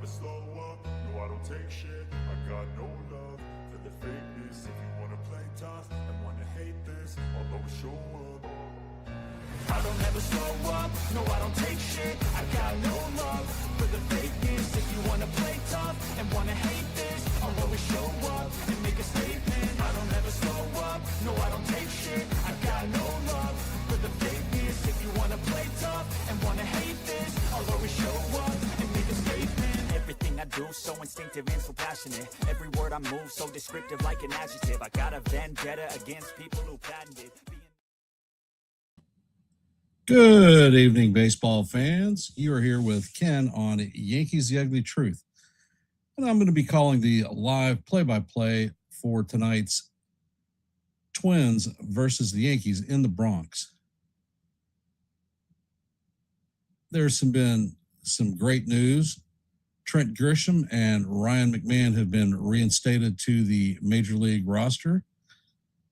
never slow up, no I don't take shit. I got no love for the fakeness. If you wanna play tough and wanna hate this, I'll always show up. I don't ever slow up, no I don't take shit. I got no love for the fakeness. If you wanna play tough and wanna hate this, I'll always show up and make a statement. I don't ever slow up, no I don't take shit. I got no love for the fakeness. If you wanna play tough and wanna hate this, I'll always show up and make a statement. Everything I do so instinctive and so passionate. Every word I move so descriptive like an adjective. I got a vendetta against people who patented Good evening, baseball fans. You are here with Ken on Yankees The Ugly Truth. And I'm going to be calling the live play-by-play for tonight's Twins versus the Yankees in the Bronx. There's been some great news. Trent Grisham and Ryan McMahon have been reinstated to the Major League roster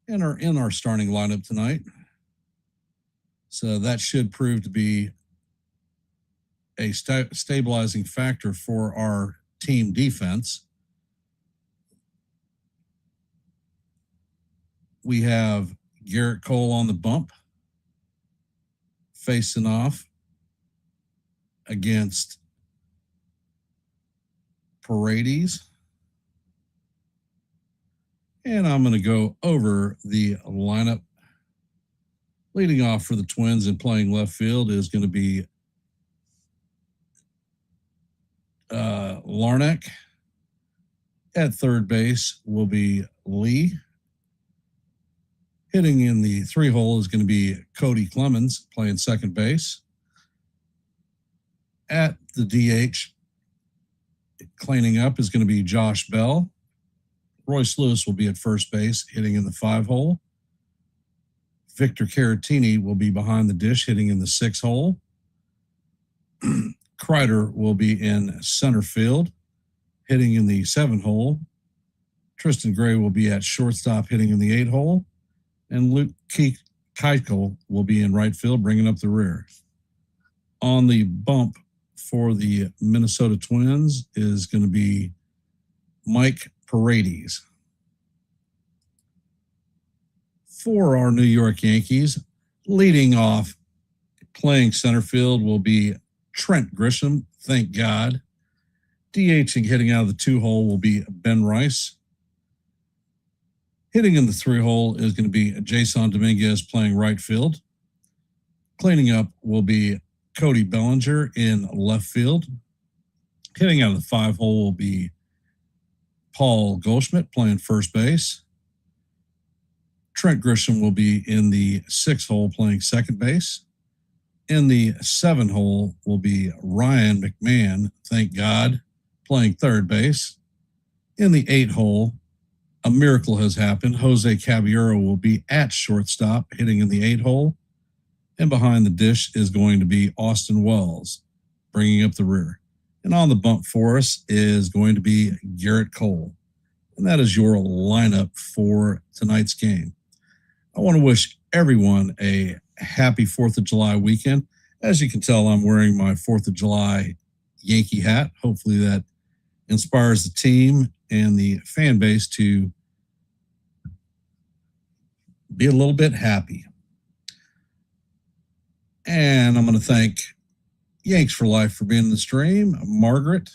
and are in our starting lineup tonight. So that should prove to be a stabilizing factor for our team defense. We have Garrett Cole on the bump, facing off against Paredes. And I'm going to go over the lineup. Leading off for the Twins and playing left field is going to be Larnach. At third base will be Lee. Hitting in the 3-hole is going to be Cody Clemens playing second base. At the DH, cleaning up is going to be Josh Bell. Royce Lewis will be at first base, hitting in the 5-hole. Victor Caratini will be behind the dish, hitting in the 6-hole. Kreider will be in center field, hitting in the 7-hole. Tristan Gray will be at shortstop, hitting in the 8-hole. And Luke Keuchel will be in right field, bringing up the rear. On the bump for the Minnesota Twins is going to be Mike Paredes. For our New York Yankees, leading off playing center field will be Trent Grisham, thank God. DHing hitting out of the 2-hole will be Ben Rice. Hitting in the 3-hole is going to be Jason Dominguez playing right field. Cleaning up will be Cody Bellinger in left field. Hitting out of the 5-hole will be Paul Goldschmidt playing first base. Trent Grisham will be in the 6-hole playing second base. In the 7-hole will be Ryan McMahon, thank God, playing third base. In the 8-hole, a miracle has happened. Jose Caballero will be at shortstop, hitting in the 8-hole. And behind the dish is going to be Austin Wells, bringing up the rear. And on the bump for us is going to be Garrett Cole. And that is your lineup for tonight's game. I want to wish everyone a happy 4th of July weekend. As you can tell, I'm wearing my 4th of July Yankee hat. Hopefully that inspires the team and the fan base to be a little bit happy. And I'm going to thank Yanks for Life for being in the stream. Margaret,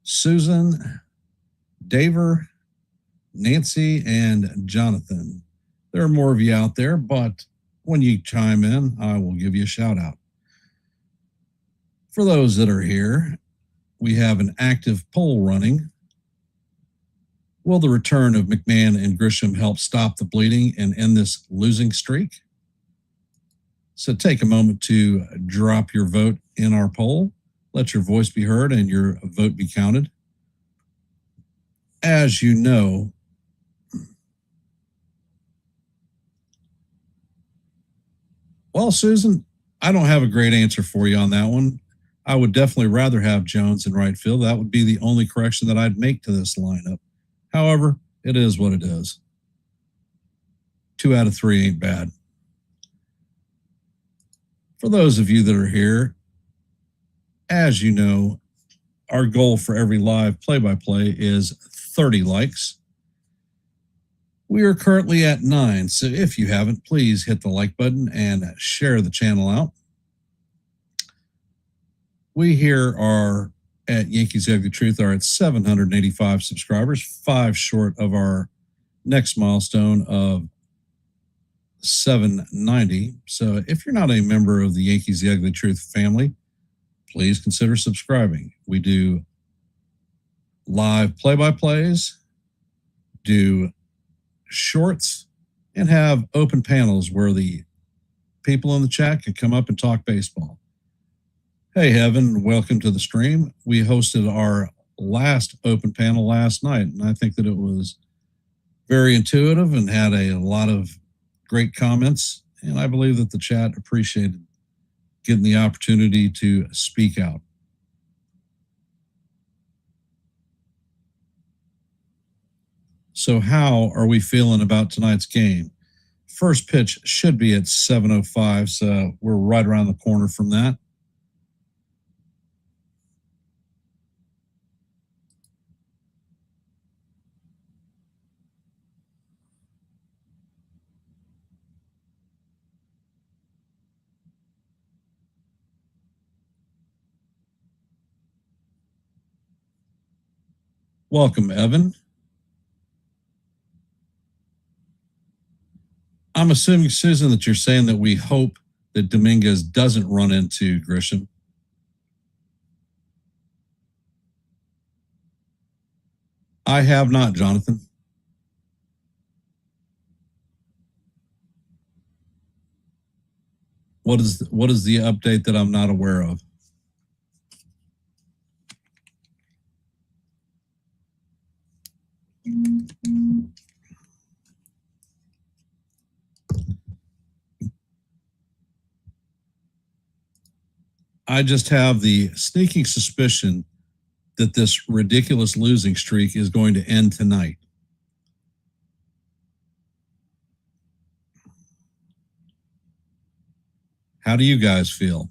Susan, Daver, Nancy, and Jonathan. There are more of you out there, but when you chime in, I will give you a shout out. For those that are here, we have an active poll running. Will the return of McMahon and Grisham help stop the bleeding and end this losing streak? So take a moment to drop your vote in our poll. Let your voice be heard and your vote be counted. As you know, well, Susan, I don't have a great answer for you on that one. I would definitely rather have Jones in right field. That would be the only correction that I'd make to this lineup. However, it is what it is. 2 out of 3 ain't bad. For those of you that are here, as you know, our goal for every live play-by-play is 30 likes. We are currently at 9, so if you haven't, please hit the like button and share the channel out. We here are at Yankees Ugly Truth are at 785 subscribers, 5 short of our next milestone of 790. So if you're not a member of the Yankees The Ugly Truth family, please consider subscribing. We do live play-by-plays, do shorts, and have open panels where the people in the chat can come up and talk baseball. Hey, Heaven, welcome to the stream. We hosted our last open panel last night, and I think that it was very intuitive and had a lot of great comments, and I believe that the chat appreciated getting the opportunity to speak out. So how are we feeling about tonight's game? First pitch should be at 7:05, so we're right around the corner from that. Welcome, Evan. I'm assuming, Susan, that you're saying that we hope that Dominguez doesn't run into Grisham. I have not, Jonathan. What is the update that I'm not aware of? I just have the sneaking suspicion that this ridiculous losing streak is going to end tonight. How do you guys feel?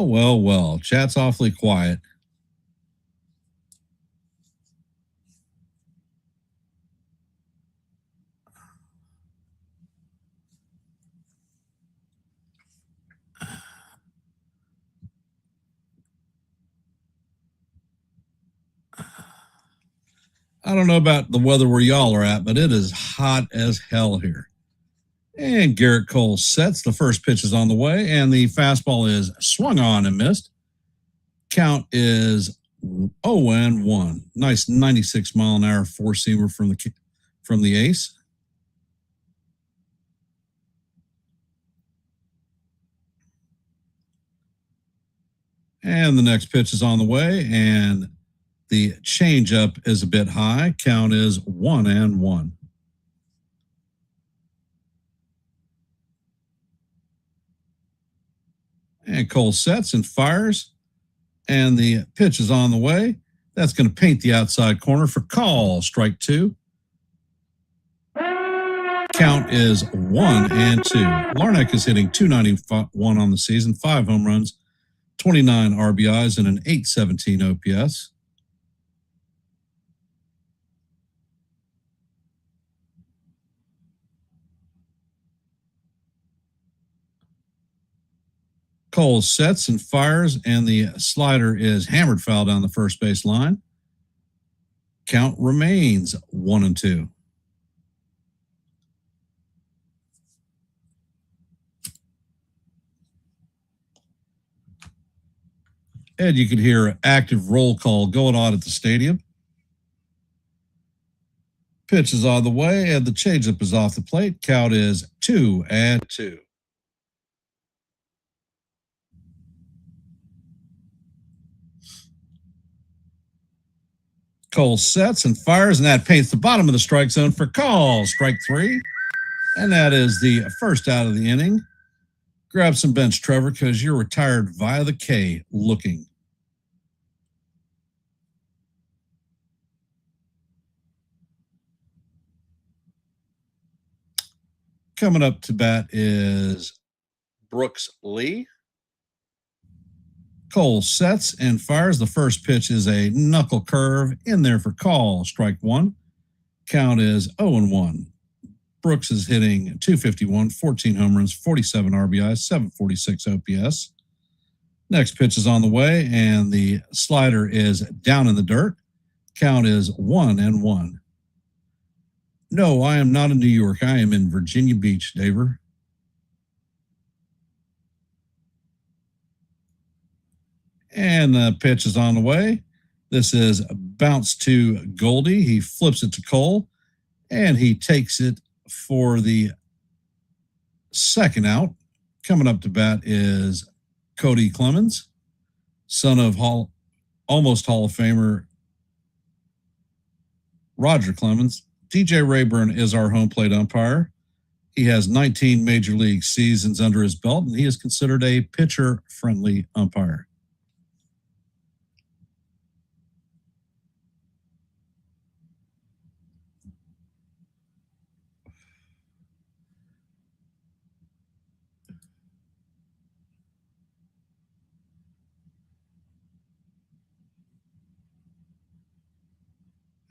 Well. Chat's awfully quiet. I don't know about the weather where y'all are at, but it is hot as hell here. And Garrett Cole sets. The first pitch is on the way, and the fastball is swung on and missed. Count is 0-1. Nice 96-mile-an-hour four-seamer from the ace. And the next pitch is on the way, and the changeup is a bit high. Count is 1-1. And Cole sets and fires, and the pitch is on the way. That's going to paint the outside corner for call. Strike 2. Count is 1-2. Larnack is hitting .291 on the season, 5 home runs, 29 RBIs, and an .817 OPS. Cole sets and fires, and the slider is hammered foul down the first base line. Count remains 1-2. Ed, you could hear active roll call going on at the stadium. Pitch is on the way, and the changeup is off the plate. Count is 2-2. Cole sets and fires, and that paints the bottom of the strike zone for call. Strike 3. And that is the first out of the inning. Grab some bench, Trevor, because you're retired via the K looking. Coming up to bat is Brooks Lee. Cole sets and fires. The first pitch is a knuckle curve in there for call. Strike 1. Count is 0-1. Brooks is hitting .251, 14 home runs, 47 RBIs, 746 OPS. Next pitch is on the way, and the slider is down in the dirt. Count is 1-1. No, I am not in New York. I am in Virginia Beach, Daver. And the pitch is on the way. This is a bounce to Goldie. He flips it to Cole, and he takes it for the second out. Coming up to bat is Cody Clemens, son of almost Hall of Famer Roger Clemens. DJ Rayburn is our home plate umpire. He has 19 major league seasons under his belt, and he is considered a pitcher-friendly umpire.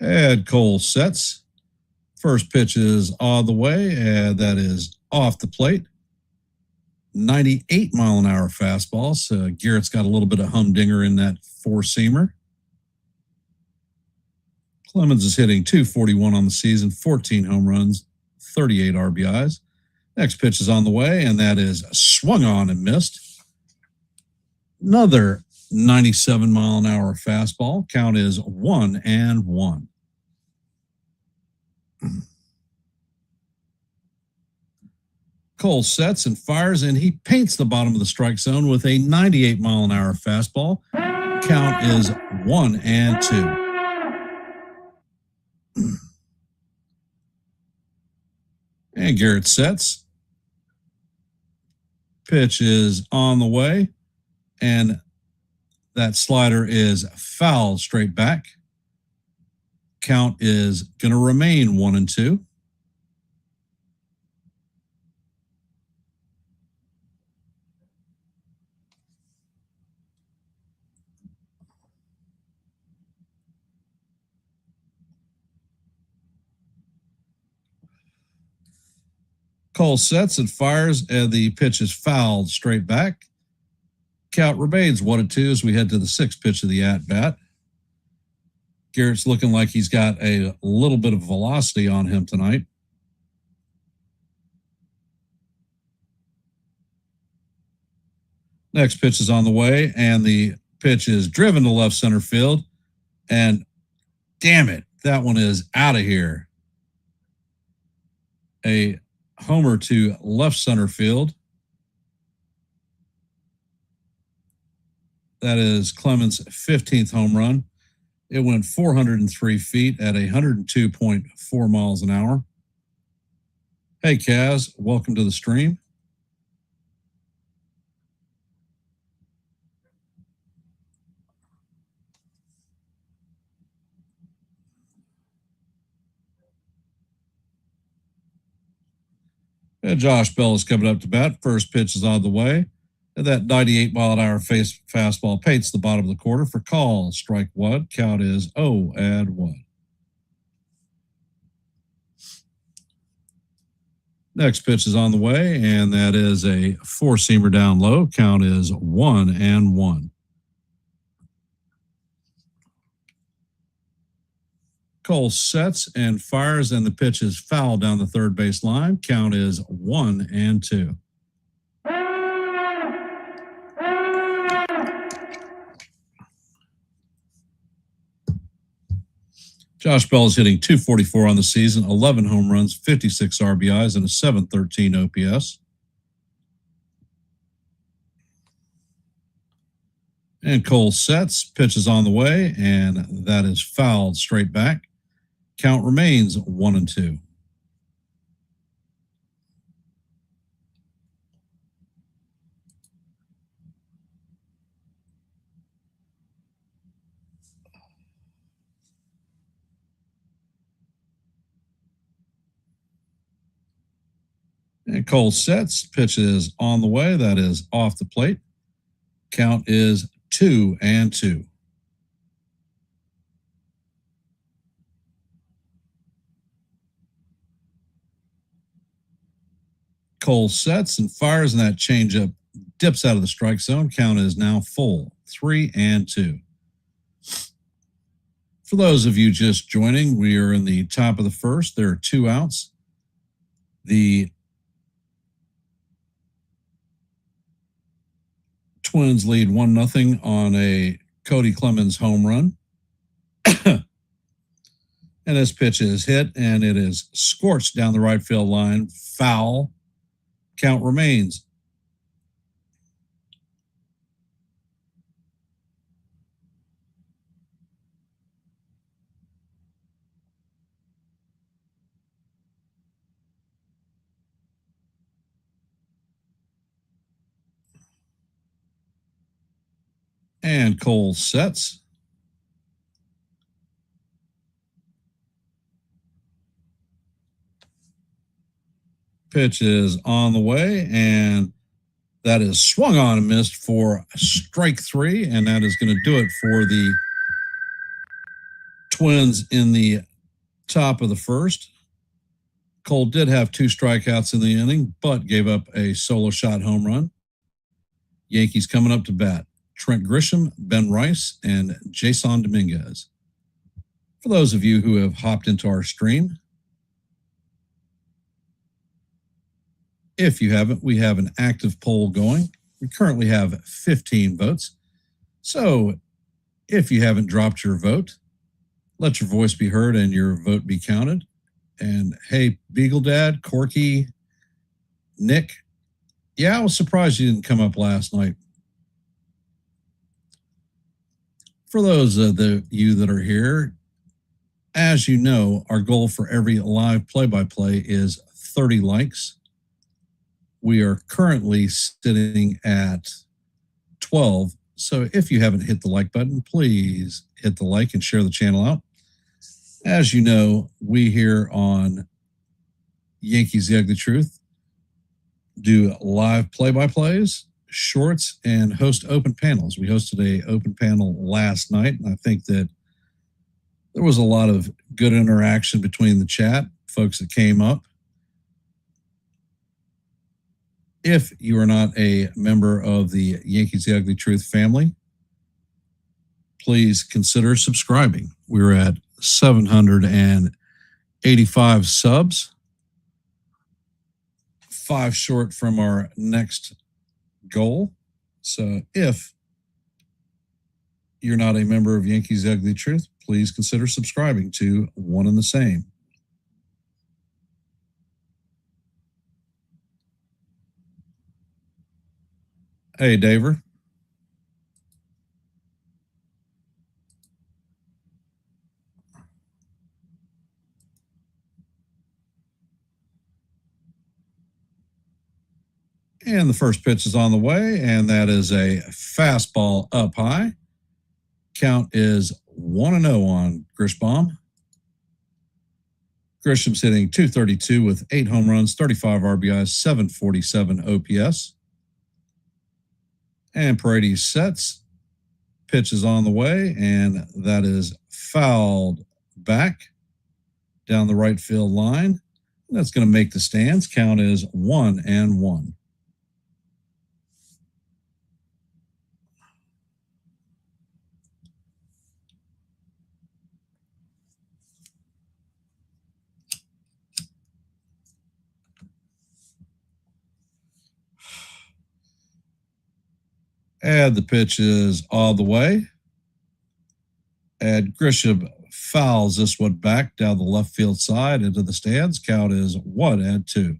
And Cole sets. First pitch is on the way, and that is off the plate. 98-mile-an-hour fastball. So Garrett's got a little bit of humdinger in that four-seamer. Clemens is hitting .241 on the season, 14 home runs, 38 RBIs. Next pitch is on the way, and that is swung on and missed. Another 97-mile-an-hour fastball. Count is 1-1. Cole sets and fires, and he paints the bottom of the strike zone with a 98-mile-an-hour fastball. Count is 1-2. And Garrett sets. Pitch is on the way, and that slider is foul straight back. Count is going to remain 1-2. Cole sets and fires, and the pitch is fouled straight back. Count remains 1-2 as we head to the sixth pitch of the at-bat. Garrett's looking like he's got a little bit of velocity on him tonight. Next pitch is on the way, and the pitch is driven to left center field. And damn it, that one is out of here. A homer to left center field. That is Clemens' 15th home run. It went 403 feet at 102.4 miles an hour. Hey, Kaz, welcome to the stream. And Josh Bell is coming up to bat. First pitch is on the way. And that 98-mile-an-hour fastball paints the bottom of the quarter for call. Strike 1. Count is 0-1. Next pitch is on the way, and that is a four-seamer down low. Count is 1-1. Cole sets and fires, and the pitch is foul down the third base line. Count is 1-2. Josh Bell is hitting .244 on the season, 11 home runs, 56 RBIs, and a .713 OPS. And Cole sets, pitches on the way, and that is fouled straight back. Count remains 1-2. And Cole sets, pitches on the way. That is off the plate. Count is 2-2. Cole sets and fires, and that changeup dips out of the strike zone. Count is now full, 3-2. For those of you just joining, we are in the top of the first. There are 2 outs. The Twins lead 1-0 on a Cody Clemens home run. And this pitch is hit, and it is scorched down the right field line. Foul. Count remains. And Cole sets. Pitch is on the way, and that is swung on and missed for strike 3, and that is going to do it for the Twins in the top of the first. Cole did have 2 strikeouts in the inning, but gave up a solo shot home run. Yankees coming up to bat: Trent Grisham, Ben Rice, and Jason Dominguez. For those of you who have hopped into our stream, if you haven't, we have an active poll going. We currently have 15 votes. So if you haven't dropped your vote, let your voice be heard and your vote be counted. And hey, Beagle Dad, Corky, Nick, yeah, I was surprised you didn't come up last night. For those of you that are here, as you know, our goal for every live play-by-play is 30 likes. We are currently sitting at 12. So if you haven't hit the like button, please hit the like and share the channel out. As you know, we here on Yankees The Ugly Truth do live play-by-plays, shorts, and host open panels. We hosted an open panel last night, and I think that there was a lot of good interaction between the chat, folks that came up. If you are not a member of the Yankees The Ugly Truth family, please consider subscribing. We're at 785 subs, 5 short from our next goal. So if you're not a member of Yankees The Ugly Truth, please consider subscribing to One and the Same. Hey, Daver. And the first pitch is on the way, and that is a fastball up high. Count is 1-0 on Grishbaum. Grisham's hitting .232 with 8 home runs, 35 RBIs, 747 OPS. And Paredes sets. Pitch is on the way, and that is fouled back down the right field line. That's going to make the stands. Count is 1-1. And the pitch is all the way. And Grisham fouls this one back down the left field side into the stands. Count is 1-2.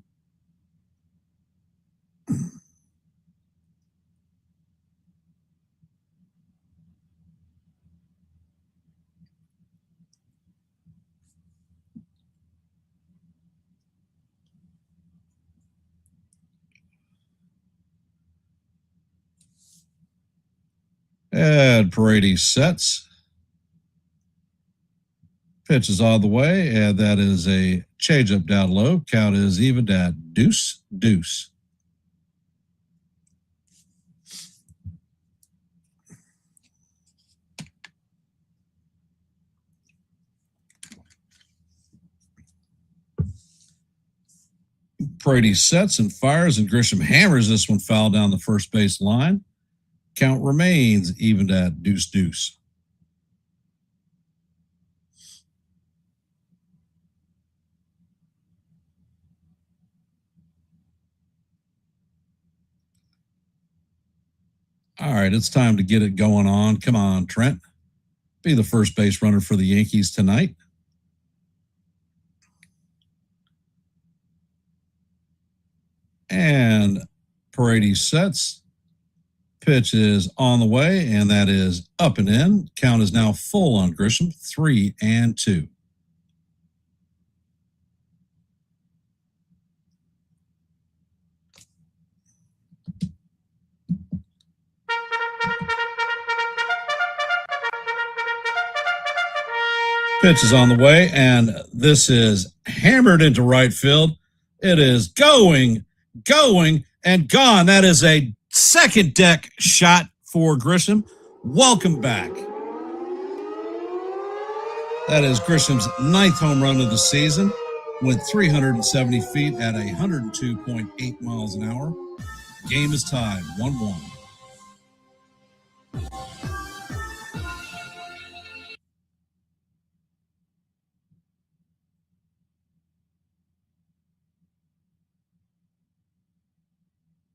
And Paredes sets. Pitch is on the way, and that is a changeup down low. Count is even at deuce, deuce. Paredes sets and fires, and Grisham hammers this one foul down the first base line. Count remains even at deuce, deuce. All right, it's time to get it going on. Come on, Trent. Be the first base runner for the Yankees tonight. And Paredes sets. Pitch is on the way, and that is up and in. Count is now full on Grisham, 3-2. Pitch is on the way, and this is hammered into right field. It is going, and gone. That is a second deck shot for Grisham. Welcome back. That is Grisham's 9th home run of the season. Went 370 feet at 102.8 miles an hour. Game is tied 1-1.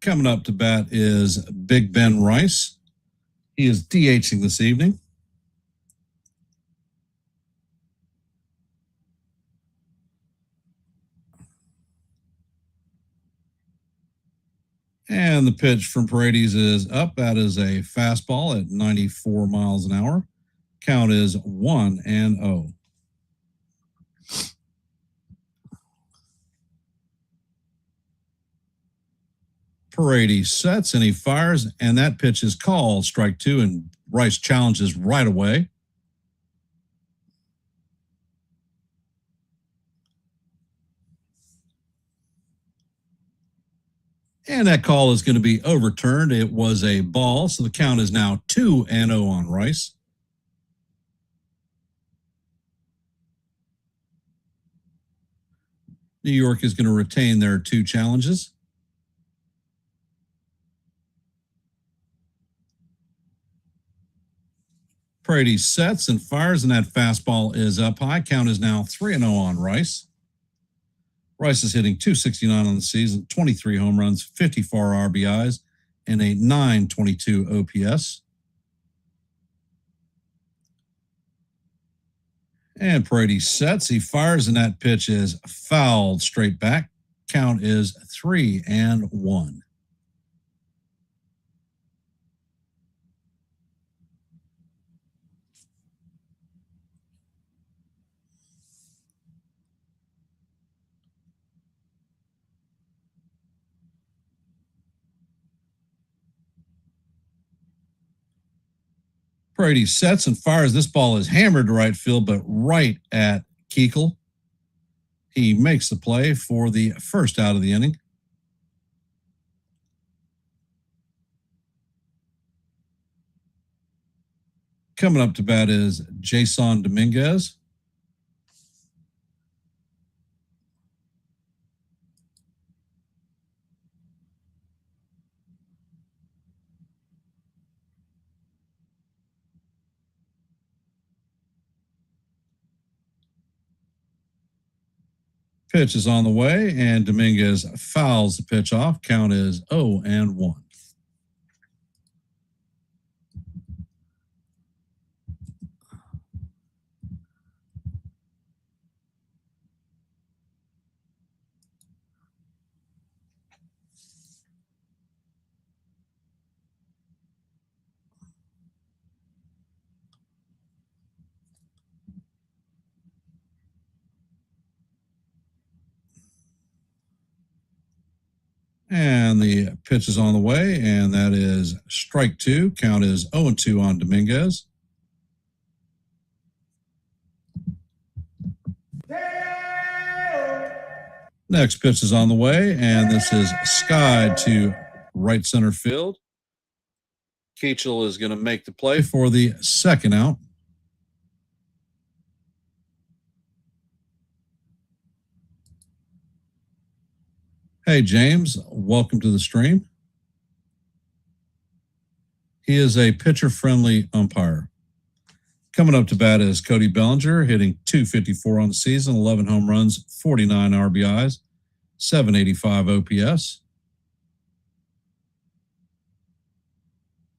Coming up to bat is Big Ben Rice. He is DHing this evening. And the pitch from Paredes is up. That is a fastball at 94 miles an hour. Count is 1-0. Paredes sets and he fires, and that pitch is called strike 2, and Rice challenges right away. And that call is going to be overturned. It was a ball, so the count is now 2-0 on Rice. New York is going to retain their 2 challenges. Paredes sets and fires, and that fastball is up high. Count is now 3-0 on Rice. Rice is hitting .269 on the season, 23 home runs, 54 RBIs, and a .922 OPS. And Paredes sets, he fires, and that pitch is fouled straight back. Count is 3-1. Paredes sets and fires. This ball is hammered to right field, but right at Keuchel. He makes the play for the first out of the inning. Coming up to bat is Jason Dominguez. Pitch is on the way, and Dominguez fouls the pitch off. Count is 0-1. And the pitch is on the way, and that is strike two. Count is 0-2 on Dominguez. Next pitch is on the way, and this is skied to right center field. Keachel is going to make the play for the second out. Hey, James, welcome to the stream. He is a pitcher-friendly umpire. Coming up to bat is Cody Bellinger, hitting .254 on the season, 11 home runs, 49 RBIs, 785 OPS.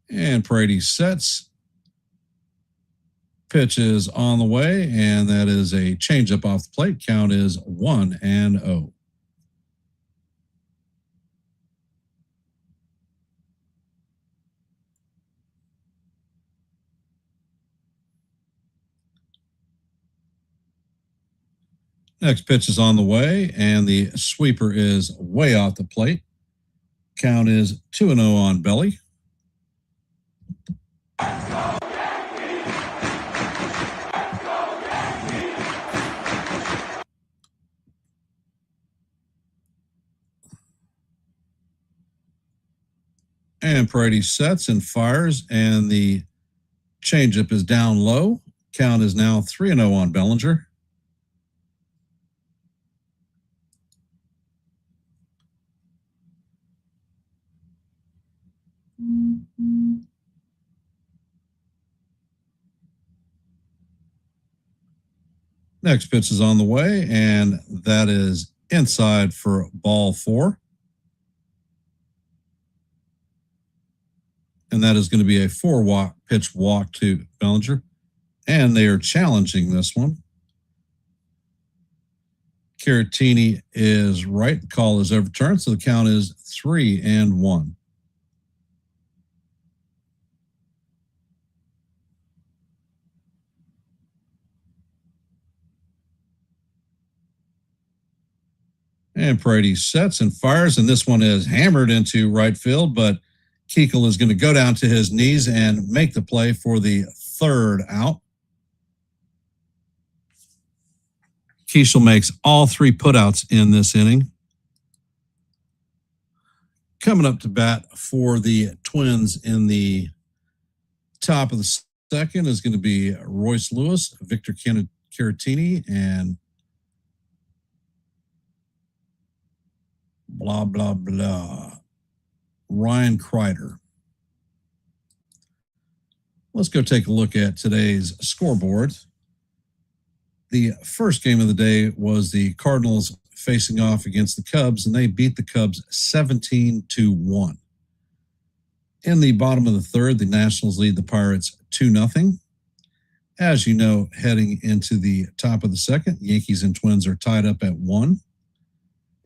And Brady sets. Pitch is on the way, and that is a changeup off the plate. Count is 1-0. Next pitch is on the way, and the sweeper is way off the plate. Count is 2-0 on Belly. And Brady sets and fires, and the changeup is down low. Count is now 3-0 on Bellinger. Next pitch is on the way, and that is inside for ball 4. And that is going to be a 4-pitch walk to Bellinger. And they are challenging this one. Caratini is right. The call is overturned, so the count is 3-1. And Brady sets and fires, and this one is hammered into right field, but Keachel is going to go down to his knees and make the play for the third out. Keachel makes all 3 putouts in this inning. Coming up to bat for the Twins in the top of the second is going to be Royce Lewis, Victor Caratini, and blah, blah, blah, Ryan Kreider. Let's go take a look at today's scoreboard. The first game of the day was the Cardinals facing off against the Cubs, and they beat the Cubs 17-1. In the bottom of the third, the Nationals lead the Pirates 2-0. As you know, heading into the top of the second, Yankees and Twins are tied up at 1.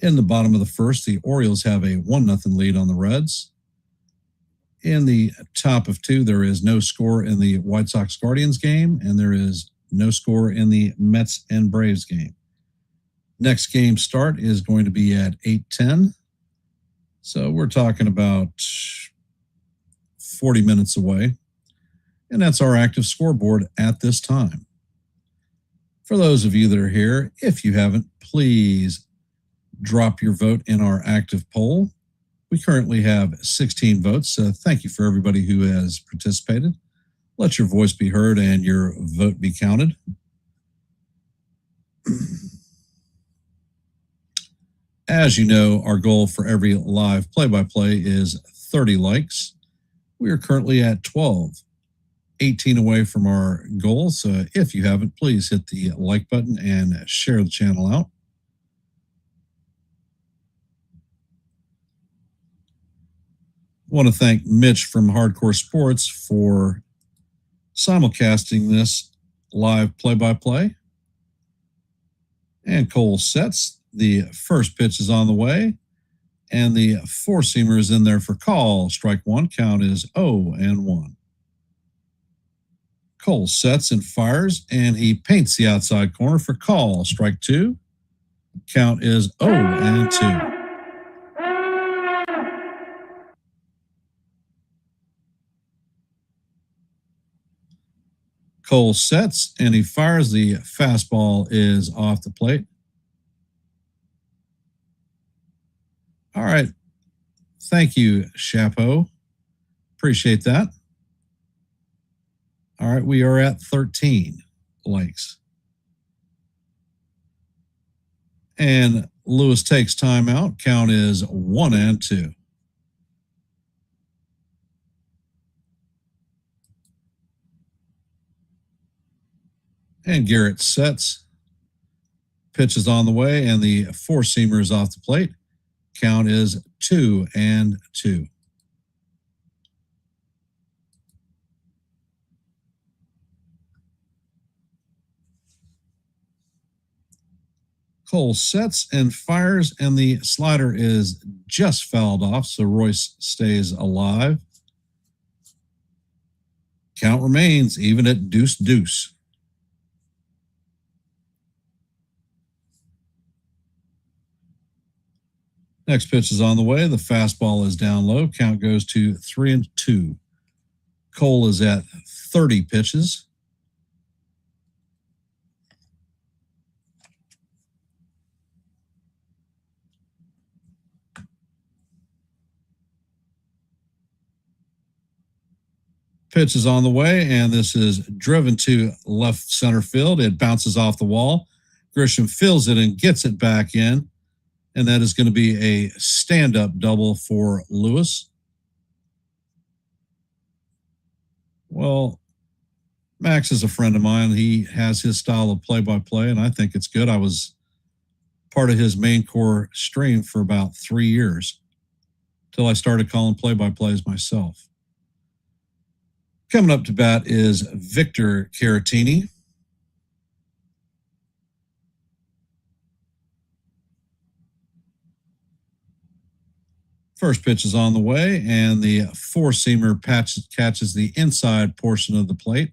In the bottom of the first, the Orioles have a 1-0 lead on the Reds. In the top of 2, there is no score in the White Sox Guardians game, and there is no score in the Mets and Braves game. Next game start is going to be at 8:10. So we're talking about 40 minutes away. And that's our active scoreboard at this time. For those of you that are here, if you haven't, please drop your vote in our active poll. We currently have 16 votes. Thank you for everybody who has participated. Let your voice be heard and your vote be counted. As you know, our goal for every live play-by-play is 30 likes. We are currently at 12, 18 away from our goal. So if you haven't, please hit the like button and share the channel out. I want to thank Mitch from Hardcore Sports for simulcasting this live play-by-play. And Cole sets. The first pitch is on the way, and the four-seamer is in there for call. Strike 1, count is 0-1. Cole sets and fires, and he paints the outside corner for call. Strike 2, count is 0-2. Cole sets and he fires. The fastball is off the plate. All right. Thank you, Chapeau. Appreciate that. All right. We are at 13 likes. And Lewis takes time out. Count is 1-2. And Garrett sets. Pitch is on the way, and the four-seamer is off the plate. Count is 2-2. Cole sets and fires, and the slider is just fouled off, so Royce stays alive. Count remains even at 2-2. Next pitch is on the way. The fastball is down low. Count goes to 3-2. Cole is at 30 pitches. Pitch is on the way, and this is driven to left center field. It bounces off the wall. Grisham fills it and gets it back in, and that is going to be a stand-up double for Lewis. Well, Max is a friend of mine. He has his style of play-by-play, and I think it's good. I was part of his main core stream for about 3 years until I started calling play-by-plays myself. Coming up to bat is Victor Caratini. First pitch is on the way, and the four-seamer catches the inside portion of the plate.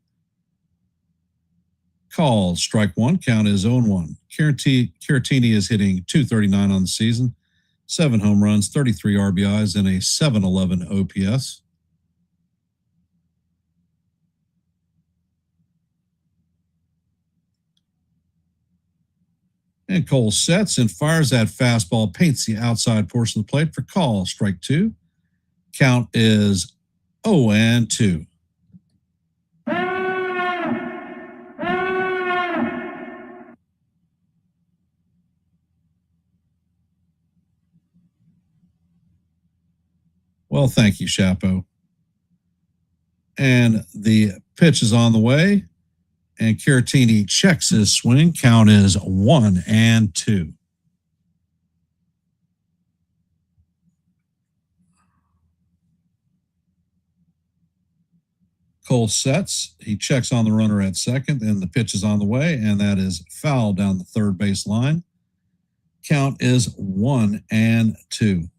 Called strike one. Count is 0-1. Caratini is hitting .239 on the season, 7 home runs, 33 RBIs, and a .711 OPS. And Cole sets and fires that fastball, paints the outside portion of the plate for call, strike two. Count is 0-2. Well, thank you, Chapeau. And the pitch is on the way. And Caratini checks his swing. Count is 1-2. Cole sets. He checks on the runner at second, and the pitch is on the way, and that is foul down the third base line. Count is 1-2.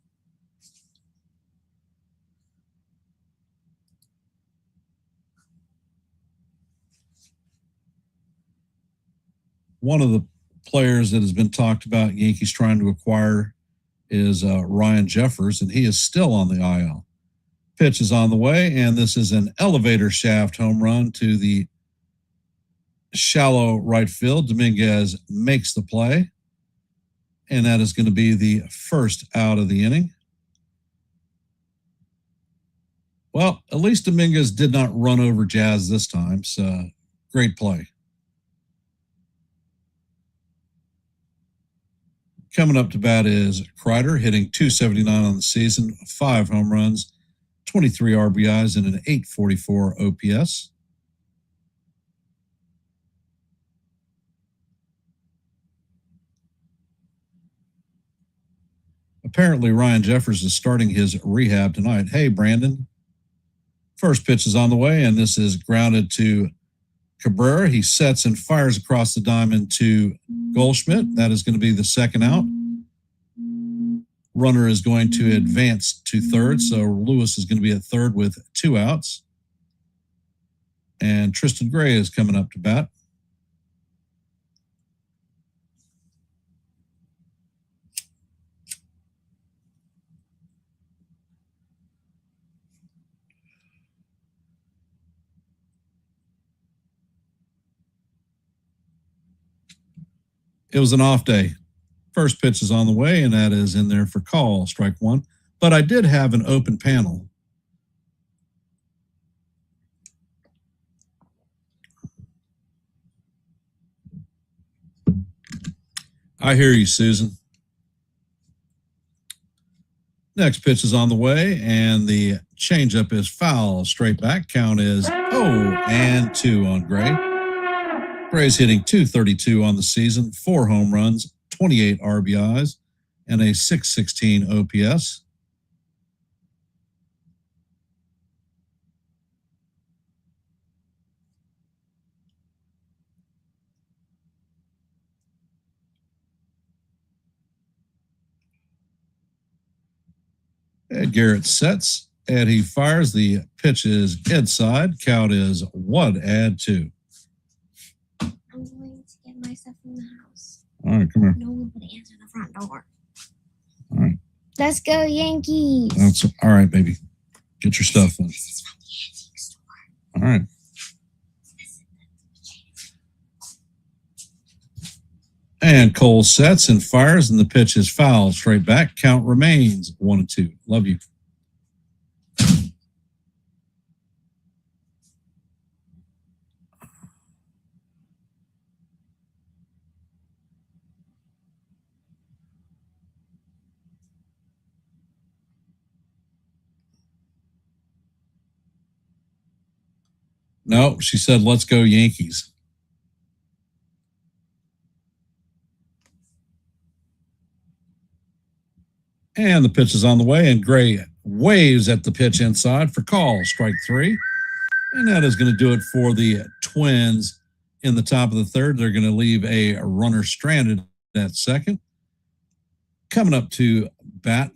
One of the players that has been talked about Yankees trying to acquire is Ryan Jeffers, and he is still on the IL. Pitch is on the way, and this is an elevator shaft home run to the shallow right field. Dominguez makes the play, and that is going to be the first out of the inning. Well, at least Dominguez did not run over Jazz this time, so great play. Coming up to bat is Kreider, hitting .279 on the season, 5 home runs, 23 RBIs, and an .844 OPS. Apparently, Ryan Jeffers is starting his rehab tonight. Hey, Brandon. First pitch is on the way, and this is grounded to Cabrera. He sets and fires across the diamond to Goldschmidt. That is going to be the second out. Runner is going to advance to third, so Lewis is going to be at third with 2 outs. And Tristan Gray is coming up to bat. It was an off day. First pitch is on the way, and that is in there for call, strike one. But I did have an open panel. I hear you, Susan. Next pitch is on the way, and the changeup is foul. Straight back. Count is 0-2 on Gray. Gray's hitting .232 on the season, 4 home runs, 28 RBIs, and a .616 OPS. Ed Garrett sets. Ed, he fires. The pitch is inside. Count is 1-2. I'm going to get myself in the house. All right, come here. No one would answer the front door. All right. Let's go, Yankees. That's all right, baby. Get your stuff in. This is from the antique store. All right. And Cole sets and fires, and the pitch is foul. Straight back. Count remains 1-2. Love you. No, she said, let's go Yankees. And the pitch is on the way, and Gray waves at the pitch inside for call, strike 3. And that is going to do it for the Twins in the top of the third. They're going to leave a runner stranded at second. Coming up to bat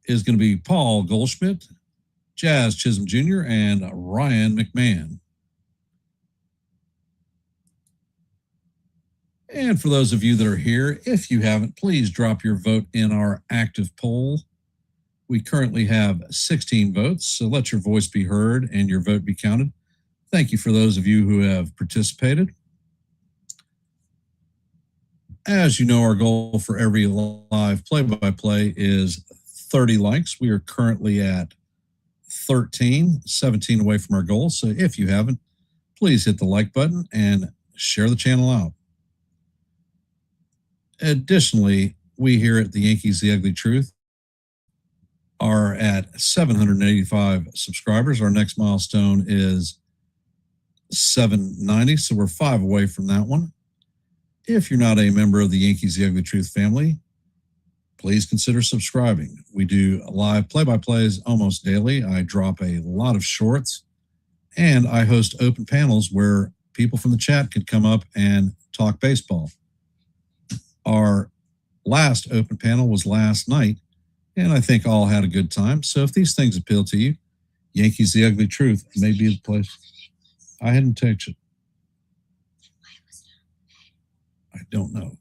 is going to be Paul Goldschmidt, Jazz Chisholm Jr., and Ryan McMahon. And for those of you that are here, if you haven't, please drop your vote in our active poll. We currently have 16 votes, so let your voice be heard and your vote be counted. Thank you for those of you who have participated. As you know, our goal for every live play-by-play is 30 likes. We are currently at 13, 17 away from our goal. So if you haven't, please hit the like button and share the channel out. Additionally, we here at the Yankees, The Ugly Truth, are at 785 subscribers. Our next milestone is 790, so we're 5 away from that one. If you're not a member of the Yankees, The Ugly Truth family, please consider subscribing. We do live play-by-plays almost daily. I drop a lot of shorts, and I host open panels where people from the chat can come up and talk baseball. Our last open panel was last night, and I think all had a good time. So if these things appeal to you, Yankees, The Ugly Truth may be the place. I hadn't touched it. I don't know.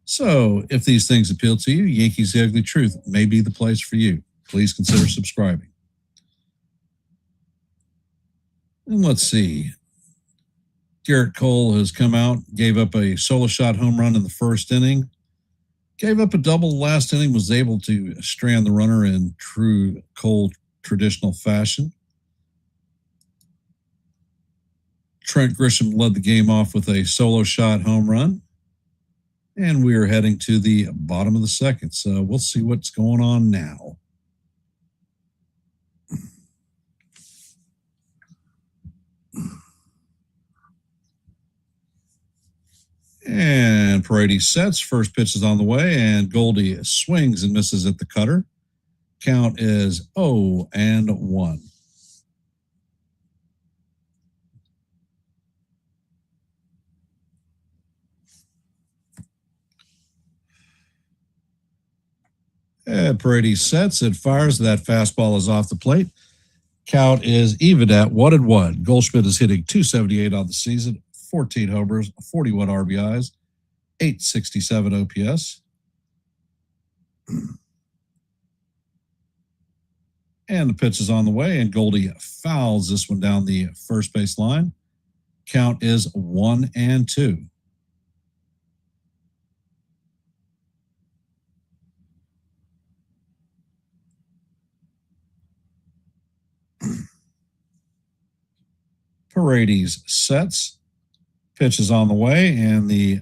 So if these things appeal to you, Yankees, The Ugly Truth may be the place for you. Please consider subscribing. And let's see. Garrett Cole has come out, gave up a solo shot home run in the first inning, gave up a double last inning, was able to strand the runner in true Cole traditional fashion. Trent Grisham led the game off with a solo shot home run. And we are heading to the bottom of the second. So we'll see what's going on now. And Paredes sets. First pitch is on the way, and Goldie swings and misses at the cutter. Count is 0-1. And Paredes sets. It fires. That fastball is off the plate. Count is even at 1-1. Goldschmidt is hitting .278 on the season, 14 homers, 41 RBIs, 867 OPS. And the pitch is on the way, and Goldie fouls this one down the first base line. Count is 1-2. Paredes sets. Pitch is on the way, and the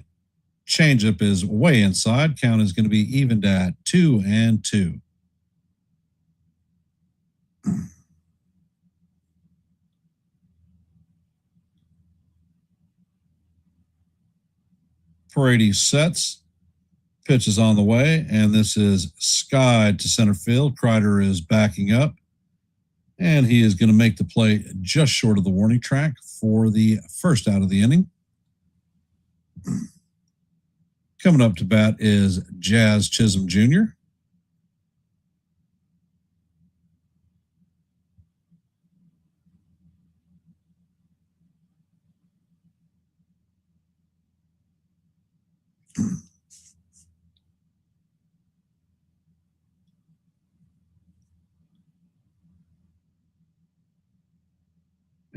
changeup is way inside. Count is going to be evened at 2-2. Paredes sets. Pitch is on the way, and this is skied to center field. Kreider is backing up, and he is going to make the play just short of the warning track for the first out of the inning. Coming up to bat is Jazz Chisholm Jr.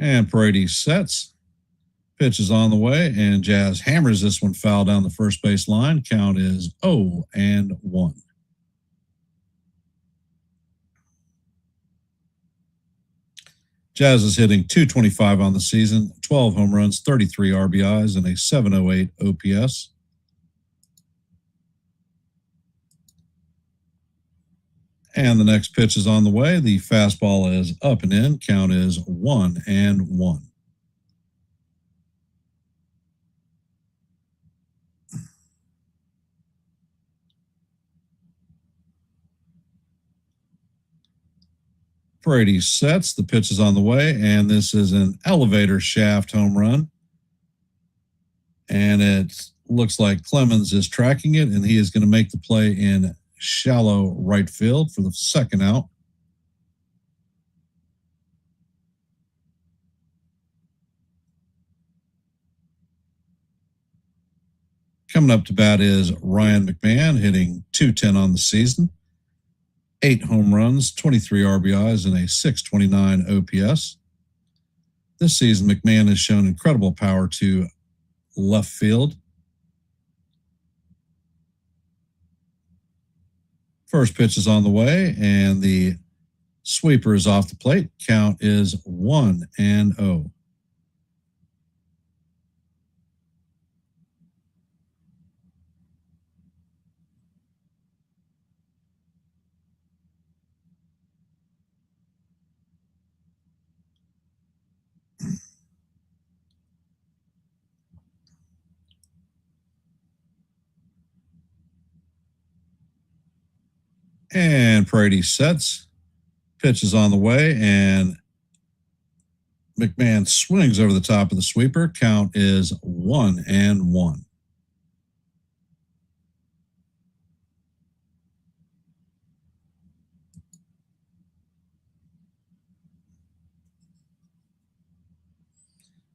And Paredes sets. Pitch is on the way, and Jazz hammers this one foul down the first base line. Count is 0-1. Jazz is hitting .225 on the season, 12 home runs, 33 RBIs, and a .708 OPS. And the next pitch is on the way. The fastball is up and in. Count is 1-1. Paredes sets. The pitch is on the way, and this is an elevator shaft home run. And it looks like Clemens is tracking it, and he is going to make the play in shallow right field for the second out. Coming up to bat is Ryan McMahon, hitting .210 on the season. 8 home runs, 23 RBIs, and a .629 OPS. This season, McMahon has shown incredible power to left field. First pitch is on the way, and the sweeper is off the plate. Count is 1-0. And Paredes sets. Pitch is on the way, and McMahon swings over the top of the sweeper. Count is 1-1.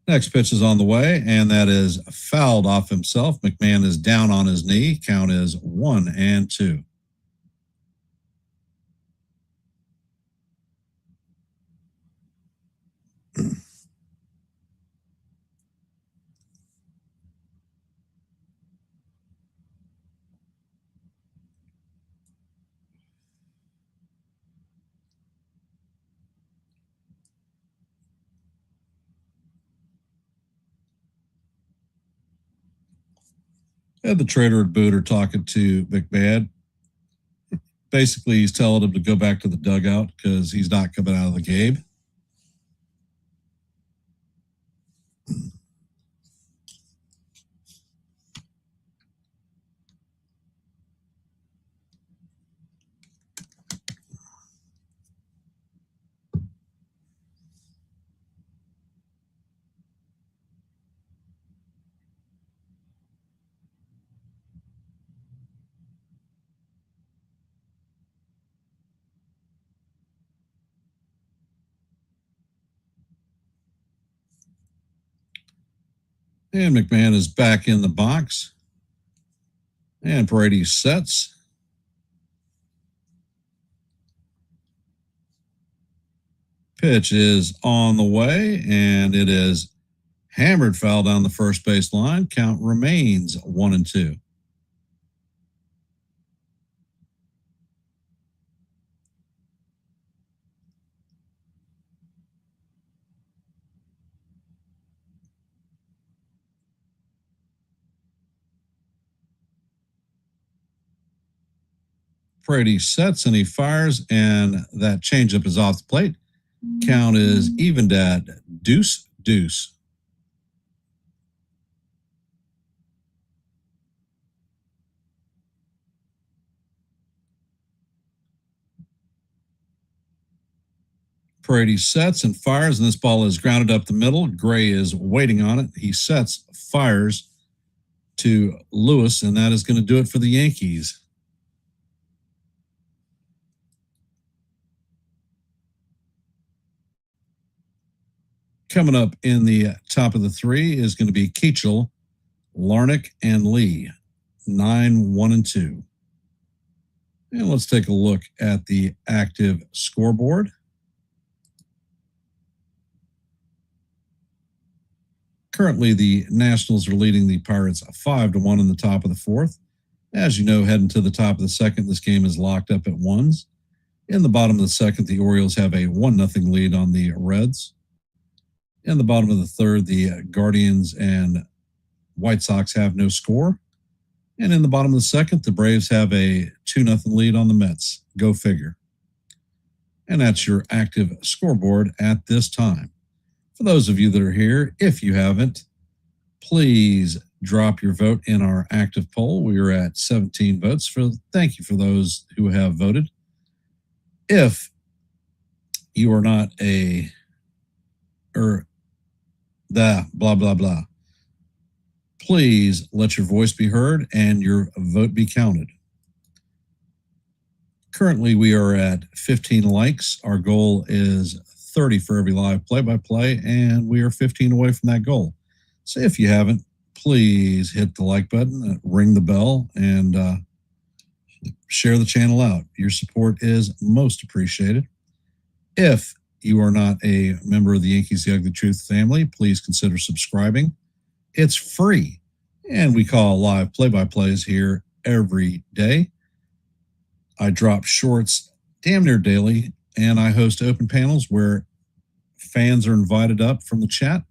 Next pitch is on the way, and that is fouled off himself. McMahon is down on his knee. Count is 1-2. And the trader at Boot are talking to McMahon. Basically, he's telling him to go back to the dugout because he's not coming out of the game. And McMahon is back in the box. And Paredes sets. Pitch is on the way, and it is Hammered foul down the first base line. Count remains 1-2. Brady sets and he fires, and that changeup is off the plate. Count is evened at 2-2. Brady sets and fires, and this ball is grounded up the middle. Gray is waiting on it. He sets, fires to Lewis, and that is going to do it for the Yankees. Coming up in the top of the three is going to be Keachel, Larnach, and Lee. 9-1-2. And let's take a look at the active scoreboard. Currently, the Nationals are leading the Pirates 5-1 in the top of the fourth. As you know, heading to the top of the second, this game is locked up at ones. In the bottom of the second, the Orioles have a 1-0 lead on the Reds. In the bottom of the third, the Guardians and White Sox have no score. And in the bottom of the second, the Braves have a 2-0 lead on the Mets. Go figure. And that's your active scoreboard at this time. For those of you that are here, if you haven't, please drop your vote in our active poll. We are at 17 votes. Thank you for those who have voted. If you are not blah, blah, blah, please let your voice be heard and your vote be counted. Currently, we are at 15 likes. Our goal is 30 for every live play-by-play, and we are 15 away from that goal. So if you haven't, please hit the like button, ring the bell, and share the channel out. Your support is most appreciated. If you are not a member of the Yankees The Ugly Truth family, please consider subscribing. It's free, and we call live play-by-plays here every day. I drop shorts damn near daily, and I host open panels where fans are invited up from the chat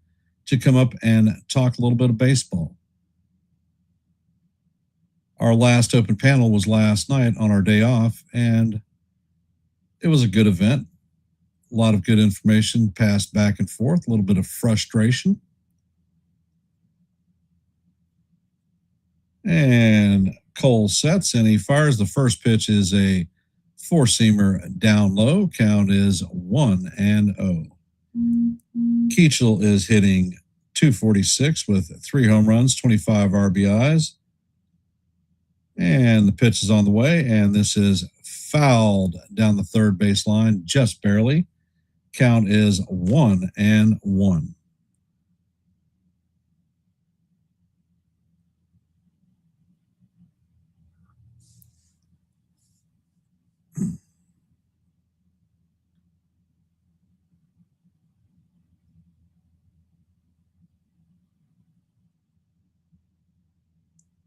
to come up and talk a little bit of baseball. Our last open panel was last night on our day off, and it was a good event. A lot of good information passed back and forth, a little bit of frustration. And Cole sets and he fires. The first pitch is a four-seamer down low. Count is 1-0. Keachel is hitting .246 with 3 home runs, 25 RBIs. And the pitch is on the way, and this is fouled down the third base line just barely. Count is 1-1.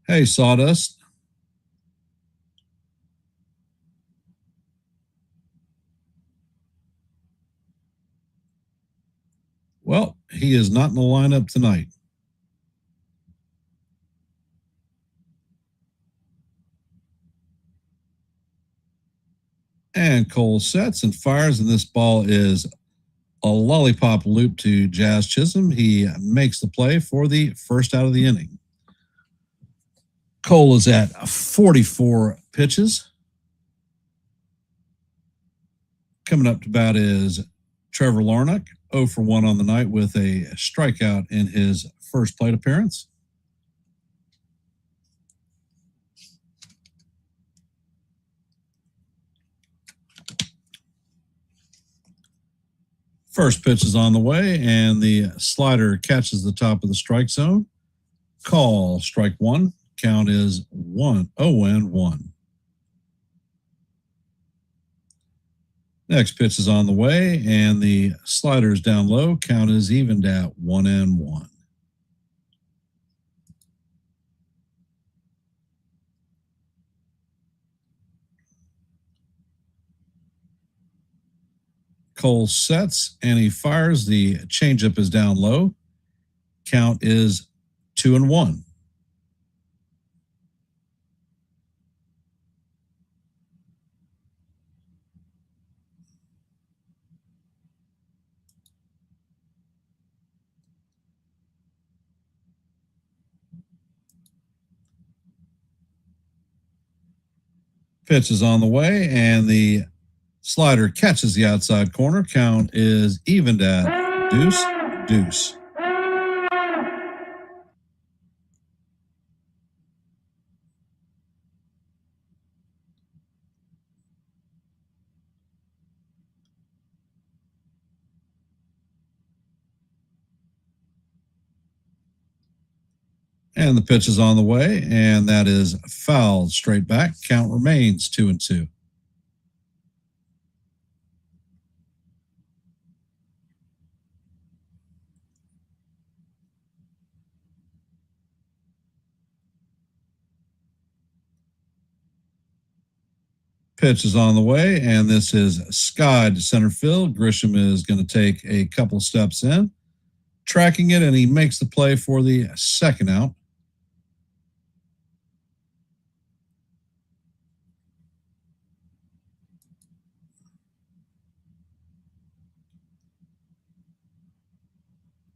Hey, Sawdust. Well, he is not in the lineup tonight. And Cole sets and fires, and this ball is a lollipop loop to Jazz Chisholm. He makes the play for the first out of the inning. Cole is at 44 pitches. Coming up to bat is Trevor Larnach, 0 for 1 on the night with a strikeout in his first plate appearance. First pitch is on the way, and the slider catches the top of the strike zone. Call strike one. Count is 0-1. Next pitch is on the way, and the slider is down low. Count is evened at 1-1. Cole sets and he fires. The changeup is down low. Count is 2-1. Pitch is on the way, and the slider catches the outside corner. Count is evened at deuce. And the pitch is on the way, and that is fouled straight back. Count remains 2-2. Pitch is on the way, and this is skied to center field. Grisham is going to take a couple steps in, tracking it, and he makes the play for the second out.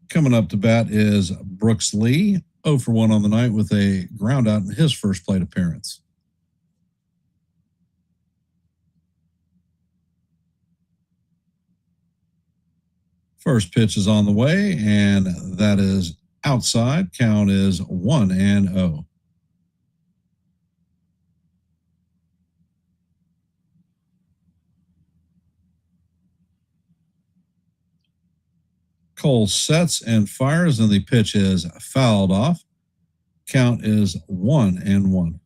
Coming up to bat is Brooks Lee, 0 for 1 on the night with a ground out in his first plate appearance. First pitch is on the way, and that is outside. Count is 1-0. Cole sets and fires, and the pitch is fouled off. Count is 1-1.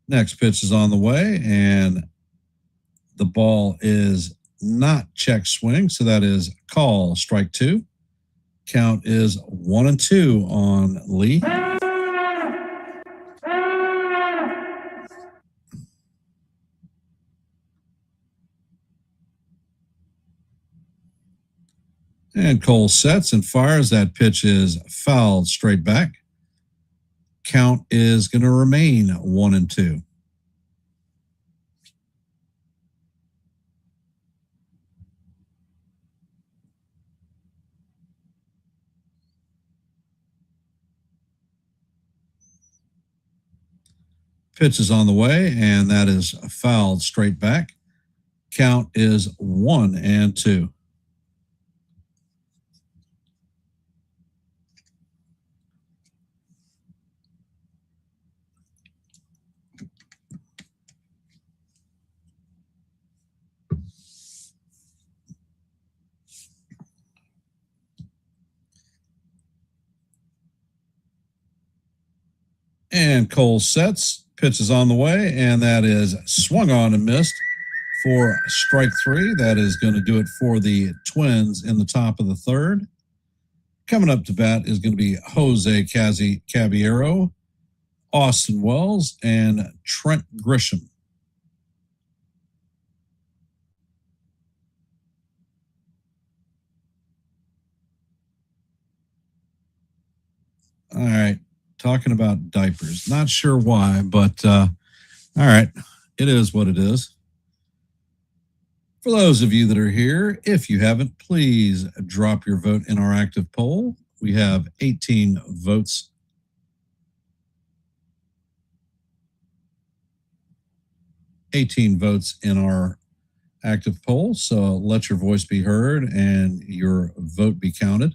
Next pitch is on the way, and the ball is not check swing, so that is call strike 2. Count is 1-2 on Lee. And Cole sets and fires. That pitch is fouled straight back. Count is going to remain 1-2. Pitch is on the way, and that is fouled straight back. Count is 1-2. And Cole sets, pitch is on the way, and that is swung on and missed for strike 3. That is going to do it for the Twins in the top of the third. Coming up to bat is going to be Jose Caballero, Austin Wells, and Trent Grisham. All right. Talking about diapers. Not sure why, but all right. It is what it is. For those of you that are here, if you haven't, please drop your vote in our active poll. We have 18 votes. 18 votes in our active poll. So let your voice be heard and your vote be counted.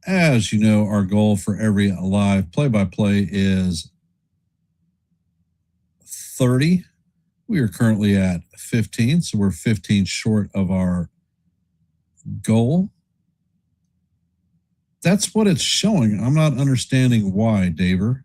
As you know, our goal for every live play-by-play is 30 We are currently at 15, so we're 15 short of our goal. That's what it's showing. I'm not understanding why, Daver.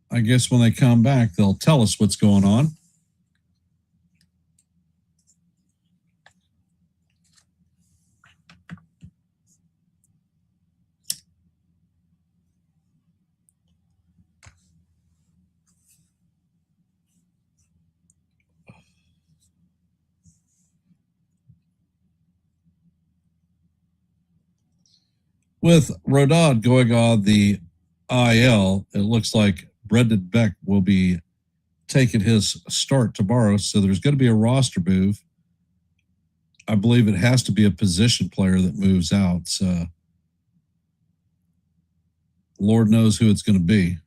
I guess when they come back, they'll tell us what's going on. With Rodad going on the IL, it looks like Brendan Beck will be taking his start tomorrow. So there's going to be a roster move. I believe it has to be a position player that moves out. So Lord knows who it's going to be.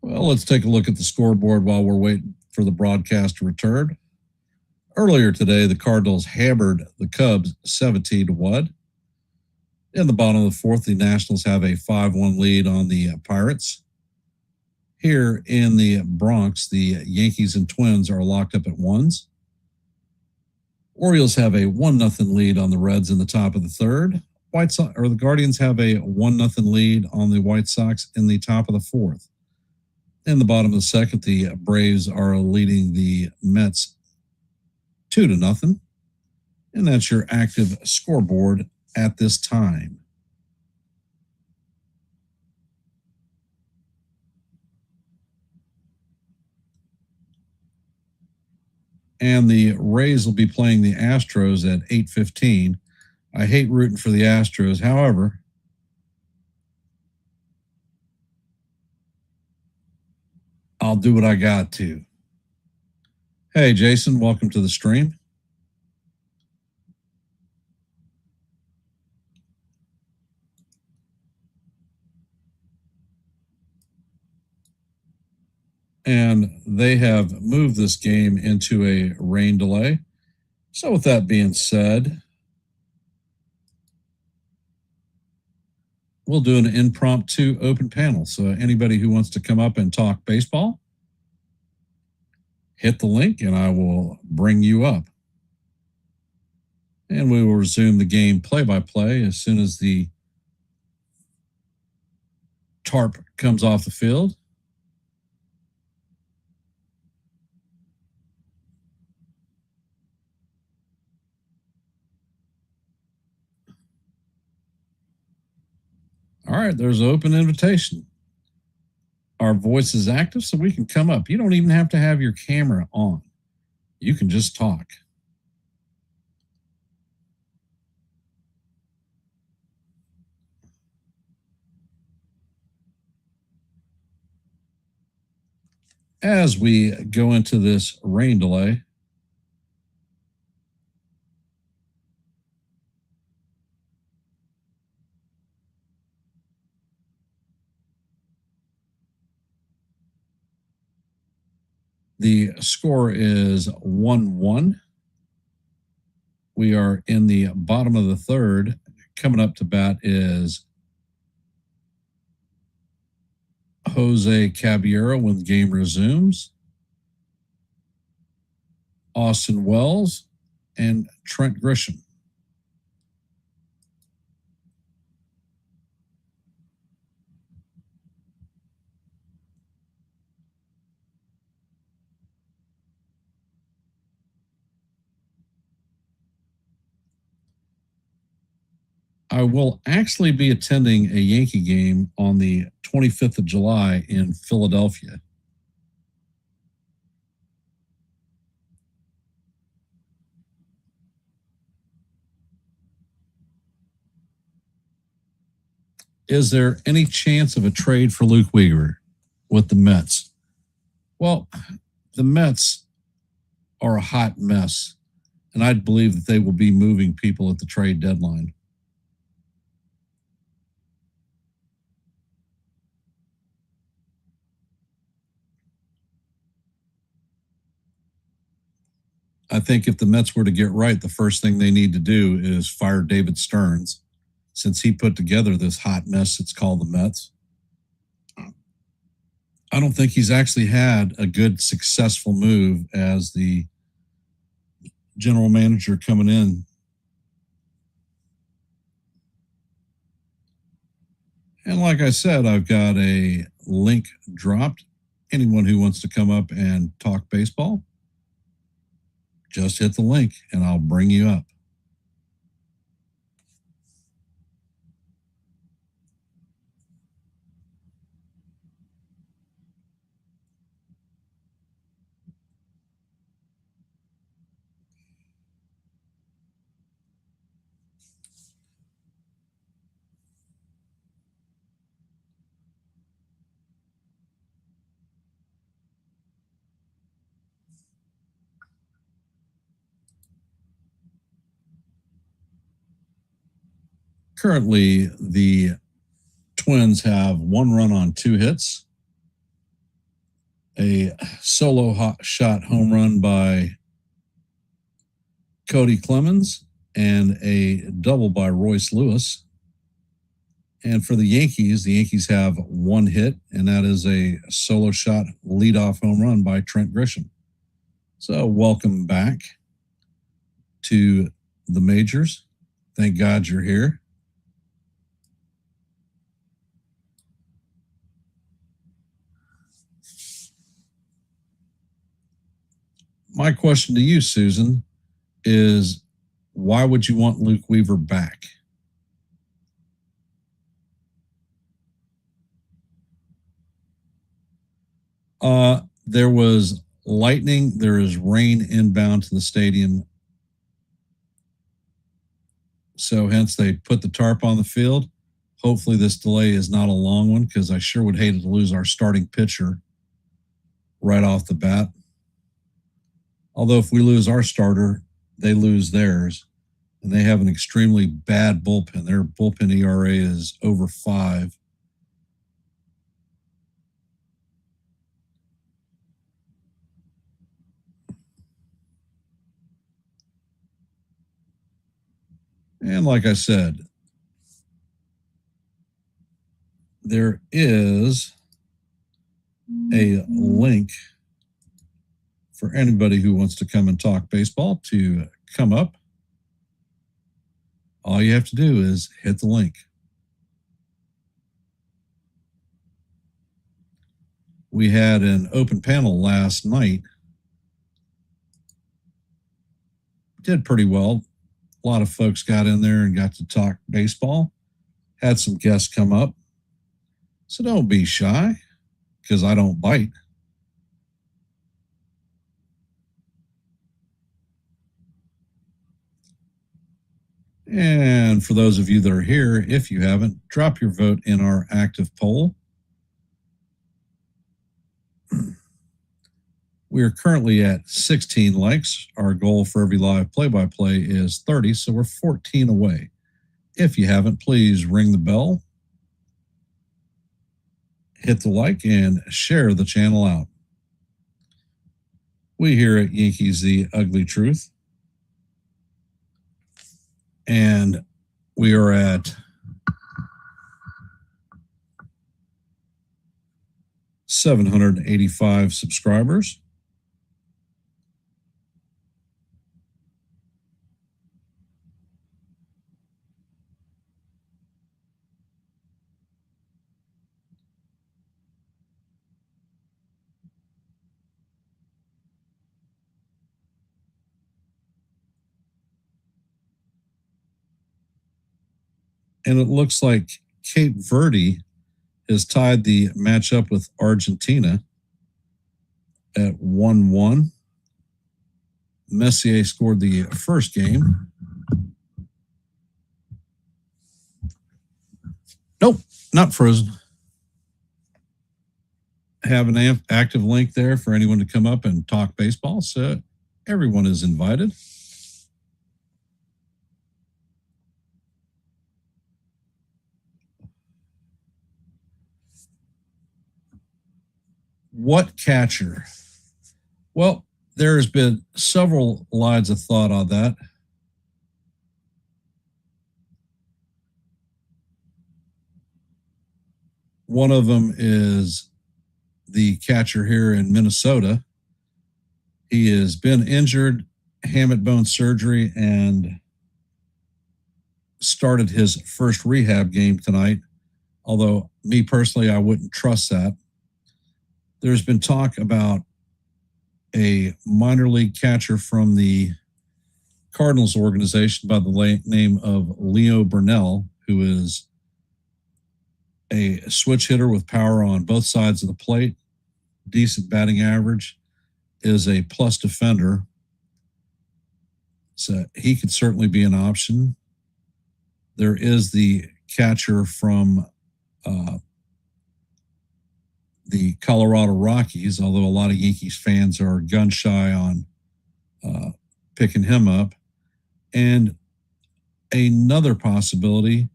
Well, let's take a look at the scoreboard while we're waiting for the broadcast to return. Earlier today, the Cardinals hammered the Cubs 17-1. In the bottom of the fourth, the Nationals have a 5-1 lead on the Pirates. Here in the Bronx, the Yankees and Twins are locked up at ones. Orioles have a 1-0 lead on the Reds in the top of the third. The Guardians have a 1-0 lead on the White Sox in the top of the fourth. In the bottom of the second, the Braves are leading the Mets 2-0. And that's your active scoreboard at this time. And the Rays will be playing the Astros at 8:15. I hate rooting for the Astros. However, I'll do what I got to. Hey, Jason, welcome to the stream. And they have moved this game into a rain delay. So with that being said, we'll do an impromptu open panel. So anybody who wants to come up and talk baseball, hit the link and I will bring you up. And we will resume the game play-by-play as soon as the tarp comes off the field. All right, there's an open invitation. Our voice is active, so we can come up. You don't even have to have your camera on. You can just talk. As we go into this rain delay, The score is 1-1. We are in the bottom of the third. Coming up to bat is Jose Caballero when the game resumes, Austin Wells, and Trent Grisham. I will actually be attending a Yankee game on the 25th of July in Philadelphia. Is there any chance of a trade for Luke Weaver with the Mets? Well, the Mets are a hot mess, and I'd believe that they will be moving people at the trade deadline. I think if the Mets were to get right, the first thing they need to do is fire David Stearns, since he put together this hot mess that's called the Mets. I don't think he's actually had a good, successful move as the general manager coming in. And like I said, I've got a link dropped. Anyone who wants to come up and talk baseball, just hit the link and I'll bring you up. Currently, the Twins have 1 run on 2 hits, a solo hot shot home run by Cody Clemens, and a double by Royce Lewis. And for the Yankees have 1 hit, and that is a solo shot leadoff home run by Trent Grisham. So welcome back to the majors. Thank God you're here. My question to you, Susan, is why would you want Luke Weaver back? There was lightning. There is rain inbound to the stadium. So hence they put the tarp on the field. Hopefully this delay is not a long one, because I sure would hate to lose our starting pitcher right off the bat. Although if we lose our starter, they lose theirs. And they have an extremely bad bullpen. Their bullpen ERA is over 5. And like I said, there is a link for anybody who wants to come and talk baseball to come up. All you have to do is hit the link. We had an open panel last night. Did pretty well. A lot of folks got in there and got to talk baseball. Had some guests come up. So don't be shy, because I don't bite. And for those of you that are here, if you haven't, drop your vote in our active poll. We are currently at 16 likes. Our goal for every live play-by-play is 30, so we're 14 away. If you haven't, please ring the bell, hit the like, and share the channel out. We here at Yankees The Ugly Truth. And we are at 785 subscribers. And it looks like Cape Verde has tied the matchup with Argentina at 1-1. Messier scored the first game. Nope, not frozen. Have an active link there for anyone to come up and talk baseball. So everyone is invited. What catcher? Well, there's been several lines of thought on that. One of them is the catcher here in Minnesota. He has been injured, hamate bone surgery, and started his first rehab game tonight. Although, me personally, I wouldn't trust that. There's been talk about a minor league catcher from the Cardinals organization by the name of Leo Burnell, who is a switch hitter with power on both sides of the plate, decent batting average, is a plus defender. So he could certainly be an option. There is the catcher from the Colorado Rockies, although a lot of Yankees fans are gun shy on picking him up. And another possibility,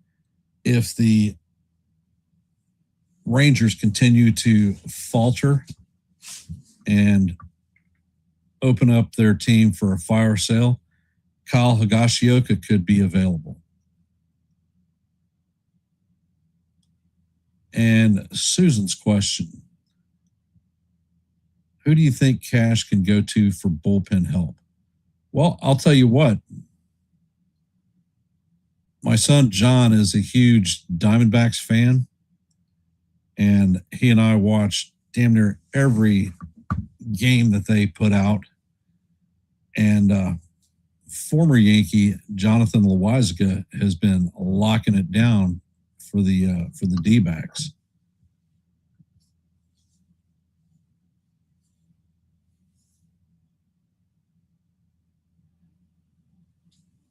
if the Rangers continue to falter and open up their team for a fire sale, Kyle Higashioka could be available. And Susan's question, who do you think Cash can go to for bullpen help? Well, I'll tell you what. My son John is a huge Diamondbacks fan, and he and I watched damn near every game that they put out. And former Yankee Jonathan Loaisiga has been locking it down for the D-backs.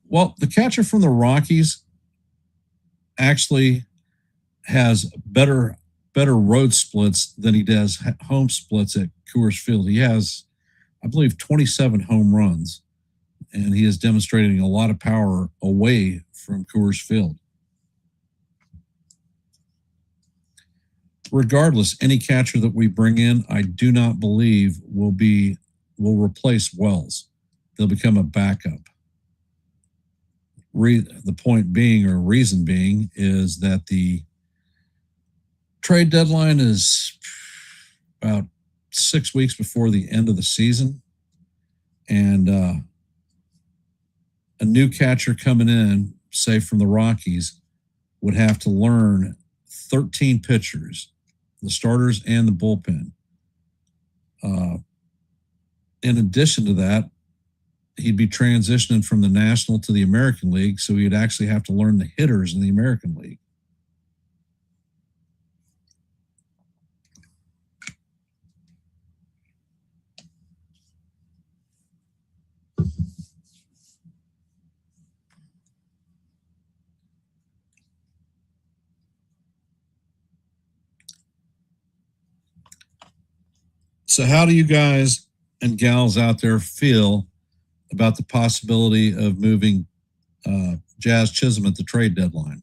Well, the catcher from the Rockies actually has better road splits than he does home splits at Coors Field. He has, I believe, 27 home runs, and he is demonstrating a lot of power away from Coors Field. Regardless, any catcher that we bring in, I do not believe will replace Wells. They'll become a backup. The point being, or reason being, is that the trade deadline is about 6 weeks before the end of the season. And a new catcher coming in, say from the Rockies, would have to learn 13 pitchers, the starters and the bullpen. In addition to that, he'd be transitioning from the National to the American League, so he'd actually have to learn the hitters in the American League. So how do you guys and gals out there feel about the possibility of moving Jazz Chisholm at the trade deadline?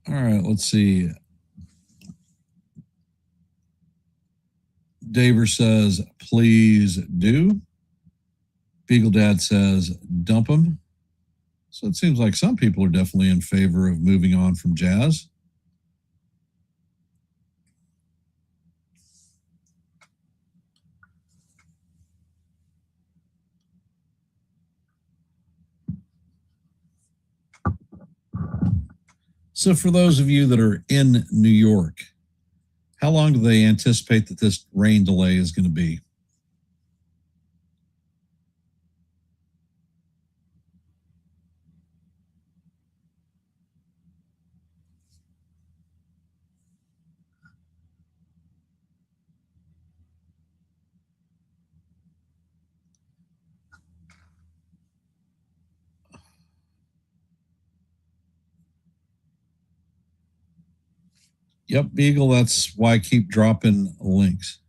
All right, let's see. Daver says, please do. Beagle Dad says, dump him. So it seems like some people are definitely in favor of moving on from Jazz. So for those of you that are in New York, how long do they anticipate that this rain delay is going to be? Yep, Beagle, that's why I keep dropping links.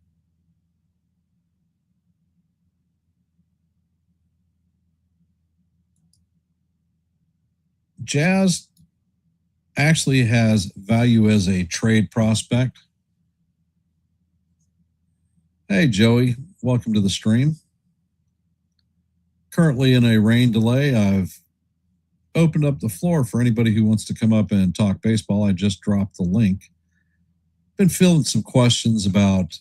Jazz actually has value as a trade prospect. Hey, Joey, welcome to the stream. Currently in a rain delay, I've opened up the floor for anybody who wants to come up and talk baseball. I just dropped the link. Been fielding some questions about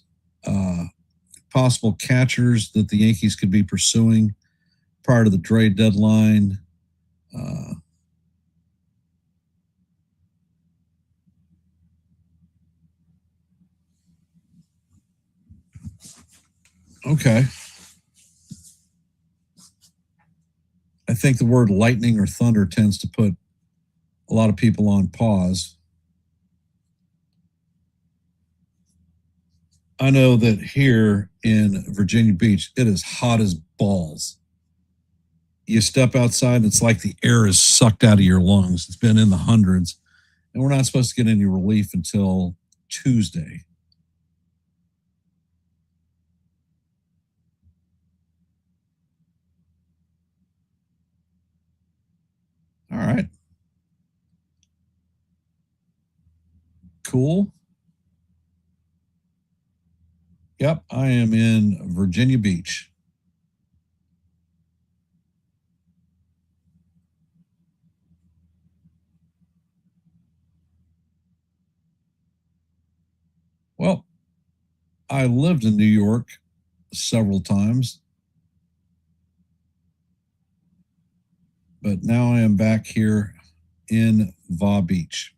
possible catchers that the Yankees could be pursuing prior to the trade deadline. Okay. I think the word lightning or thunder tends to put a lot of people on pause. I know that here in Virginia Beach, it is hot as balls. You step outside and it's like the air is sucked out of your lungs. It's been in the hundreds, and we're not supposed to get any relief until Tuesday. All right. Cool. Yep, I am in Virginia Beach. Well, I lived in New York several times, but now I am back here in Va Beach.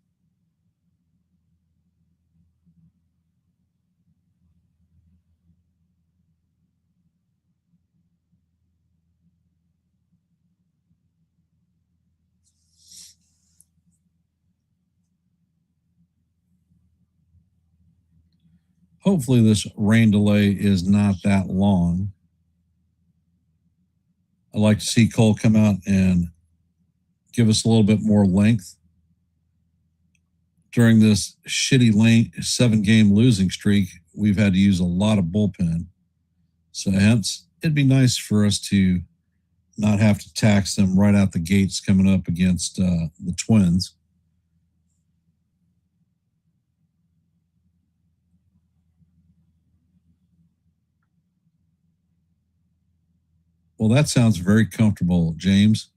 Hopefully this rain delay is not that long. I'd like to see Cole come out and give us a little bit more length during this shitty 7-game losing streak. We've had to use a lot of bullpen. So hence, it'd be nice for us to not have to tax them right out the gates coming up against the Twins. Well, that sounds very comfortable, James.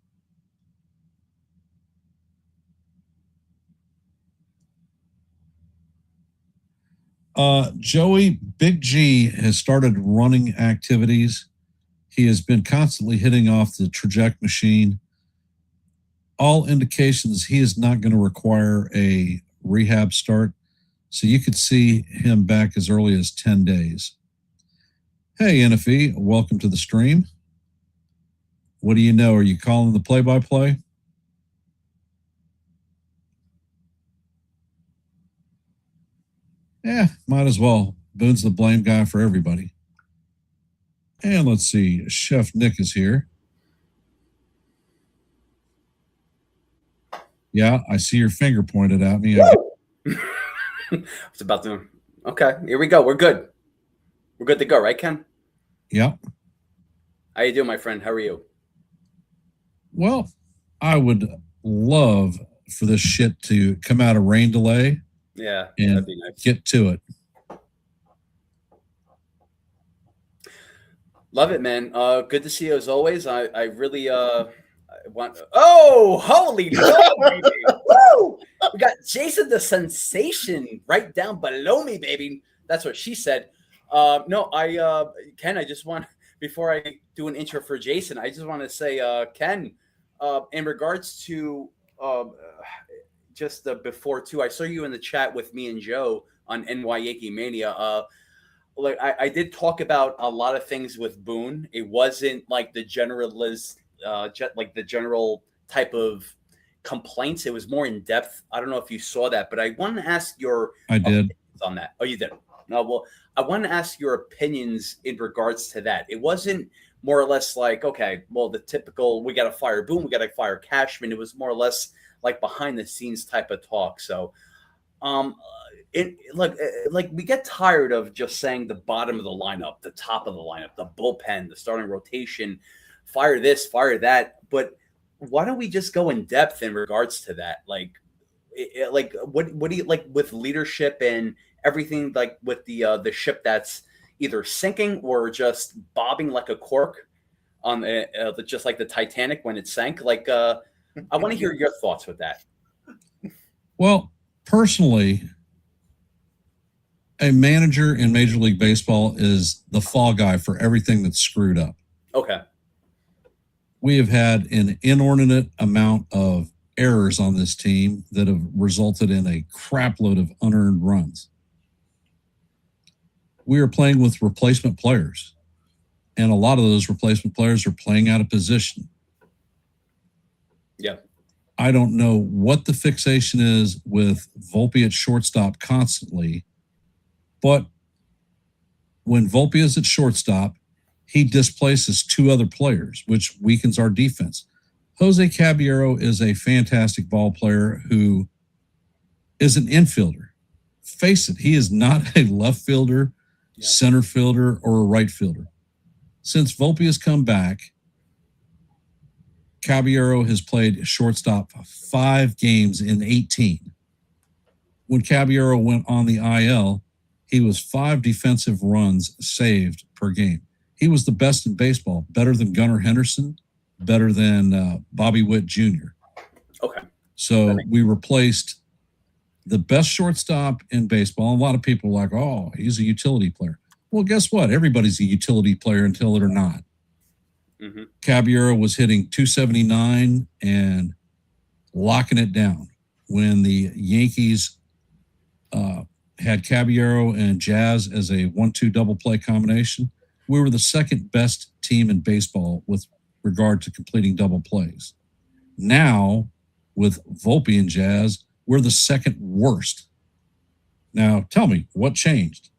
Joey, Big G has started running activities. He has been constantly hitting off the trajectory machine. All indications he is not going to require a rehab start. So you could see him back as early as 10 days. Hey, NFE, welcome to the stream. What do you know? Are you calling the play-by-play? Yeah, might as well. Boone's the blame guy for everybody. And let's see, Chef Nick is here. Yeah, I see your finger pointed at me. It's about to. Okay, here we go. We're good. We're good to go, right, Ken? Yep. How you doing, my friend? How are you? Well, I would love for this shit to come out of rain delay Yeah, and that'd be nice. get to it. Love it, man. Good to see you as always. I really want. Oh, holy no, baby! Woo! We got Jason the Sensation right down below me, baby. That's what she said. No, Ken. I just want before I do an intro for Jason, I just want to say, Ken, in regards to just before too, I saw you in the chat with me and Joe on NY Yankee Mania. Like I did talk about a lot of things with Boone. It wasn't like the generalist, like the general type of complaints. It was more in depth. I don't know if you saw that, but I wanted to ask your I did opinions on that. Oh, you did. No, well, I wanted to ask your opinions in regards to that. It wasn't more or less like, okay, well, the typical we got to fire Boone, we got to fire Cashman. It was more or less like behind the scenes type of talk. So, like we get tired of just saying the bottom of the lineup, the top of the lineup, the bullpen, the starting rotation, fire this, fire that. But why don't we just go in depth in regards to that? Like what do you like with leadership and everything? Like with the ship that's either sinking or just bobbing like a cork on just like the Titanic when it sank. Like I want to hear your thoughts with that. Well, personally, a manager in Major League Baseball is the fall guy for everything that's screwed up. Okay. We have had an inordinate amount of errors on this team that have resulted in a crap load of unearned runs. We are playing with replacement players, and a lot of those replacement players are playing out of position. Yeah. I don't know what the fixation is with Volpe at shortstop constantly, but when Volpe is at shortstop, he displaces two other players, which weakens our defense. Jose Caballero is a fantastic ball player who is an infielder. Face it, he is not a left fielder, center fielder, or a right fielder. Since Volpe has come back, Caballero has played shortstop 5 games in 18. When Caballero went on the IL, he was 5 defensive runs saved per game. He was the best in baseball, better than Gunnar Henderson, better than Bobby Witt Jr. Okay. So we replaced the best shortstop in baseball. A lot of people are like, oh, he's a utility player. Well, guess what? Everybody's a utility player until they're not. Mm-hmm. Caballero was hitting 279 and locking it down. When the Yankees had Caballero and Jazz as a 1-2 double play combination, we were the second best team in baseball with regard to completing double plays. Now, with Volpe and Jazz, we're the second worst. Now, tell me, what changed?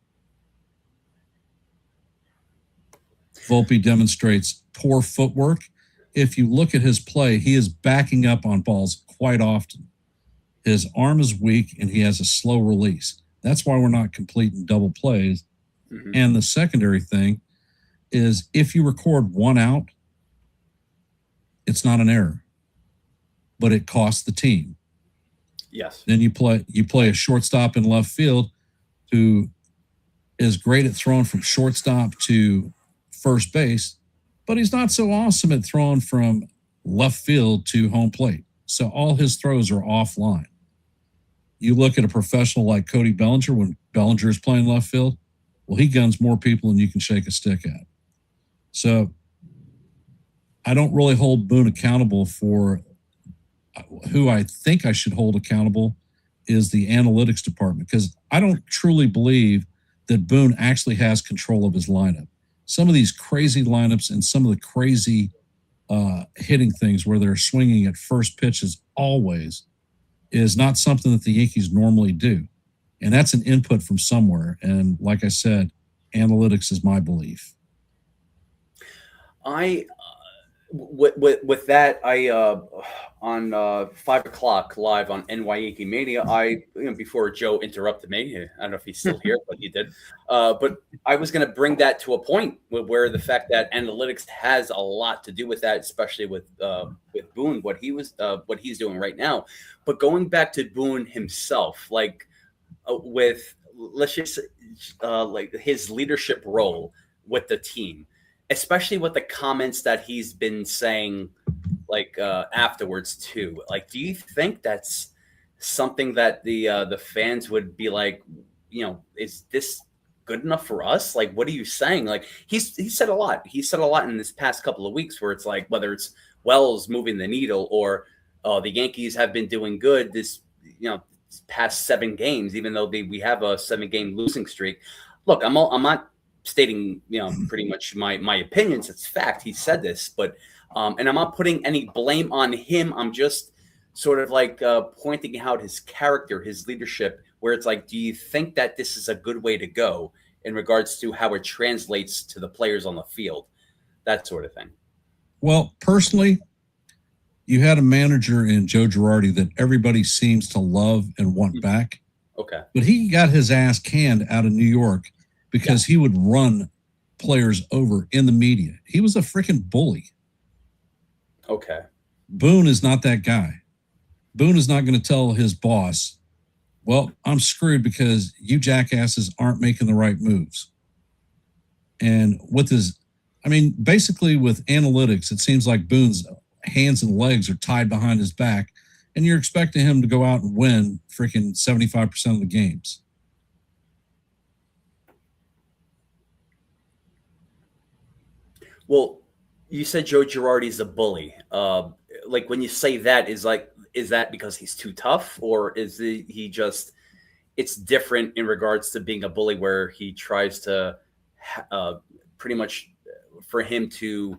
Volpe demonstrates poor footwork. If you look at his play, he is backing up on balls quite often. His arm is weak and he has a slow release. That's why we're not completing double plays. Mm-hmm. And the secondary thing is if you record 1 out, it's not an error, but it costs the team. Yes. Then you play a shortstop in left field who is great at throwing from shortstop to first base, but he's not so awesome at throwing from left field to home plate. So all his throws are offline. You look at a professional like Cody Bellinger, when Bellinger is playing left field, well, he guns more people than you can shake a stick at. So I don't really hold Boone accountable for who I think I should hold accountable is the analytics department, because I don't truly believe that Boone actually has control of his lineup. Some of these crazy lineups and some of the crazy hitting things where they're swinging at first pitches always is not something that the Yankees normally do. And that's an input from somewhere. And like I said, analytics is my belief. With that, I on 5 o'clock live on NY Mania. Before Joe interrupted me, I don't know if he's still here, but he did. But I was going to bring that to a point where the fact that analytics has a lot to do with that, especially with Boone, what he's doing right now. But going back to Boone himself, like with let's just like his leadership role with the team, especially with the comments that he's been saying like afterwards too. Like, do you think that's something that the fans would be like, is this good enough for us? Like, what are you saying? Like, he said a lot. He said a lot in this past couple of weeks where it's like whether it's Wells moving the needle or the Yankees have been doing good this past 7 games, even though we have a 7-game losing streak. Look, I'm not stating pretty much my opinions. It's fact. He said this, but and I'm not putting any blame on him. I'm just sort of like pointing out his character, his leadership, where it's like, do you think that this is a good way to go in regards to how it translates to the players on the field, that sort of thing? Well, personally, you had a manager in Joe Girardi that everybody seems to love and want back. Okay. But he got his ass canned out of New York because he would run players over in the media. He was a freaking bully. Okay. Boone is not that guy. Boone is not going to tell his boss, well, I'm screwed because you jackasses aren't making the right moves. And basically with analytics, it seems like Boone's hands and legs are tied behind his back, and you're expecting him to go out and win freaking 75% of the games. Well, you said Joe Girardi's a bully. Like when you say that, is that because he's too tough, or is he just? It's different in regards to being a bully, where he tries to pretty much for him to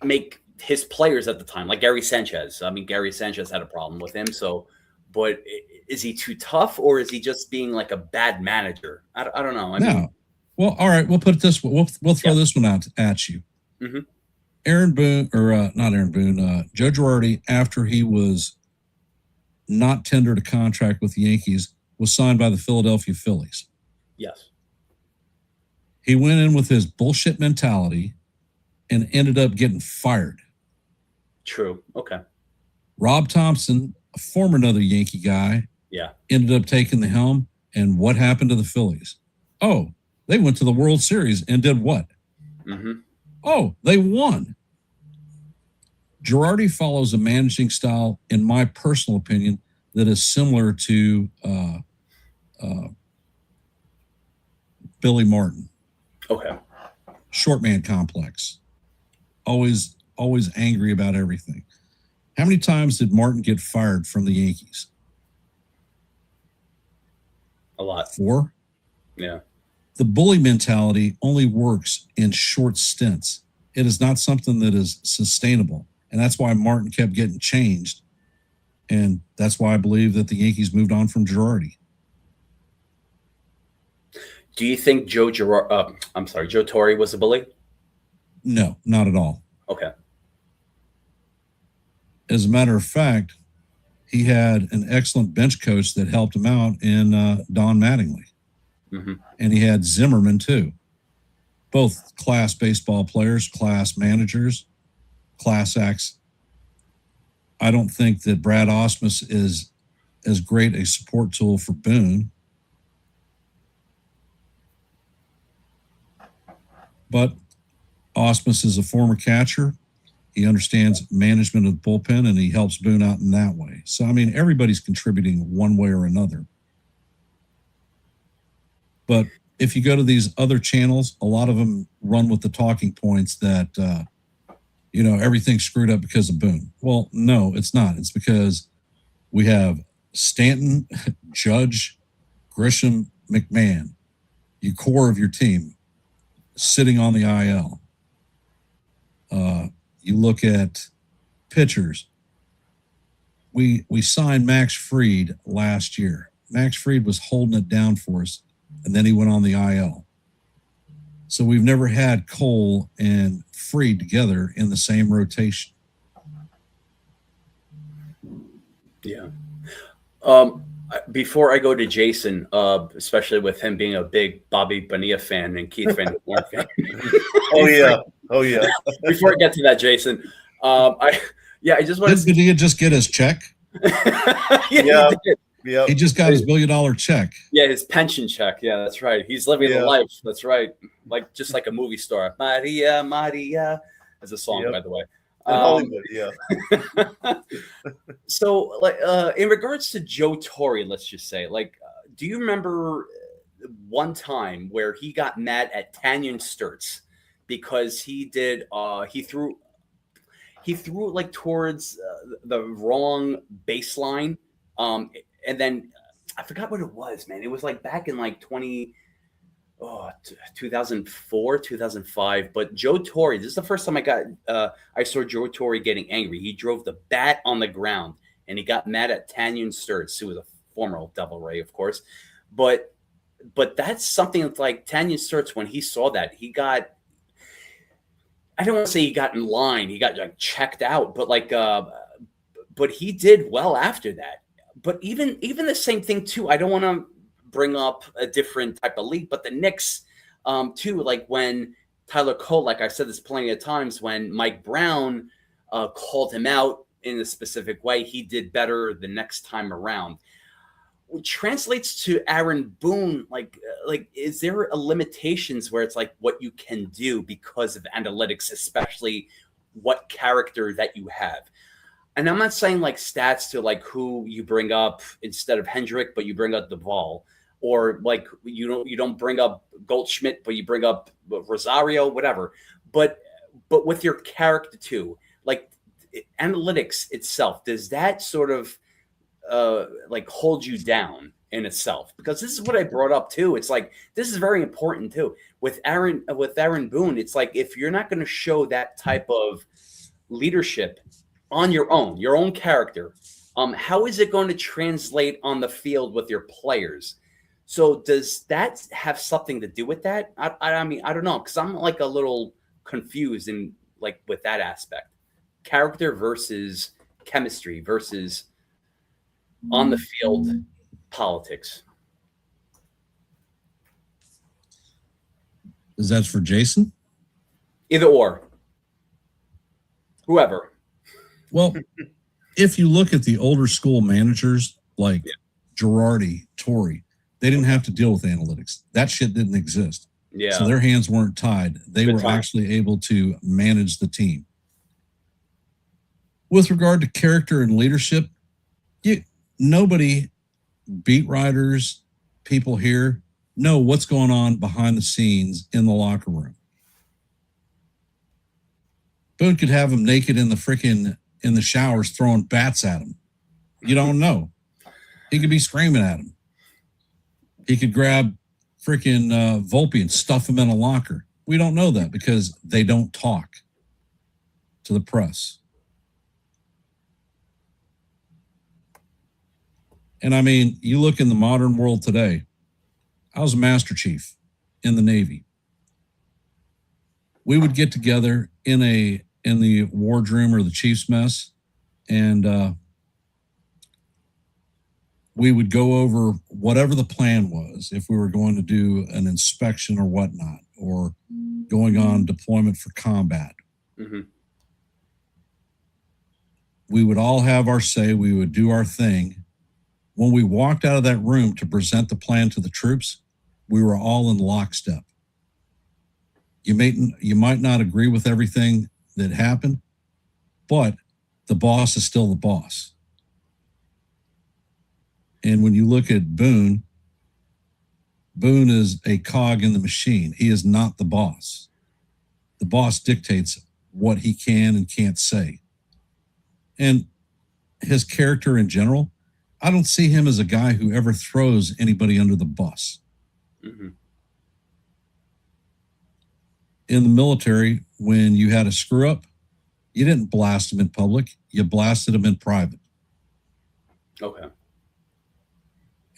make his players at the time, like Gary Sanchez. I mean, Gary Sanchez had a problem with him. So, but is he too tough, or is he just being like a bad manager? I don't know. I mean, well, all right. We'll put it this way. We'll throw this one out at you. Mm-hmm. Aaron Boone, or not Aaron Boone, Joe Girardi, after he was not tendered a contract with the Yankees, was signed by the Philadelphia Phillies. Yes. He went in with his bullshit mentality and ended up getting fired. True. Okay. Rob Thompson, a former another Yankee guy, ended up taking the helm. And what happened to the Phillies? Oh, they went to the World Series and did what? Mm-hmm. Oh, they won. Girardi follows a managing style, in my personal opinion, that is similar to Billy Martin. Okay. Short man complex. Always angry about everything. How many times did Martin get fired from the Yankees? A lot. 4? Yeah. The bully mentality only works in short stints. It is not something that is sustainable. And that's why Martin kept getting changed. And that's why I believe that the Yankees moved on from Girardi. Do you think Joe Torre was a bully? No, not at all. Okay. As a matter of fact, he had an excellent bench coach that helped him out in Don Mattingly. Mm-hmm. And he had Zimmerman too. Both class baseball players, class managers, class acts. I don't think that Brad Ausmus is as great a support tool for Boone. But Ausmus is a former catcher. He understands management of the bullpen, and he helps Boone out in that way. So, I mean, everybody's contributing one way or another. But if you go to these other channels, a lot of them run with the talking points that, everything's screwed up because of Boone. Well, no, it's not. It's because we have Stanton, Judge, Grisham, McMahon, your core of your team, sitting on the IL. You look at pitchers. We signed Max Fried last year. Max Fried was holding it down for us, and then he went on the IL. So we've never had Cole and Freed together in the same rotation. Yeah. Before I go to Jason, especially with him being a big Bobby Bonilla fan and Keith Van Horn fan. Oh yeah. Before I get to that, Jason, I just want Did he just get his check? Yeah. He just got his $1 billion check. Yeah, his pension check. Yeah, that's right. He's living the life. That's right. Just like a movie star. Maria, Maria. As a song, by the way. Hollywood, yeah. So, like, in regards to Joe Torre, let's just say, like, do you remember one time where he got mad at Tanyan Sturtz because he threw like towards the wrong baseline, and then I forgot what it was, man. It was like back in like 2004, 2005. But Joe Torre, this is the first time I saw Joe Torre getting angry. He drove the bat on the ground and he got mad at Tanyan Sturtz, who was a former Devil Ray, of course. But that's something that's like Tanyan Sturtz, when he saw that, I don't want to say he got in line, he got like checked out, but like but he did well after that. But even the same thing too, I don't want to bring up a different type of league, but the Knicks too, like when Tyler Cole, like I said this plenty of times, when Mike Brown called him out in a specific way, he did better the next time around. It translates to Aaron Boone, like is there a limitations where it's like what you can do because of analytics, especially what character that you have? And I'm not saying like stats to like who you bring up instead of Hendrick, but you bring up Duvall, or like you don't bring up Goldschmidt, but you bring up Rosario, whatever. But with your character too, like analytics itself, does that sort of like hold you down in itself? Because this is what I brought up too. It's like this is very important too with Aaron Boone. It's like if you're not going to show that type of leadership on your own character, how is it going to translate on the field with your players? So does that have something to do with that? I mean, I don't know, because I'm like a little confused in like with that aspect, character versus chemistry versus on the field politics. Is that for Jason? Either or. Whoever. Well, if you look at the older school managers like Girardi, Torrey, they didn't have to deal with analytics. That shit didn't exist. Yeah. So their hands weren't tied. They were actually able to manage the team. With regard to character and leadership, nobody, beat writers, people here, know what's going on behind the scenes in the locker room. Boone could have them naked in the showers throwing bats at him. You don't know. He could be screaming at him. He could grab freaking Volpe and stuff him in a locker. We don't know that because they don't talk to the press. And I mean, you look in the modern world today. I was a Master Chief in the Navy. We would get together in the wardroom or the chief's mess, and we would go over whatever the plan was, if we were going to do an inspection or whatnot, or going on deployment for combat. Mm-hmm. We would all have our say. We would do our thing. When we walked out of that room to present the plan to the troops, we were all in lockstep. You might not agree with everything that happened, but the boss is still the boss. And when you look at Boone is a cog in the machine. He is not the boss. The boss dictates what he can and can't say. And his character in general, I don't see him as a guy who ever throws anybody under the bus. Mm-hmm. In the military, when you had a screw up, you didn't blast them in public. You blasted them in private. Okay.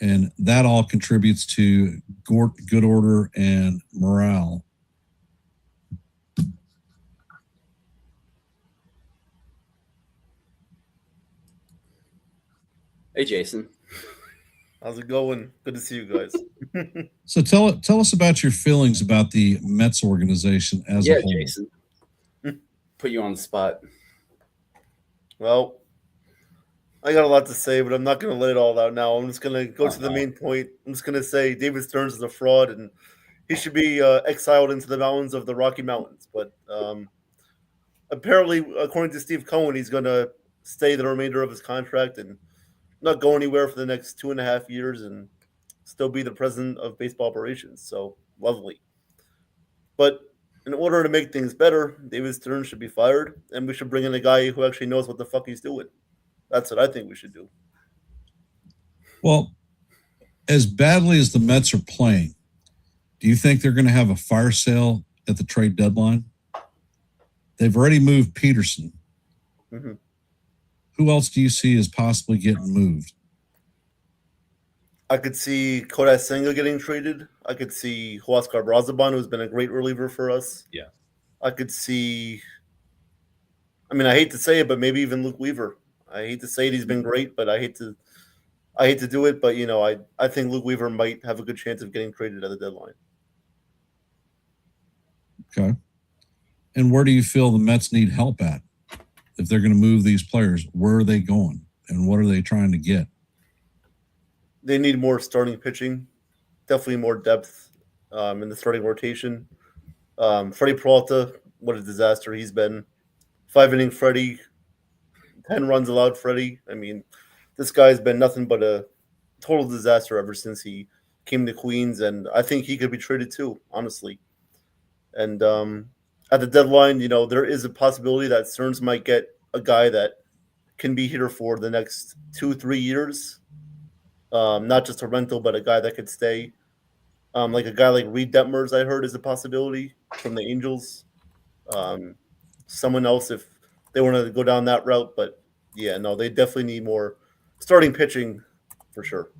And that all contributes to good order and morale Hey, Jason. How's it going? Good to see you guys. So tell us about your feelings about the Mets organization as a whole. Jason. Put you on the spot. Well, I got a lot to say, but I'm not going to let it all out now. I'm just going to go to the main point. I'm just going to say David Stearns is a fraud, and he should be exiled into the mountains of the Rocky Mountains. But apparently, according to Steve Cohen, he's going to stay the remainder of his contract and not go anywhere for the next 2.5 years and still be the president of baseball operations. So lovely. But in order to make things better, David Stearns should be fired, and we should bring in a guy who actually knows what the fuck he's doing. That's what I think we should do. Well, as badly as the Mets are playing, do you think they're going to have a fire sale at the trade deadline? They've already moved Peterson. Mm-hmm. Who else do you see as possibly getting moved? I could see Kodai Senga getting traded. I could see Huascar Brazaban, who's been a great reliever for us. Yeah. I could see, I mean, I hate to say it, but maybe even Luke Weaver. I hate to say it, he's been great, but I hate to do it. But, you know, I think Luke Weaver might have a good chance of getting traded at the deadline. Okay. And where do you feel the Mets need help at? If they're going to move these players, where are they going? And what are they trying to get? They need more starting pitching, definitely more depth in the starting rotation. Freddie Peralta, what a disaster he's been. 5-inning Freddie, 10 runs allowed Freddie. I mean, this guy's been nothing but a total disaster ever since he came to Queens, and I think he could be traded too, honestly. And at the deadline, you know, there is a possibility that Stearns might get a guy that can be here for the next 2-3 years. Not just a rental, but a guy that could stay. Like a guy like Reed Detmers, I heard, is a possibility from the Angels. Someone else if they want to go down that route. But, yeah, no, they definitely need more starting pitching for sure.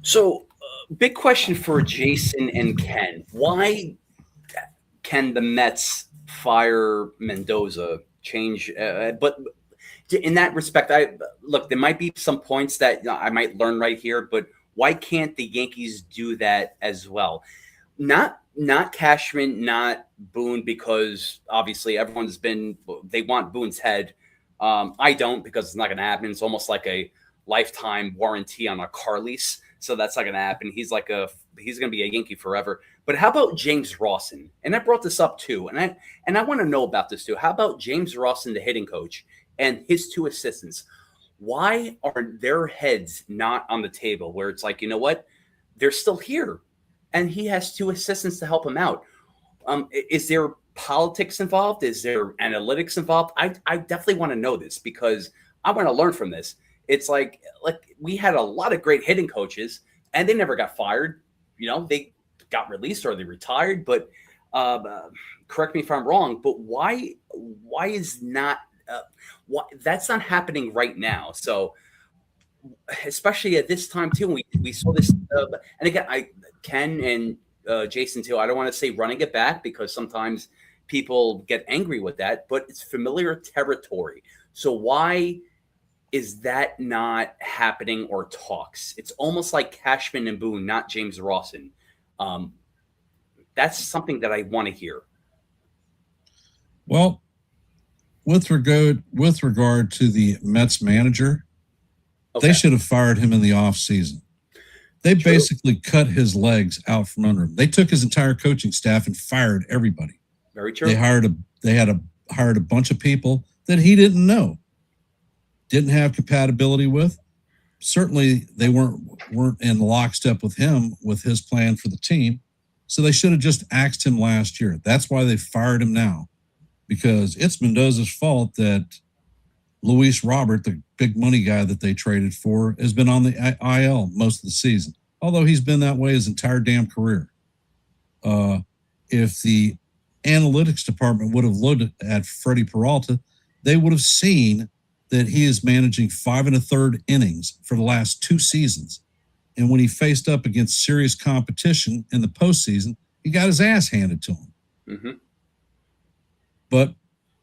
So, big question for Jason and Ken. Why can the Mets fire Mendoza, change? But in that respect, there might be some points that I might learn right here, but why can't the Yankees do that as well? Not Cashman, not Boone, because obviously they want Boone's head. I don't, because it's not going to happen. It's almost like a lifetime warranty on a car lease. So that's not going to happen. He's going to be a Yankee forever. But how about James Rawson? And I brought this up too. And I want to know about this too. How about James Rawson, the hitting coach, and his two assistants? Why are their heads not on the table where it's like, you know what? They're still here. And he has two assistants to help him out. Is there politics involved? Is there analytics involved? I definitely want to know this because I want to learn from this. It's like we had a lot of great hitting coaches and they never got fired. You know, they got released or they retired. But correct me if I'm wrong, but why is not that's not happening right now? So especially at this time too, we saw this. And again, Ken and Jason too. I don't want to say running it back because sometimes people get angry with that, but it's familiar territory. So why is that not happening or talks? It's almost like Cashman and Boone, not James Rawson. That's something that I want to hear. Well, with regard to the Mets manager, they should have fired him in the offseason. They basically cut his legs out from under him. They took his entire coaching staff and fired everybody. Very true. They hired a bunch of people that he didn't know, didn't have compatibility with. Certainly, they weren't in lockstep with him with his plan for the team. So they should have just axed him last year. That's why they fired him now, because it's Mendoza's fault that Luis Robert, the big money guy that they traded for, has been on the IL most of the season, although he's been that way his entire damn career. If the analytics department would have looked at Freddie Peralta, they would have seen that he is managing 5 1/3 innings for the last 2 seasons. And when he faced up against serious competition in the postseason, he got his ass handed to him. Mm-hmm. But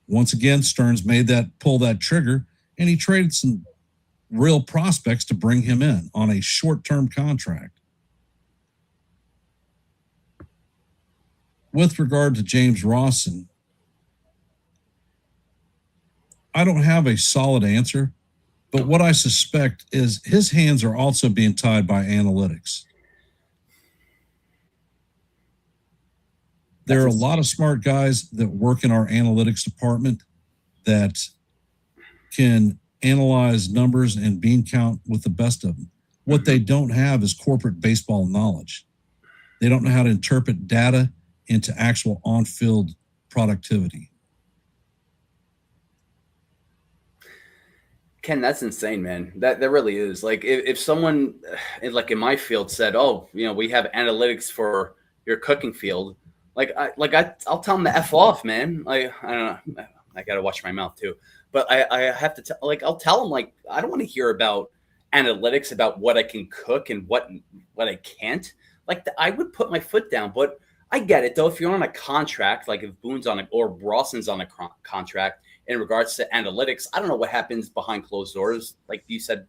once again, Stearns pulled that trigger, and he traded some real prospects to bring him in on a short-term contract. With regard to James Rawson, I don't have a solid answer, but what I suspect is his hands are also being tied by analytics. There are a lot of smart guys that work in our analytics department that can analyze numbers and bean count with the best of them. What they don't have is corporate baseball knowledge. They don't know how to interpret data into actual on-field productivity. Ken, that's insane, man. That really is. Like if someone like in my field said, "Oh, we have analytics for your cooking field," I'll tell them to F off, man. Like I don't know. I got to watch my mouth too. But I have to tell, I'll tell them, like, I don't want to hear about analytics about what I can cook and what I can't. Like, I would put my foot down. But I get it, though. If you're on a contract, like if Boone's on or Rawson's on a contract in regards to analytics, I don't know what happens behind closed doors. Like you said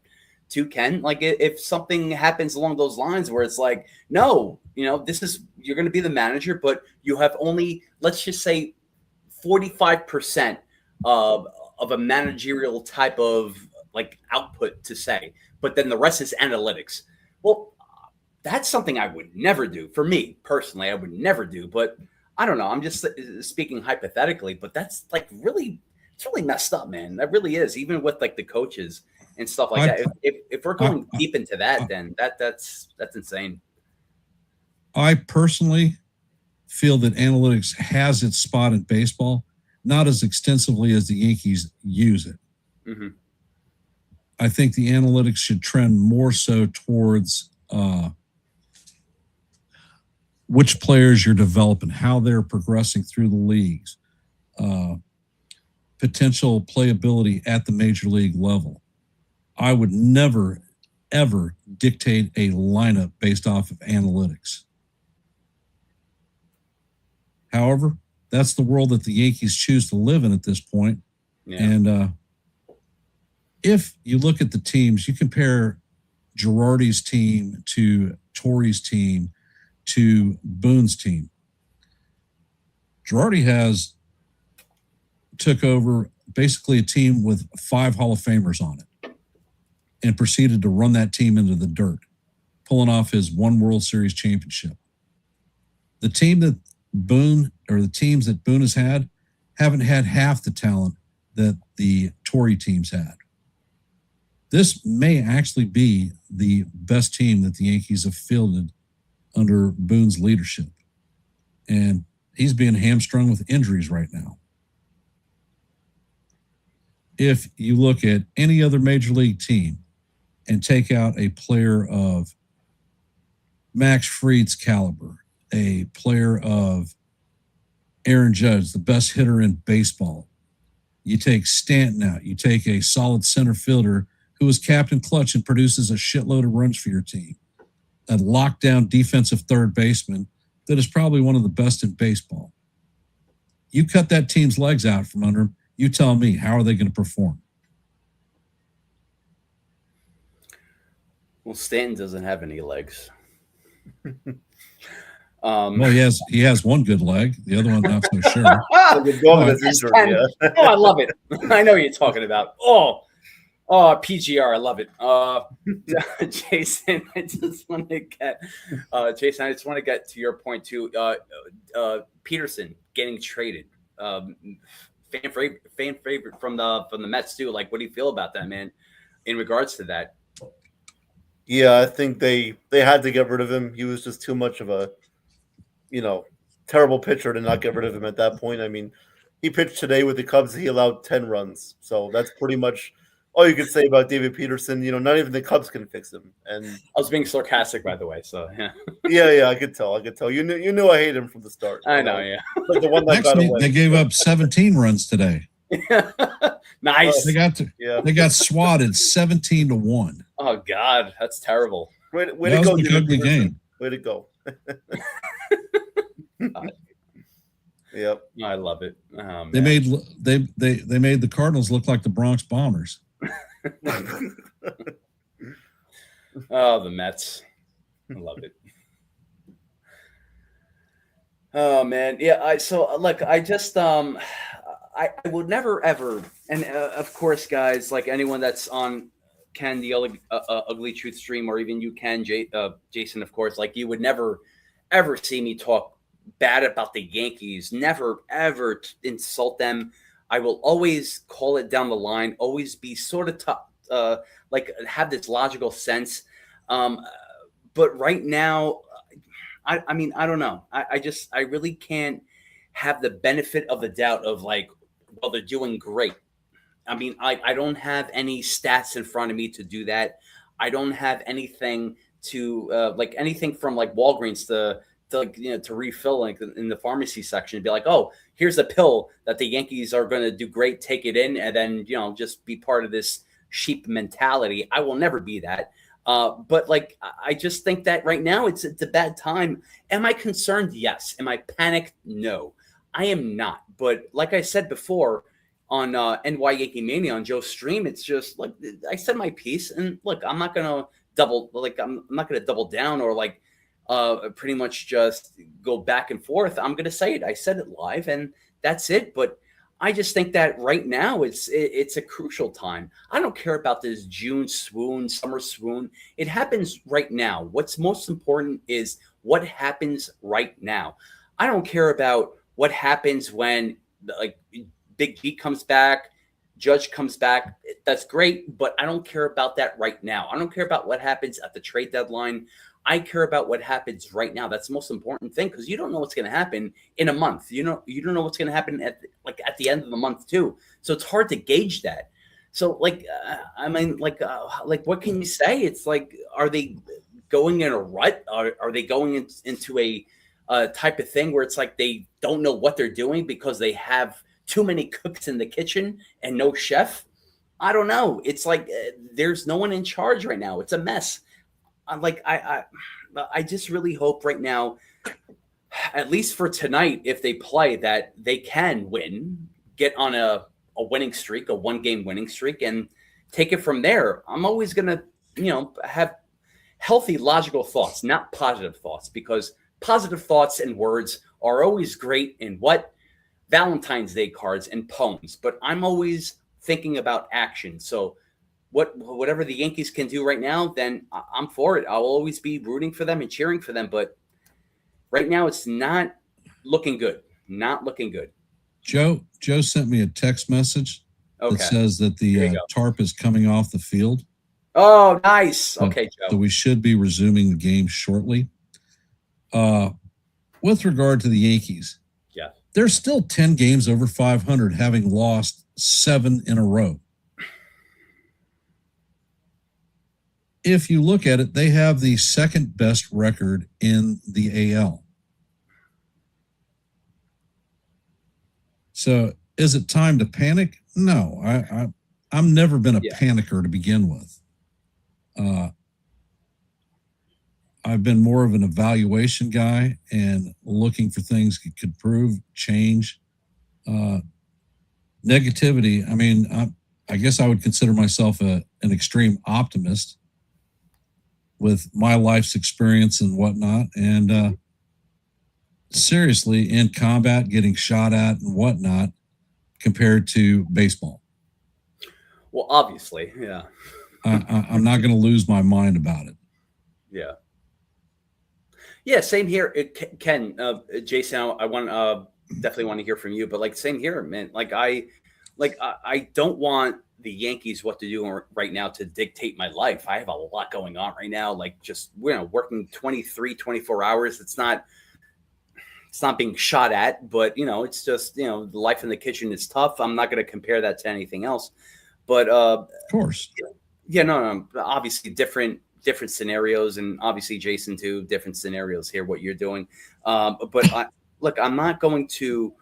too, Ken, like if something happens along those lines where it's like, no, you're going to be the manager, but you have only, let's just say 45% of a managerial type of like output to say, but then the rest is analytics. Well, that's something I would never do. For me personally, I would never do, but I don't know. I'm just speaking hypothetically, but that's like really, it's really messed up, man. That really is, even with like the coaches and stuff like that. If we're going deep into that, then that's insane. I personally feel that analytics has its spot in baseball, not as extensively as the Yankees use it. Mm-hmm. I think the analytics should trend more so towards which players you're developing, how they're progressing through the leagues, potential playability at the major league level. I would never, ever dictate a lineup based off of analytics. However, that's the world that the Yankees choose to live in at this point. Yeah. And if you look at the teams, you compare Girardi's team to Torrey's team to Boone's team. Girardi took over basically a team with 5 Hall of Famers on it and proceeded to run that team into the dirt, pulling off his 1 World Series championship. The teams that Boone has had haven't had half the talent that the Torrey teams had. This may actually be the best team that the Yankees have fielded under Boone's leadership. And he's being hamstrung with injuries right now. If you look at any other major league team and take out a player of Max Fried's caliber, a player of Aaron Judge, the best hitter in baseball, you take Stanton out, you take a solid center fielder who is Captain Clutch and produces a shitload of runs for your team, a lockdown defensive third baseman that is probably one of the best in baseball. You cut that team's legs out from under him, you tell me, how are they going to perform? Well, Stanton doesn't have any legs. Well, he has one good leg, the other one not so sure. I love it. I know what you're talking about. Oh, PGR, I love it. Jason, I just want to get to your point too. Peterson getting traded. Fan favorite from the Mets too. Like, what do you feel about that, man? In regards to that? Yeah, I think they had to get rid of him. He was just too much of a, terrible pitcher to not get rid of him at that point. I mean, he pitched today with the Cubs. He allowed 10 runs. So that's pretty much all you could say about David Peterson. Not even the Cubs can fix him. And I was being sarcastic, by the way. So yeah. Yeah, I could tell. You knew I hated him from the start. I know, yeah. Like the one that Actually, they gave up 17 runs today. Nice. They got swatted 17-1. Oh God, that's terrible. Way to go, David ugly game. Way to go. Yep. I love it. Oh, they made the Cardinals look like the Bronx Bombers. Oh, the Mets. I love it. Oh man, yeah. I just I would never ever, and of course, guys, like anyone that's on Ken the Ugly Truth stream, or even you, Ken, Jason, of course, like you would never ever see me talk bad about the Yankees. Never ever insult them. I will always call it down the line. Always be sort of tough, like have this logical sense. Um, but right now, I mean, I don't know. I really can't have the benefit of the doubt of like, well, they're doing great. I mean, I don't have any stats in front of me to do that. I don't have anything to like anything from like Walgreens to like, to refill like in the pharmacy section and be like, oh, here's a pill that the Yankees are going to do great. Take it in, and then just be part of this sheep mentality. I will never be that. But like, I just think that right now it's a bad time. Am I concerned? Yes. Am I panicked? No, I am not. But like I said before on NY Yankee Mania on Joe's stream, it's just like I said my piece, and look, I'm not gonna I'm not gonna double down or like pretty much just go back and forth. I'm gonna say it. I said it live, and that's it. But I just think that right now it's a crucial time. I don't care about this June swoon, summer swoon. It happens right now. What's most important is what happens right now. I don't care about what happens when like Big B comes back, Judge comes back. That's great, but I don't care about that right now. I don't care about what happens at the trade deadline. I care about what happens right now. That's the most important thing, because you don't know what's going to happen in a month. You don't know what's going to happen at the end of the month too. So it's hard to gauge that. So like, I mean, like what can you say? It's like, are they going in a rut? Are they going into a type of thing where it's like they don't know what they're doing because they have too many cooks in the kitchen and no chef? I don't know. It's like there's no one in charge right now. It's a mess. I just really hope right now, at least for tonight, if they play, that they can win, get on a winning streak, a 1-game winning streak, and take it from there. I'm always going to, have healthy, logical thoughts, not positive thoughts, because positive thoughts and words are always great in Valentine's Day cards and poems, but I'm always thinking about action. So whatever the Yankees can do right now, then I'm for it. I'll always be rooting for them and cheering for them. But right now, it's not looking good. Not looking good. Joe sent me a text message that says that the tarp is coming off the field. Oh, nice. Okay, Joe. So we should be resuming the game shortly. With regard to the Yankees, yeah, they're still 10 games over 500, having lost 7 in a row. If you look at it, they have the second best record in the AL. So is it time to panic? No, I've never been a panicker to begin with. I've been more of an evaluation guy and looking for things that could prove, change. Negativity, I mean, I guess I would consider myself an extreme optimist with my life's experience and whatnot. And seriously, in combat, getting shot at and whatnot compared to baseball. Well, obviously, yeah. I'm not going to lose my mind about it. Yeah. Yeah, same here. Ken, Jason, I want definitely want to hear from you, but like same here, man. I don't want the Yankees what to do right now to dictate my life. I have a lot going on right now, like just working 23, 24 hours. It's not being shot at, but it's just life in the kitchen is tough. I'm not going to compare that to anything else, but of course, no, obviously different scenarios, and obviously Jason too, different scenarios here, what you're doing. But I'm not going to,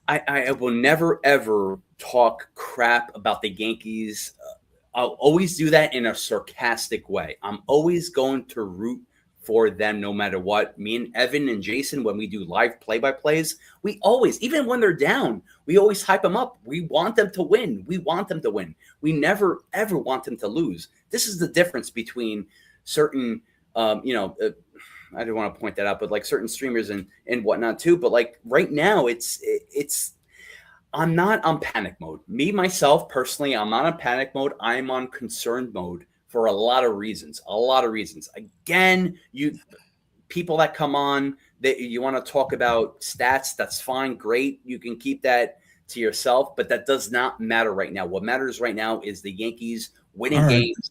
I will never, ever talk crap about the Yankees. I'll always do that in a sarcastic way. I'm always going to root for them no matter what. Me and Evan and Jason, when we do live play-by-plays, we always, even when they're down, we always hype them up. We want them to win. We want them to win. We never, ever want them to lose. This is the difference between certain, I don't want to point that out, but like certain streamers and whatnot too. But like right now, I'm not on panic mode. Me, myself, personally, I'm not on panic mode. I'm on concerned mode for a lot of reasons. A lot of reasons. Again, people that come on, that you want to talk about stats, that's fine, great. You can keep that to yourself, but that does not matter right now. What matters right now is the Yankees winning All right. games.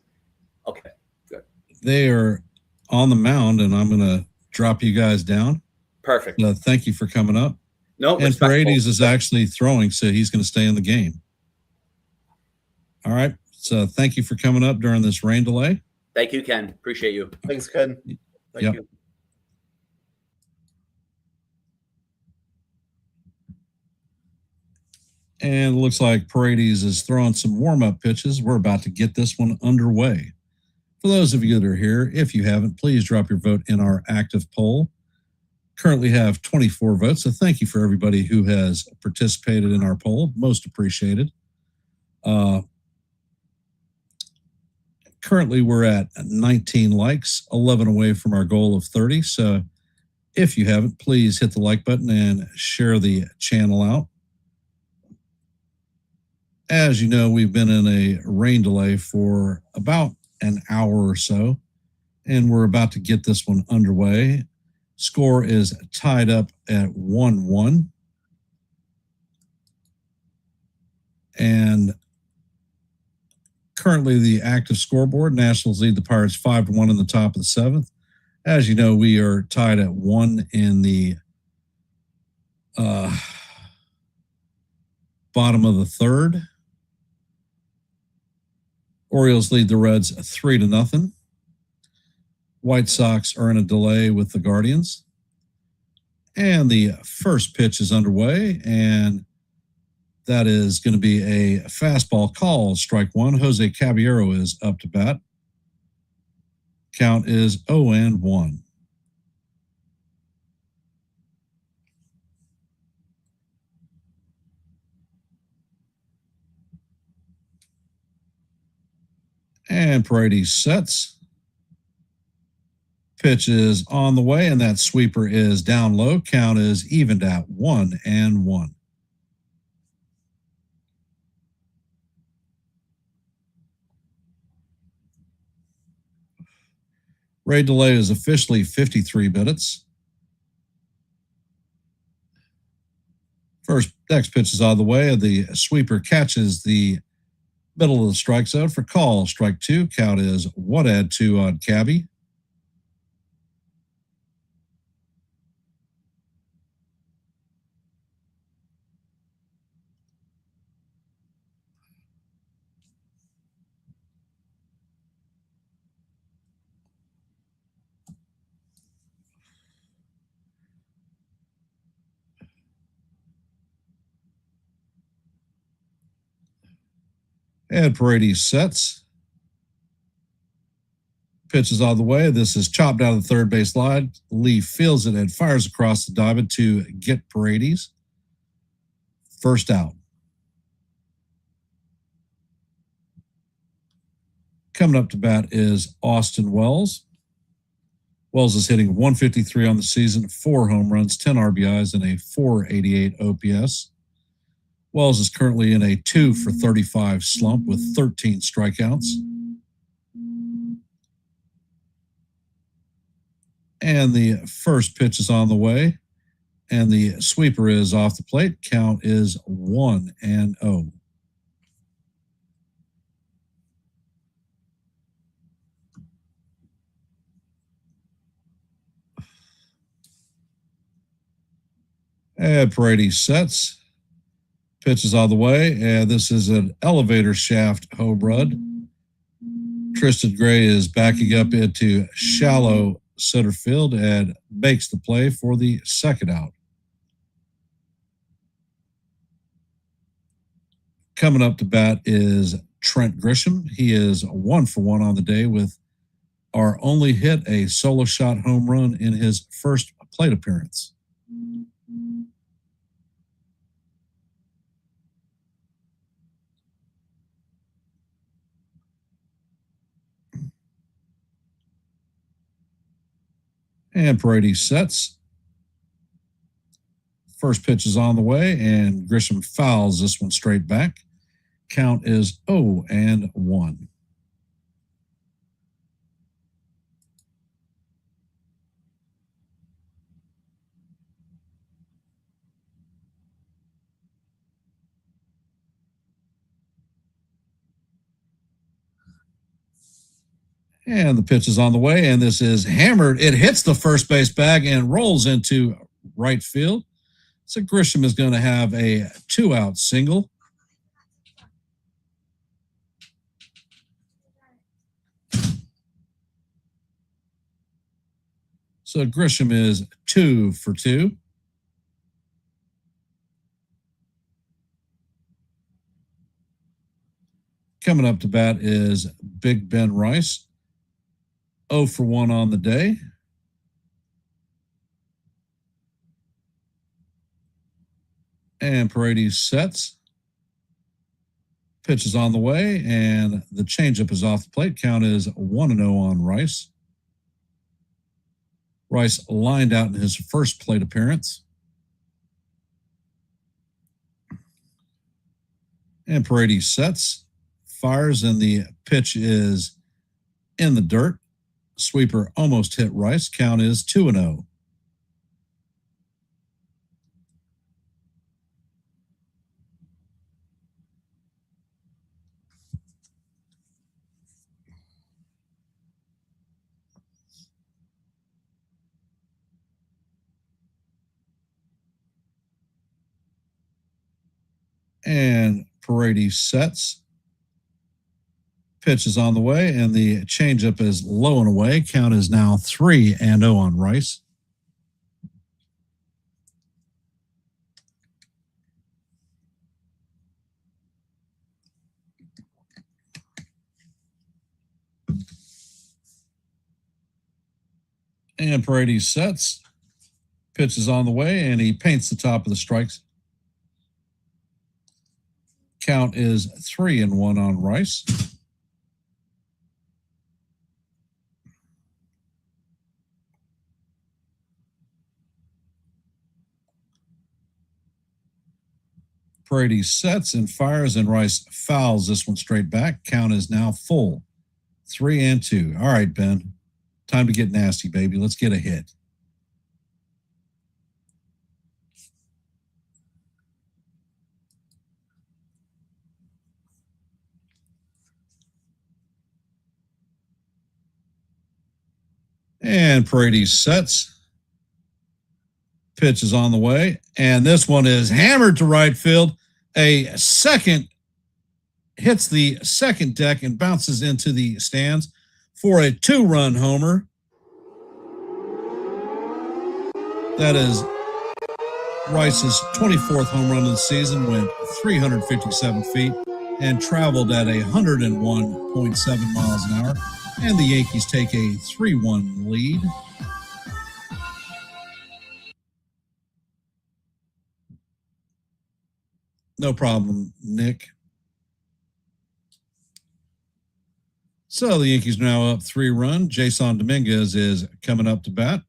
Okay, good. They are on the mound, and I'm going to drop you guys down. Perfect. Thank you for coming up. No, and respectful. Paredes is actually throwing, so he's going to stay in the game. All right. So thank you for coming up during this rain delay. Thank you, Ken. Appreciate you. Thanks, Ken. Thank you. And it looks like Paredes is throwing some warm-up pitches. We're about to get this one underway. For those of you that are here, if you haven't, please drop your vote in our active poll. Currently have 24 votes, so thank you for everybody who has participated in our poll. Most appreciated. Currently, we're at 19 likes, 11 away from our goal of 30. So if you haven't, please hit the like button and share the channel out. As you know, we've been in a rain delay for about an hour or so, and we're about to get this one underway. Score is tied up at 1-1. And currently the active scoreboard, Nationals lead the Pirates 5-1 in the top of the seventh. As you know, we are tied at 1 in the bottom of the third. Orioles lead the Reds 3-0. White Sox are in a delay with the Guardians. And the first pitch is underway, and that is going to be a fastball call, strike one. Jose Caballero is up to bat. Count is 0-1. And Paredes sets. Pitch is on the way, and that sweeper is down low. Count is evened at 1-1. Rain delay is officially 53 minutes. Next pitch is out of the way, and the sweeper catches the middle of the strike zone for call. Strike two. Count is 1-2 on Cabby. And Paredes sets. Pitch is on the way. This is chopped down the third base line. Lee fields it and fires across the diamond to get Paredes. First out. Coming up to bat is Austin Wells. Wells is hitting 153 on the season, 4 home runs, 10 RBIs, and a 488 OPS. Wells is currently in a 2-for-35 slump with 13 strikeouts. And the first pitch is on the way, and the sweeper is off the plate. Count is 1-0. And Paredes sets. Pitch is on the way, and this is an elevator shaft home run. Tristan Gray is backing up into shallow center field and makes the play for the second out. Coming up to bat is Trent Grisham. He is 1-for-1 on the day with our only hit, a solo shot home run in his first plate appearance. And Paredes sets. First pitch is on the way, and Grisham fouls this one straight back. Count is 0-1. And the pitch is on the way, and this is hammered. It hits the first base bag and rolls into right field. So Grisham is going to have a 2-out single. So Grisham is 2 for 2. Coming up to bat is Big Ben Rice. 0 for 1 on the day. And Paredes sets. Pitch is on the way, and the changeup is off the plate. Count is 1-0 on Rice. Rice lined out in his first plate appearance. And Paredes sets, fires, and the pitch is in the dirt. Sweeper almost hit Rice. Count is 2-0. And Paredes sets. Pitch is on the way, and the changeup is low and away. Count is now 3-0 on Rice. And Paredes sets. Pitch is on the way, and he paints the top of the strikes. Count is 3-1 on Rice. Paredes sets and fires, and Rice fouls this one straight back. Count is now full. 3-2. All right, Ben. Time to get nasty, baby. Let's get a hit. And Paredes sets. Pitch is on the way, and this one is hammered to right field. A second hits the second deck and bounces into the stands for a 2-run homer. That is Rice's 24th home run of the season, went 357 feet and traveled at 101.7 miles an hour. And the Yankees take a 3-1 lead. No problem, Nick. So the Yankees are now up 3-run. Jason Dominguez is coming up to bat.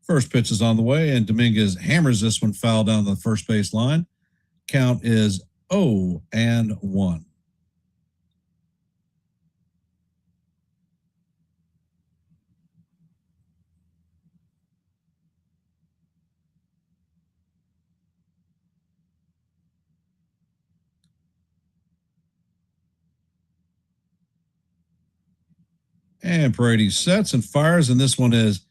First pitch is on the way, and Dominguez hammers this one foul down the first base line. Count is 0-1. And Paredes sets and fires, and this one is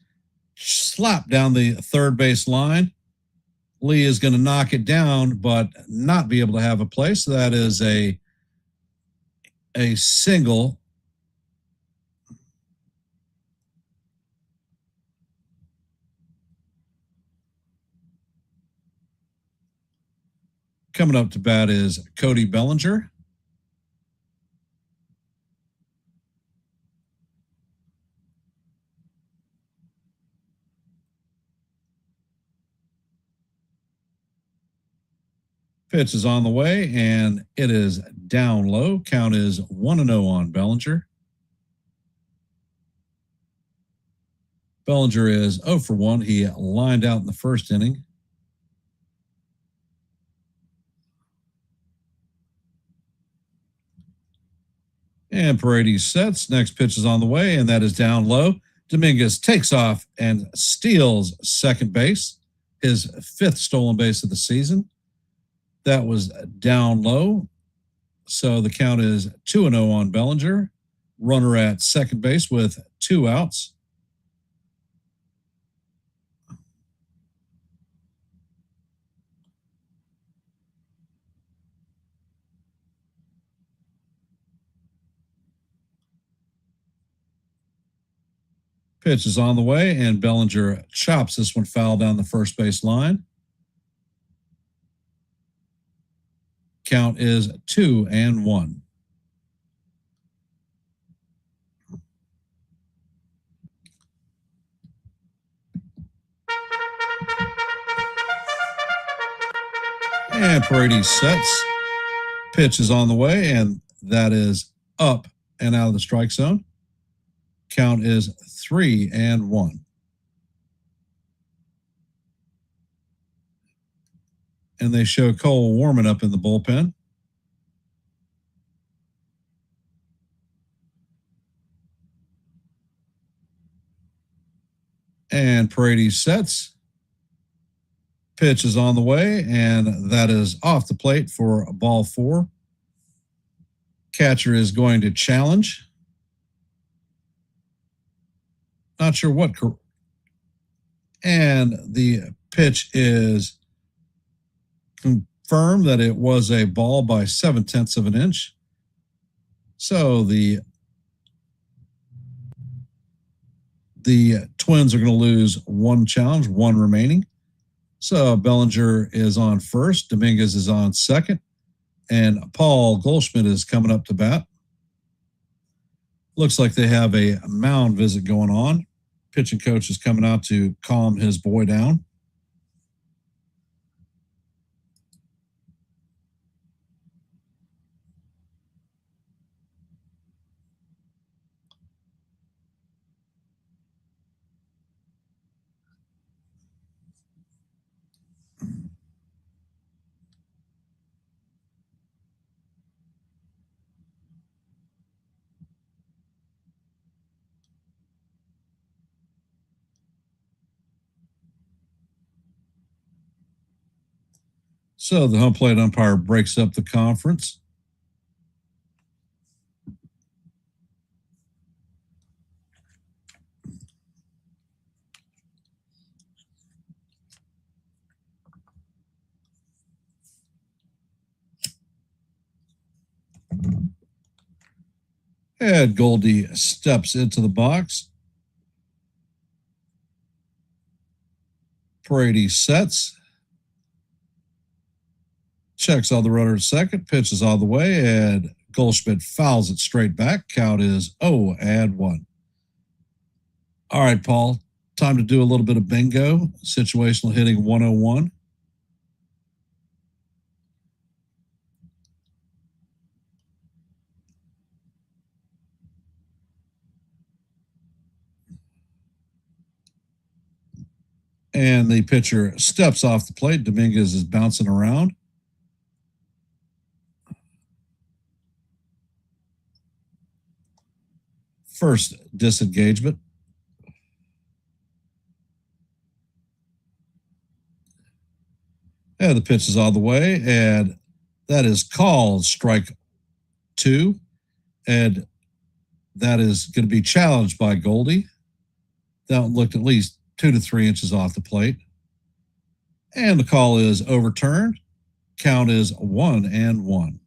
slapped down the third base line. Lee is going to knock it down, but not be able to have a play. So that is a single. Coming up to bat is Cody Bellinger. Pitch is on the way, and it is down low. Count is 1-0 on Bellinger. Bellinger is 0 for 1. He lined out in the first inning. And Paredes sets. Next pitch is on the way, and that is down low. Dominguez takes off and steals second base, his 5th stolen base of the season. That was down low. So the count is 2-0 on Bellinger. Runner at second base with 2 outs. Pitch is on the way, and Bellinger chops this one foul down the first base line. Count is 2-1. And Paredes sets. Pitch is on the way, and that is up and out of the strike zone. Count is 3-1. And they show Cole warming up in the bullpen. And Paredes sets. Pitch is on the way, and that is off the plate for ball 4. Catcher is going to challenge. Not sure what. And the pitch is confirmed that it was a ball by 0.7 of an inch. So the Twins are going to lose 1 challenge, 1 remaining. So Bellinger is on first, Dominguez is on second, and Paul Goldschmidt is coming up to bat. Looks like they have a mound visit going on. Pitching coach is coming out to calm his boy down. So the home plate umpire breaks up the conference. And Goldie steps into the box. Paredes sets. Checks on the runner at second. Pitches all the way, and Goldschmidt fouls it straight back. Count is 0-1. All right, Paul. Time to do a little bit of bingo. Situational hitting 101. And the pitcher steps off the plate. Dominguez is bouncing around. First disengagement. And the pitch is all the way, and that is called strike 2. And that is going to be challenged by Goldie. That one looked at least 2 to 3 inches off the plate. And the call is overturned. Count is 1-1.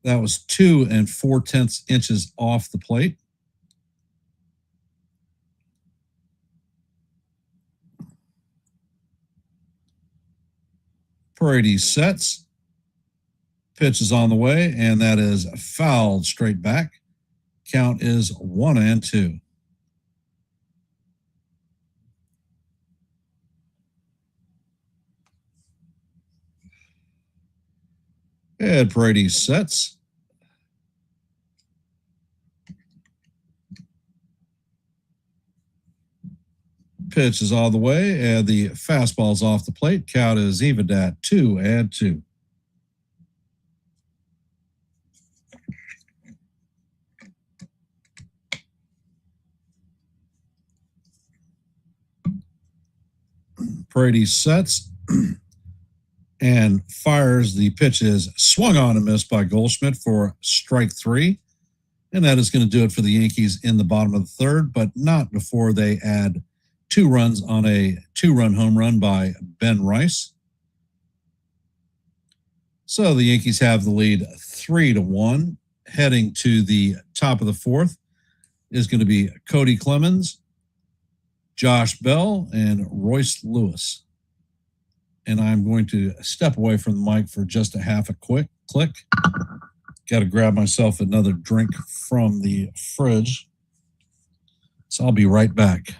That was 2 4/10 inches off the plate. Paredes sets. Pitch is on the way, and that is fouled straight back. Count is 1-2. And Paredes sets. Pitch is all the way, and the fastball's off the plate. Count is even at 2-2. Brady sets and fires. The pitch is swung on and missed by Goldschmidt for strike 3. And that is going to do it for the Yankees in the bottom of the third, but not before they add 2 runs on a 2-run home run by Ben Rice. So the Yankees have the lead 3-1. Heading to the top of the fourth is going to be Cody Clemens, Josh Bell, and Royce Lewis. And I'm going to step away from the mic for just a half a quick click. Got to grab myself another drink from the fridge. So I'll be right back.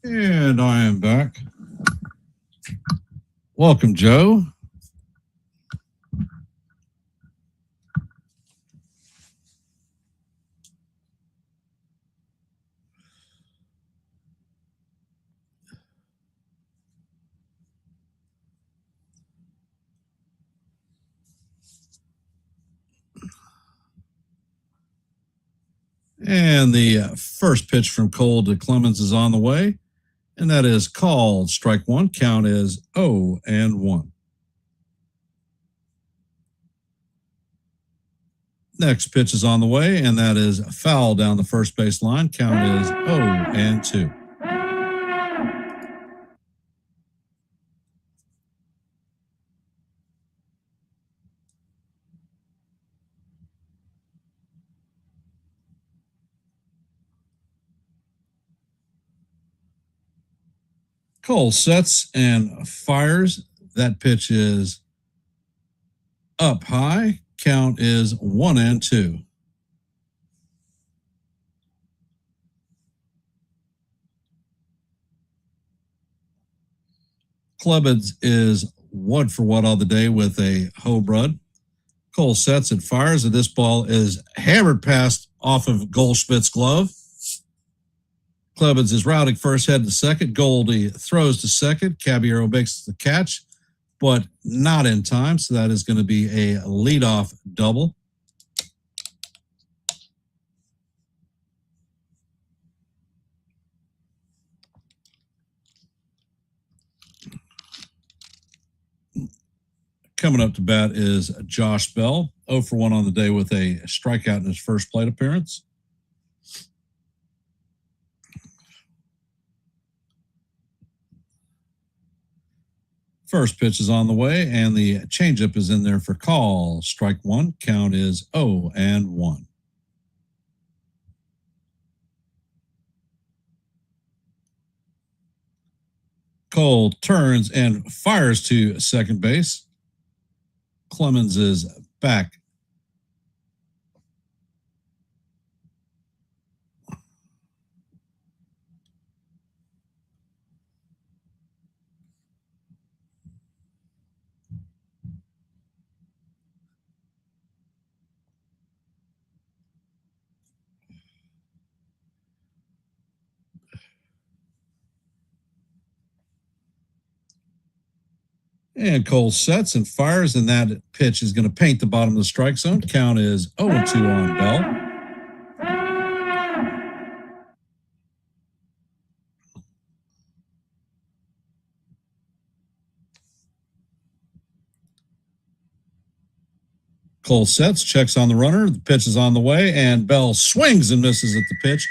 And I am back. Welcome, Joe. And the first pitch from Cole to Clemens is on the way. And that is called strike 1. Count is 0-1. Next pitch is on the way, and that is foul down the first base line. Count is 0-2. Cole sets and fires. That pitch is up high. Count is 1-2. Clemens is 1 for 1 on the day with a home run. Cole sets and fires, and this ball is hammered past off of Goldschmidt's glove. Clemens is rounding first, heading to second. Goldie throws to second. Caballero makes the catch, but not in time. So that is going to be a leadoff double. Coming up to bat is Josh Bell, 0 for 1 on the day with a strikeout in his first plate appearance. First pitch is on the way, and the changeup is in there for call. Strike 1. Count is 0-1. Cole turns and fires to second base. Clemens is back. And Cole sets and fires, and that pitch is going to paint the bottom of the strike zone. Count is 0-2 on Bell. Cole sets, checks on the runner. The pitch is on the way, and Bell swings and misses at the pitch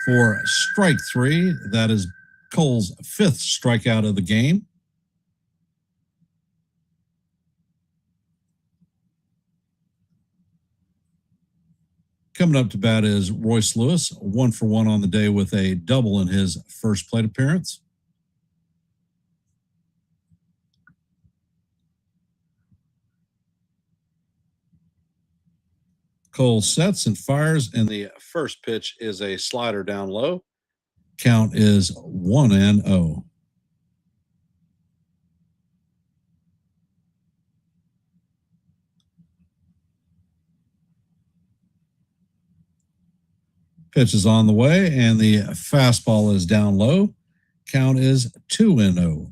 for strike 3. That is Cole's 5th strikeout of the game. Coming up to bat is Royce Lewis, 1-for-1 on the day with a double in his first plate appearance. Cole sets and fires, and the first pitch is a slider down low. Count is 1-0. Pitch is on the way, and the fastball is down low. Count is 2-0.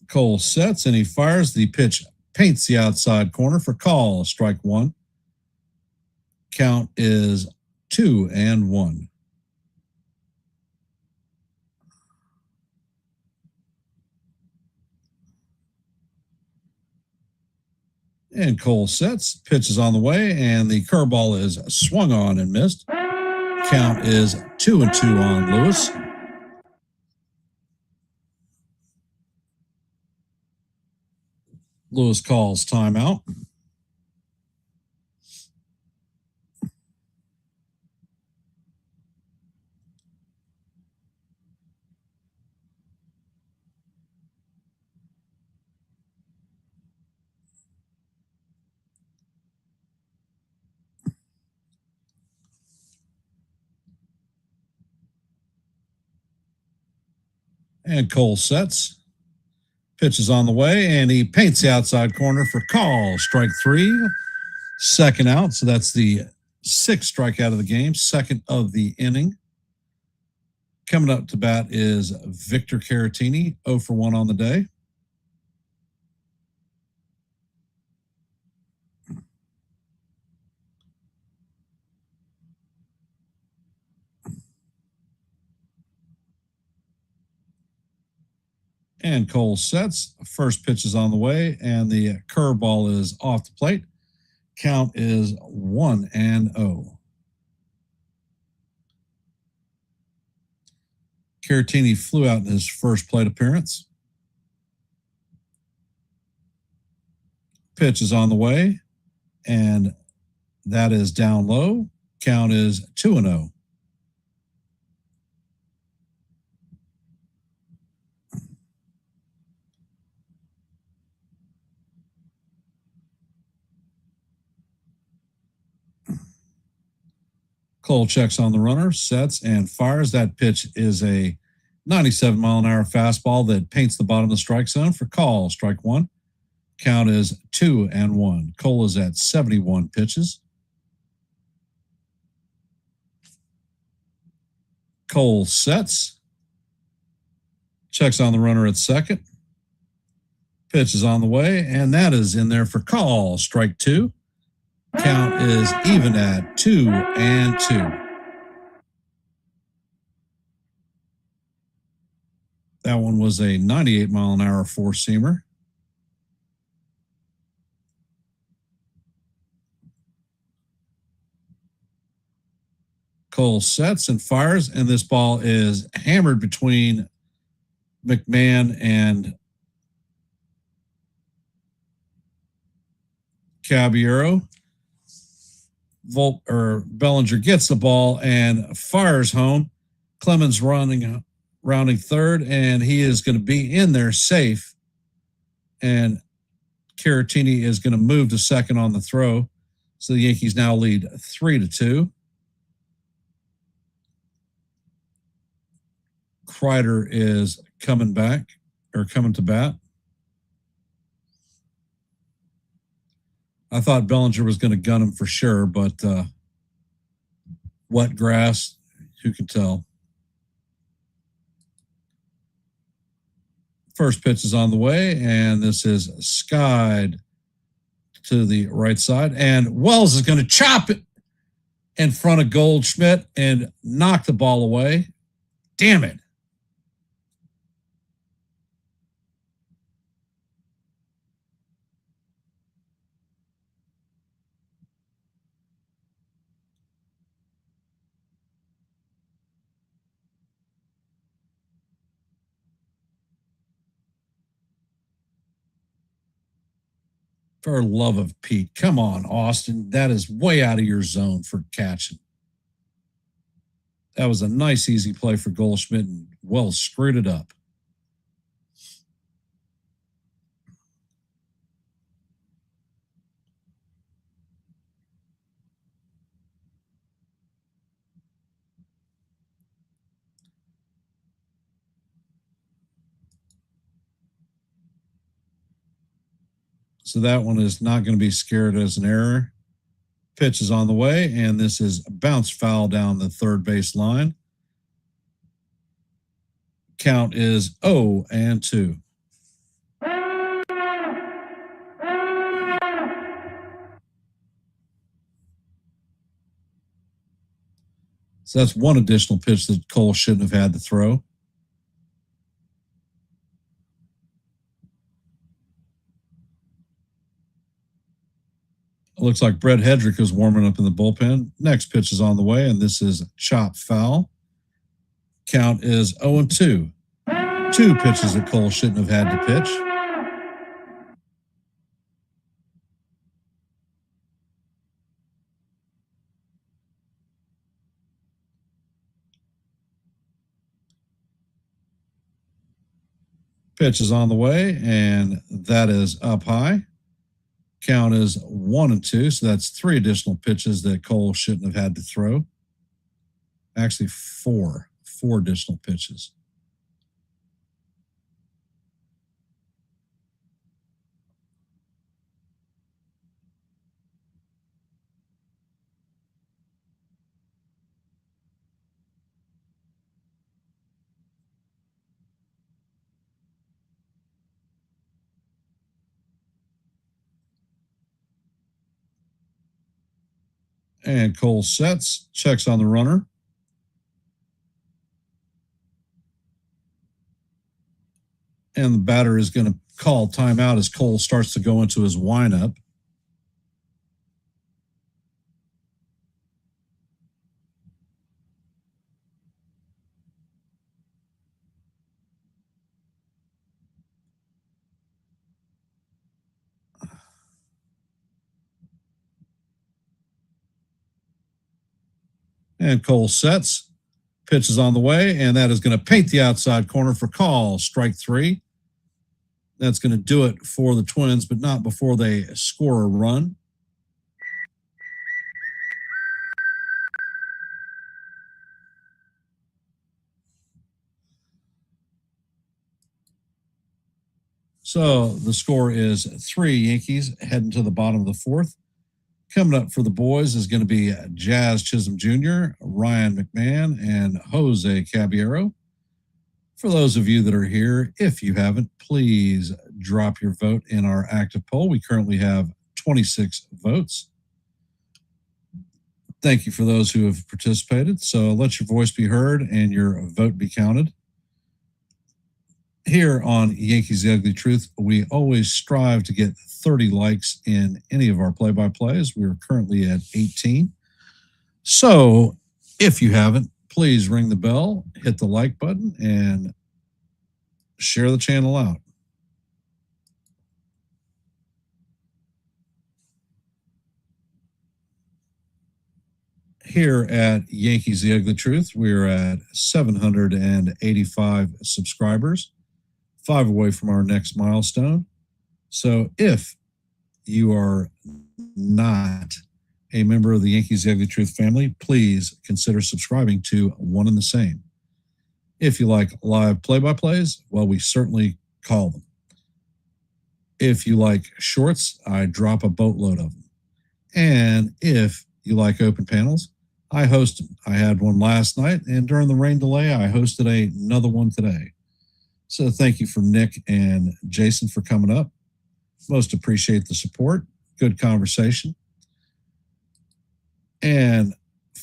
Cole sets and he fires. The pitch paints the outside corner for call. Strike 1. Count is 2-1. And Cole sets, pitch is on the way, and the curveball is swung on and missed. Count is 2-2 on Lewis. Lewis calls timeout. And Cole sets. Pitch is on the way, and he paints the outside corner for call. Strike 3. Second out, so that's the 6th strikeout of the game, 2nd of the inning. Coming up to bat is Victor Caratini, 0-for-1 on the day. And Cole sets. First pitch is on the way, and the curveball is off the plate. Count is 1-0. Caratini flew out in his first plate appearance. Pitch is on the way, and that is down low. Count is 2-0. Cole checks on the runner, sets, and fires. That pitch is a 97-mile-an-hour fastball that paints the bottom of the strike zone for call. Strike 1. Count is 2-1. Cole is at 71 pitches. Cole sets. Checks on the runner at second. Pitch is on the way, and that is in there for call. Strike 2. Count is even at 2-2. That one was a 98-mile-an-hour four-seamer. Cole sets and fires, and this ball is hammered between McMahon and Caballero. Bellinger gets the ball and fires home. Clemens rounding third, and he is going to be in there safe. And Caratini is going to move to second on the throw. So the Yankees now lead 3-2. Kreider is coming to bat. I thought Bellinger was going to gun him for sure, but wet grass, who can tell? First pitch is on the way, and this is skied to the right side. And Wells is going to chop it in front of Goldschmidt and knocked the ball away. Damn it. For love of Pete, come on, Austin. That is way out of your zone for catching. That was a nice, easy play for Goldschmidt and well screwed it up. So that one is not going to be scared as an error. Pitch is on the way, and this is a bounce foul down the third base line. Count is 0-2. So that's one additional pitch that Cole shouldn't have had to throw. It looks like Brett Hedrick is warming up in the bullpen. Next pitch is on the way, and this is chop foul. Count is 0-2. Two pitches that Cole shouldn't have had to pitch. Pitch is on the way, and that is up high. Count is 1-2, so that's three additional pitches that Cole shouldn't have had to throw. Actually, four additional pitches. And Cole sets, checks on the runner. And the batter is going to call timeout as Cole starts to go into his windup. And Cole sets, pitch is on the way, and that is going to paint the outside corner for call. Strike three. That's going to do it for the Twins, but not before they score a run. So the score is 3 Yankees heading to the bottom of the fourth. Coming up for the boys is going to be Jazz Chisholm Jr., Ryan McMahon, and Jose Caballero. For those of you that are here, if you haven't, please drop your vote in our active poll. We currently have 26 votes. Thank you for those who have participated. So let your voice be heard and your vote be counted. Here on Yankees The Ugly Truth, we always strive to get 30 likes in any of our play-by-plays. We're currently at 18. So if you haven't, please ring the bell, hit the like button, and share the channel out. Here at Yankees The Ugly Truth, we're at 785 subscribers, 5 away from our next milestone. So if you are not a member of the Yankees The Ugly Truth family, please consider subscribing to One and the Same. If you like live play-by-plays, well, we certainly call them. If you like shorts, I drop a boatload of them. And if you like open panels, I host them. I had one last night, and during the rain delay, I hosted another one today. So thank you for Nick and Jason for coming up. Most appreciate the support. Good conversation. And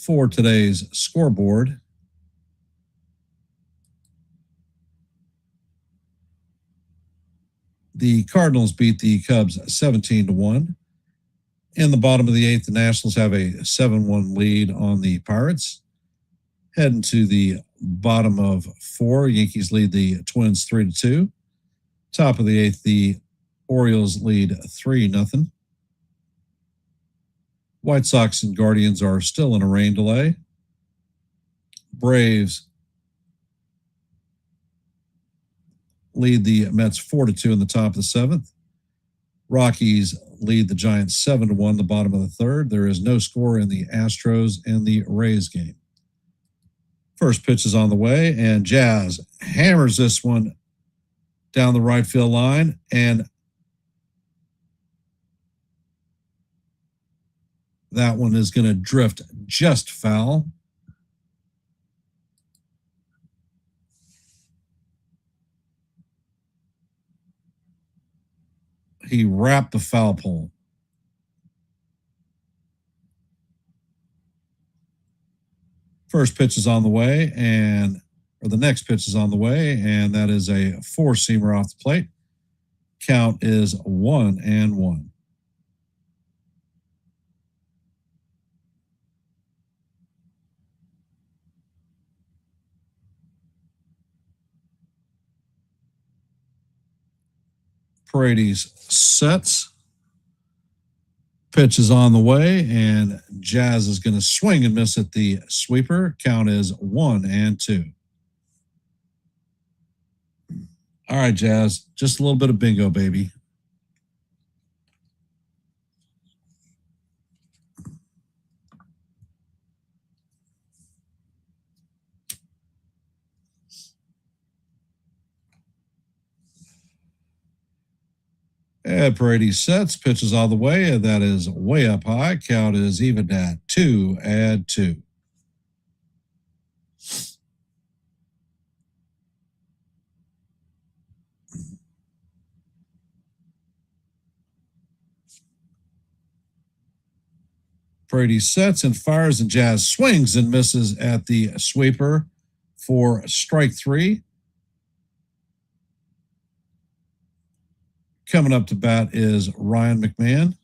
for today's scoreboard. The Cardinals beat the Cubs 17-1. In the bottom of the eighth, the Nationals have a 7-1 lead on the Pirates. Heading to the bottom of four, Yankees lead the Twins 3-2. Top of the eighth, the Orioles lead 3-0. White Sox and Guardians are still in a rain delay. Braves lead the Mets 4-2 in the top of the seventh. Rockies lead the Giants 7-1 the bottom of the third. There is no score in the Astros and the Rays game. First pitch is on the way, and Jazz hammers this one down the right field line, and that one is going to drift just foul. He wrapped the foul pole. First pitch is on the way, or the next pitch is on the way, and that is a four-seamer off the plate. Count is 1-1. Paredes sets. Pitch is on the way, and Jazz is going to swing and miss at the sweeper. Count is 1-2. All right, Jazz, just a little bit of bingo, baby. And Paredes sets, pitches all the way, and that is way up high. Count is even at 2-2. Paredes sets and fires, and Jazz swings and misses at the sweeper for strike three. Coming up to bat is Ryan McMahon.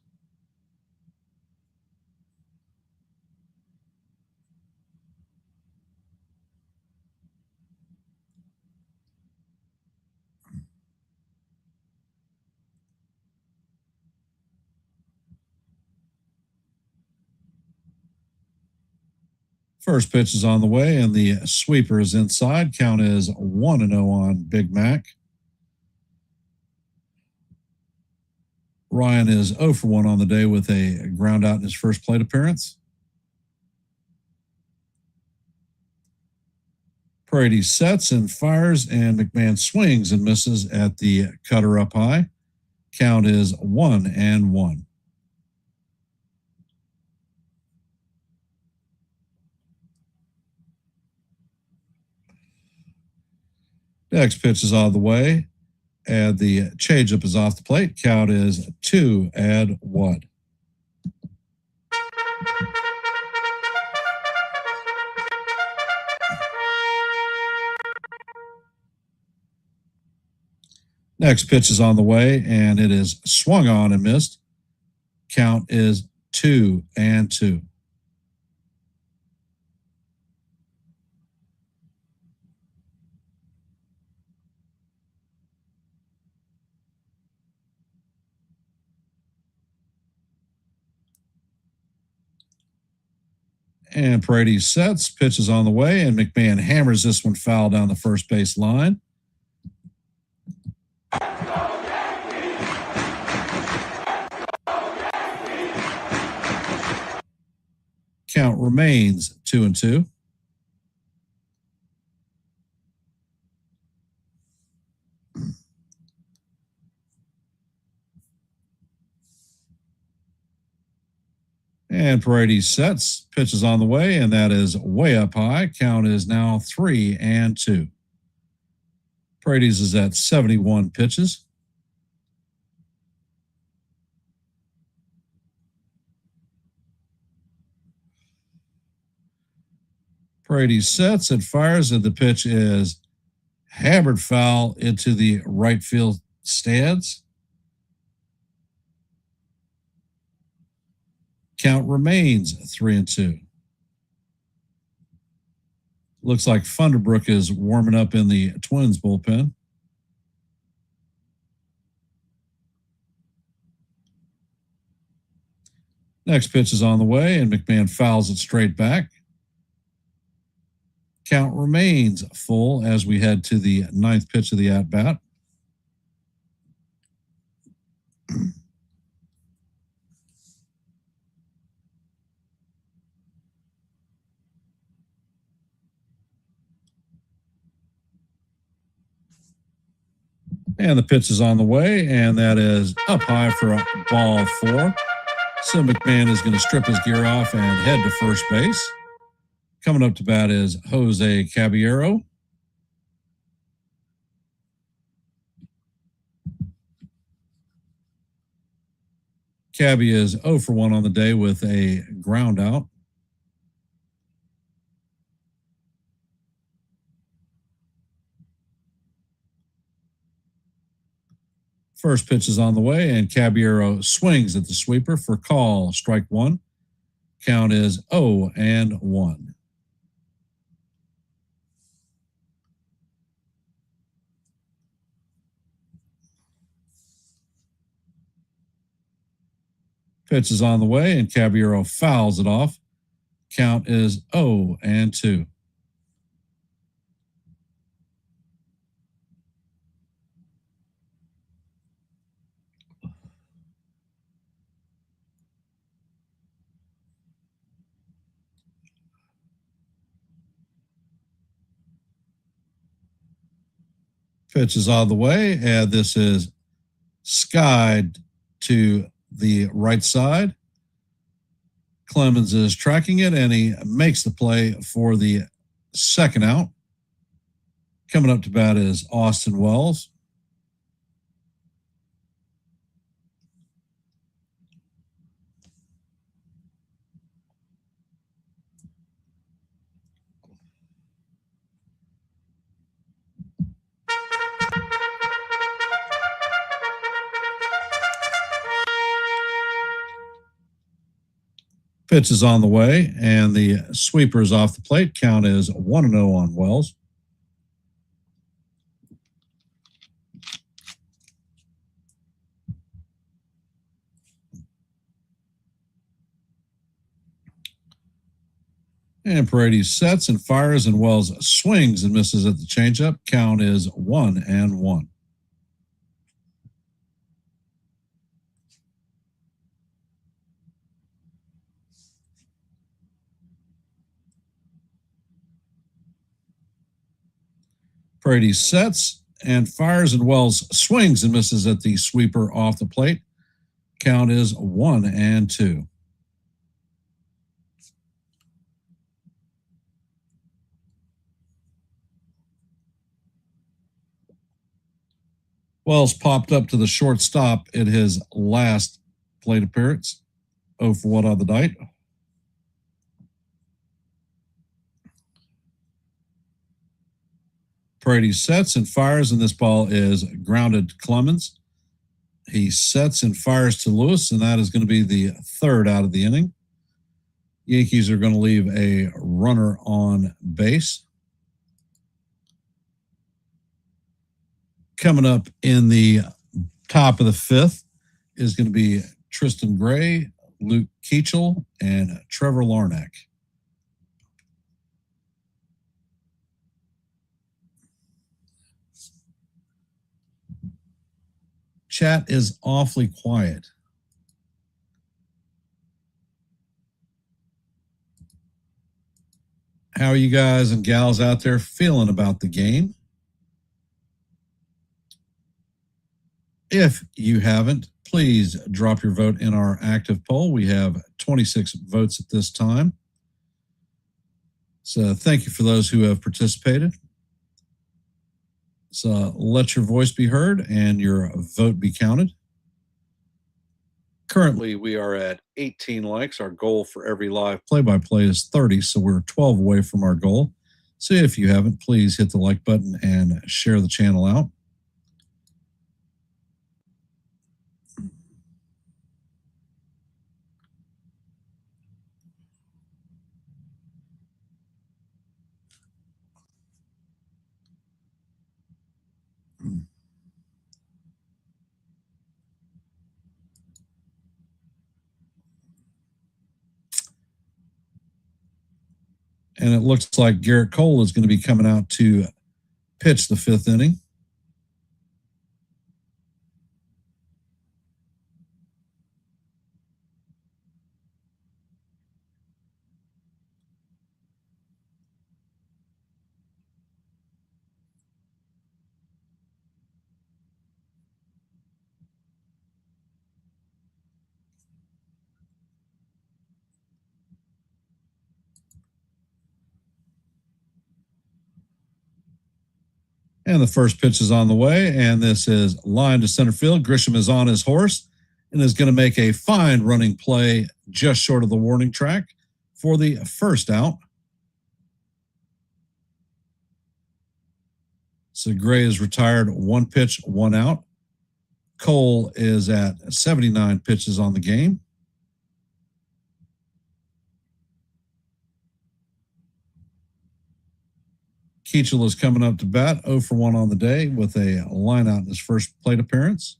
First pitch is on the way, and the sweeper is inside. Count is 1-0 on Big Mac. Ryan is 0 for 1 on the day with a ground out in his first plate appearance. Paredes sets and fires, and McMahon swings and misses at the cutter up high. Count is 1-1. Next pitch is out of the way, and the changeup is off the plate. Count is 2-1. Next pitch is on the way, and it is swung on and missed. Count is 2-2. And Paredes sets, pitch is on the way, and McMahon hammers this one foul down the first base line. Count remains 2-2. And Paredes sets, pitches on the way, and that is way up high. Count is now 3-2. Paredes is at 71 pitches. Brady sets and fires, and the pitch is hammered foul into the right field stands. Count remains 3-2. Looks like Funderbrook is warming up in the Twins bullpen. Next pitch is on the way, and McMahon fouls it straight back. Count remains full as we head to the 9th pitch of the at-bat. And the pitch is on the way, and that is up high for a ball 4. So McMahon is going to strip his gear off and head to first base. Coming up to bat is Jose Caballero. Cabby is 0 for 1 on the day with a ground out. First pitch is on the way, and Caballero swings at the sweeper for call, strike 1. Count is 0-1. Pitch is on the way, and Caballero fouls it off. Count is 0-2. Pitch is on the way, and this is skied to the right side. Clemens is tracking it, and he makes the play for the second out. Coming up to bat is Austin Wells. Pitch is on the way, and the sweeper is off the plate. Count is 1-0 on Wells. And Paredes sets and fires, and Wells swings and misses at the changeup. Count is 1-1. Paredes sets and fires, and Wells swings and misses at the sweeper off the plate. Count is 1-2. Wells popped up to the shortstop in his last plate appearance. 0 for 1 on the night. Paredes sets and fires, and this ball is grounded to Clemens. He sets and fires to Lewis, and that is going to be the third out of the inning. Yankees are going to leave a runner on base. Coming up in the top of the 5th is going to be Tristan Gray, Luke Keachel, and Trevor Larnach. Chat is awfully quiet. How are you guys and gals out there feeling about the game? If you haven't, please drop your vote in our active poll. We have 26 votes at this time. So thank you for those who have participated. So let your voice be heard and your vote be counted. Currently, we are at 18 likes. Our goal for every live play-by-play is 30, so we're 12 away from our goal. So if you haven't, please hit the like button and share the channel out. And it looks like Garrett Cole is going to be coming out to pitch the 5th inning. And the first pitch is on the way, and this is line to center field. Grisham is on his horse and is going to make a fine running play just short of the warning track for the first out. So Gray is retired, 1 pitch, 1 out. Cole is at 79 pitches on the game. Keachel is coming up to bat, 0 for 1 on the day with a line out in his first plate appearance.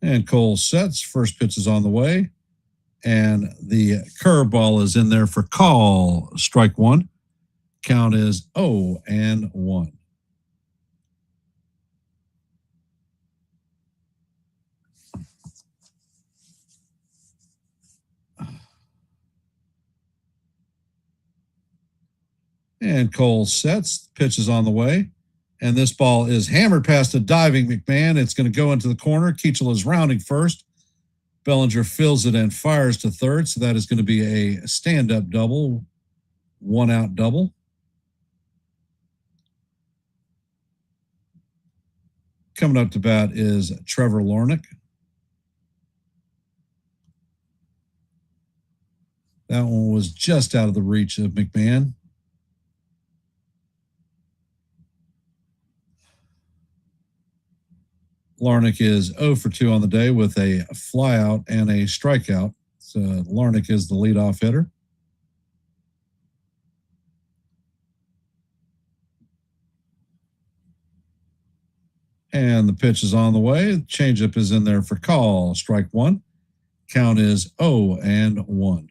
And Cole sets. First pitch is on the way. And the curveball is in there for call. Strike 1. Count is 0-1. And Cole sets. Pitch is on the way. And this ball is hammered past a diving McMahon. It's going to go into the corner. Keachel is rounding first. Bellinger fills it and fires to third. So that is going to be a stand-up double, 1-out double. Coming up to bat is Trevor Larnach. That one was just out of the reach of McMahon. Larnach is 0 for 2 on the day with a flyout and a strikeout. So Larnach is the leadoff hitter. And the pitch is on the way. The changeup is in there for call. Strike 1. Count is 0-1.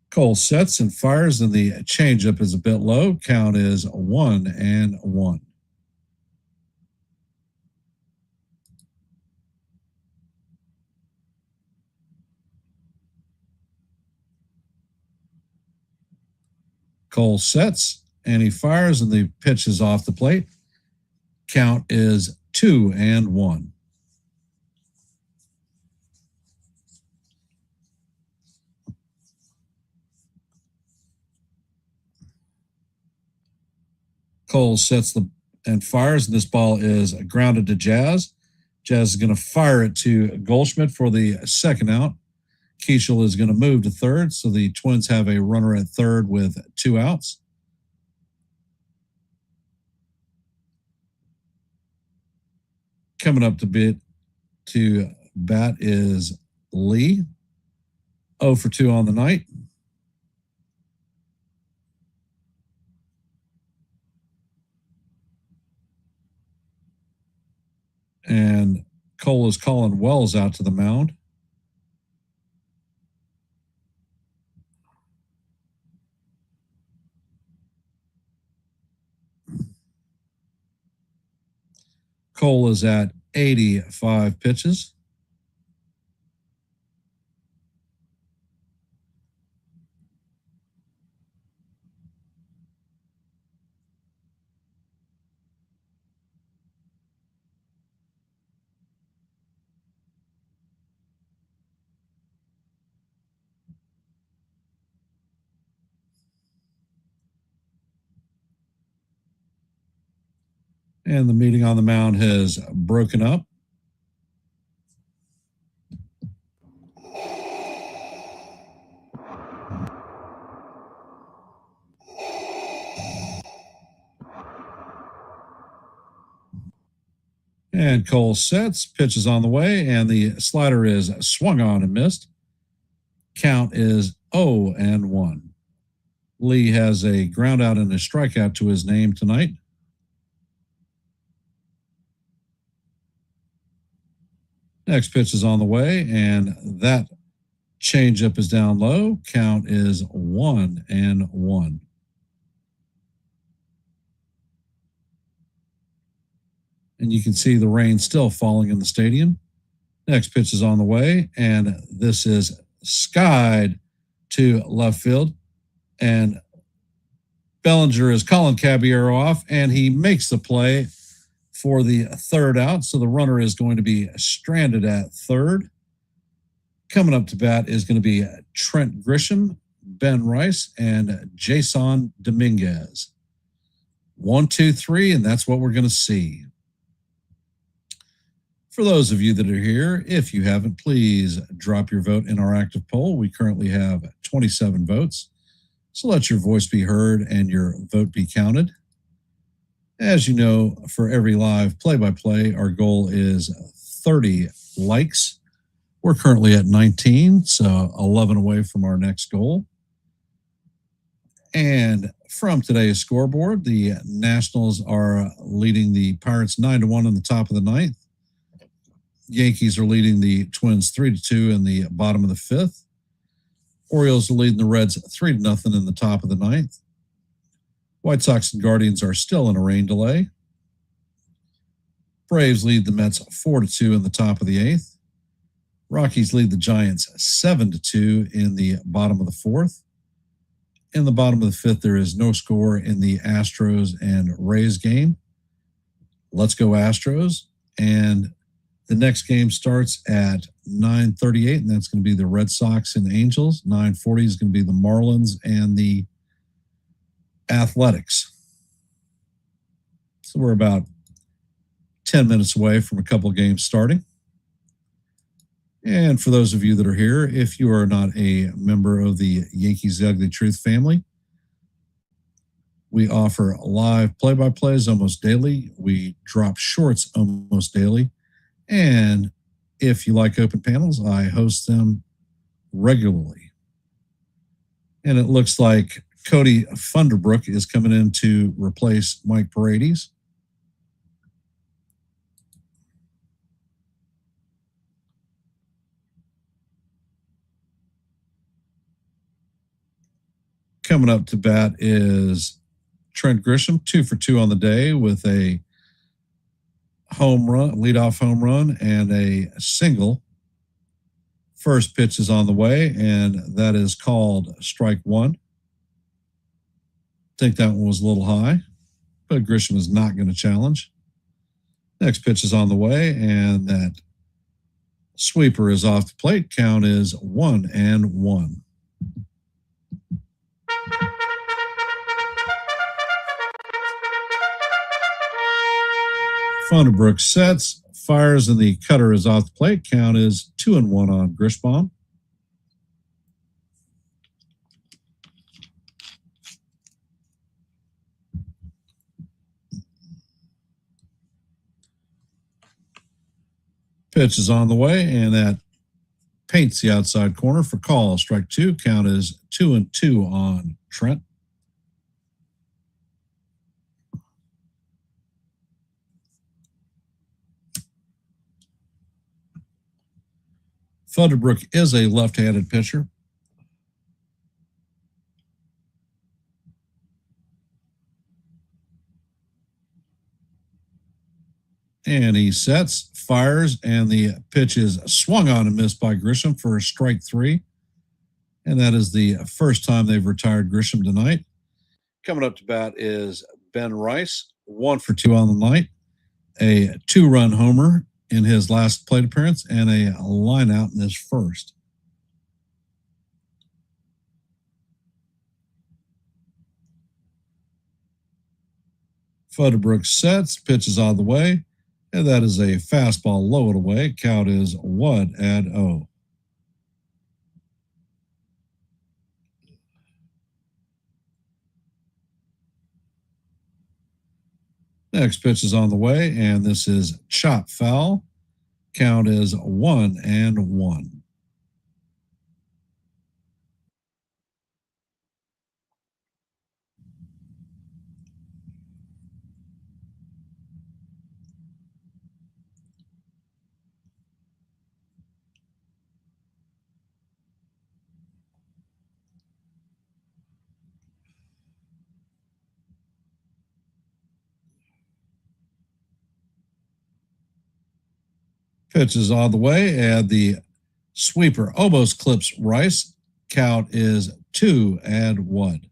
Cole sets and fires, and the changeup is a bit low. Count is 1-1. Cole sets and he fires, and the pitch is off the plate. Count is 2-1. Cole sets and fires, and this ball is grounded to Jazz. Jazz is going to fire it to Goldschmidt for the second out. Keachel is going to move to third, so the Twins have a runner at third with 2 outs. Coming up to bat is Lee, 0 for 2 on the night. And Cole is calling Wells out to the mound. Cole is at 85 pitches. And the meeting on the mound has broken up. And Cole sets, pitches on the way, and the slider is swung on and missed. Count is 0-1. Lee has a ground out and a strikeout to his name tonight. Next pitch is on the way, and that changeup is down low. Count is 1-1. And you can see the rain still falling in the stadium. Next pitch is on the way, and this is skied to left field. And Bellinger is calling Caballero off, and he makes the play for the third out. So the runner is going to be stranded at third. Coming up to bat is going to be Trent Grisham, Ben Rice, and Jason Dominguez. 1, 2, 3, and that's what we're going to see. For those of you that are here, if you haven't, please drop your vote in our active poll. We currently have 27 votes. So let your voice be heard and your vote be counted. As you know, for every live play-by-play, our goal is 30 likes. We're currently at 19, so 11 away from our next goal. And from today's scoreboard, the Nationals are leading the Pirates 9-1 in the top of the ninth. Yankees are leading the Twins 3-2 in the bottom of the fifth. Orioles are leading the Reds 3-0 in the top of the ninth. White Sox and Guardians are still in a rain delay. Braves lead the Mets 4-2 in the top of the eighth. Rockies lead the Giants 7-2 in the bottom of the fourth. In the bottom of the fifth, there is no score in the Astros and Rays game. Let's go Astros. And the next game starts at 9:38, and that's going to be the Red Sox and Angels. 9:40 is going to be the Marlins and the Athletics. So we're about 10 minutes away from a couple of games starting. And for those of you that are here, if you are not a member of the Yankees The Ugly Truth family, we offer live play-by-plays almost daily. We drop shorts almost daily. And if you like open panels, I host them regularly. And it looks like Cody Funderbrook is coming in to replace Mike Paredes. Coming up to bat is Trent Grisham, 2 for 2 on the day with a home run, leadoff home run, and a single. First pitch is on the way, and that is called strike one. I think that one was a little high, but Grisham is not going to challenge. Next pitch is on the way, and that sweeper is off the plate. Count is 1-1. Funderbrook sets, fires, and the cutter is off the plate. Count is 2-1 on Grishbaum. Pitch is on the way, and that paints the outside corner for call. Strike two. Count is 2-2 on Trent. Funderbrook is a left-handed pitcher. And he sets, fires, and the pitch is swung on and missed by Grisham for strike three. And that is the first time they've retired Grisham tonight. Coming up to bat is Ben Rice, 1 for 2 on the night, a 2-run homer in his last plate appearance, and a line out in his first. Fodderbrooks sets, pitches on the way, and that is a fastball low and away. Count is 1-0. Next pitch is on the way, and this is chop foul. Count is 1-1. Pitch is on the way, and the sweeper almost clips Rice. Count is 2-1.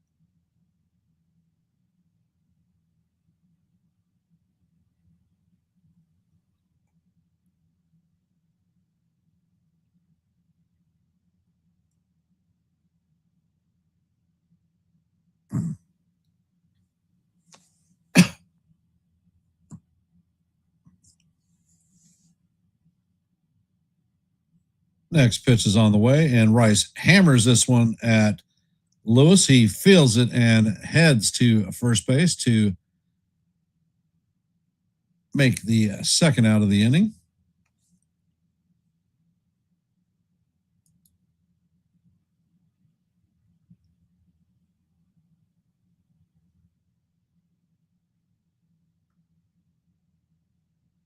Next pitch is on the way, and Rice hammers this one at Lewis. He feels it and heads to first base to make the second out of the inning.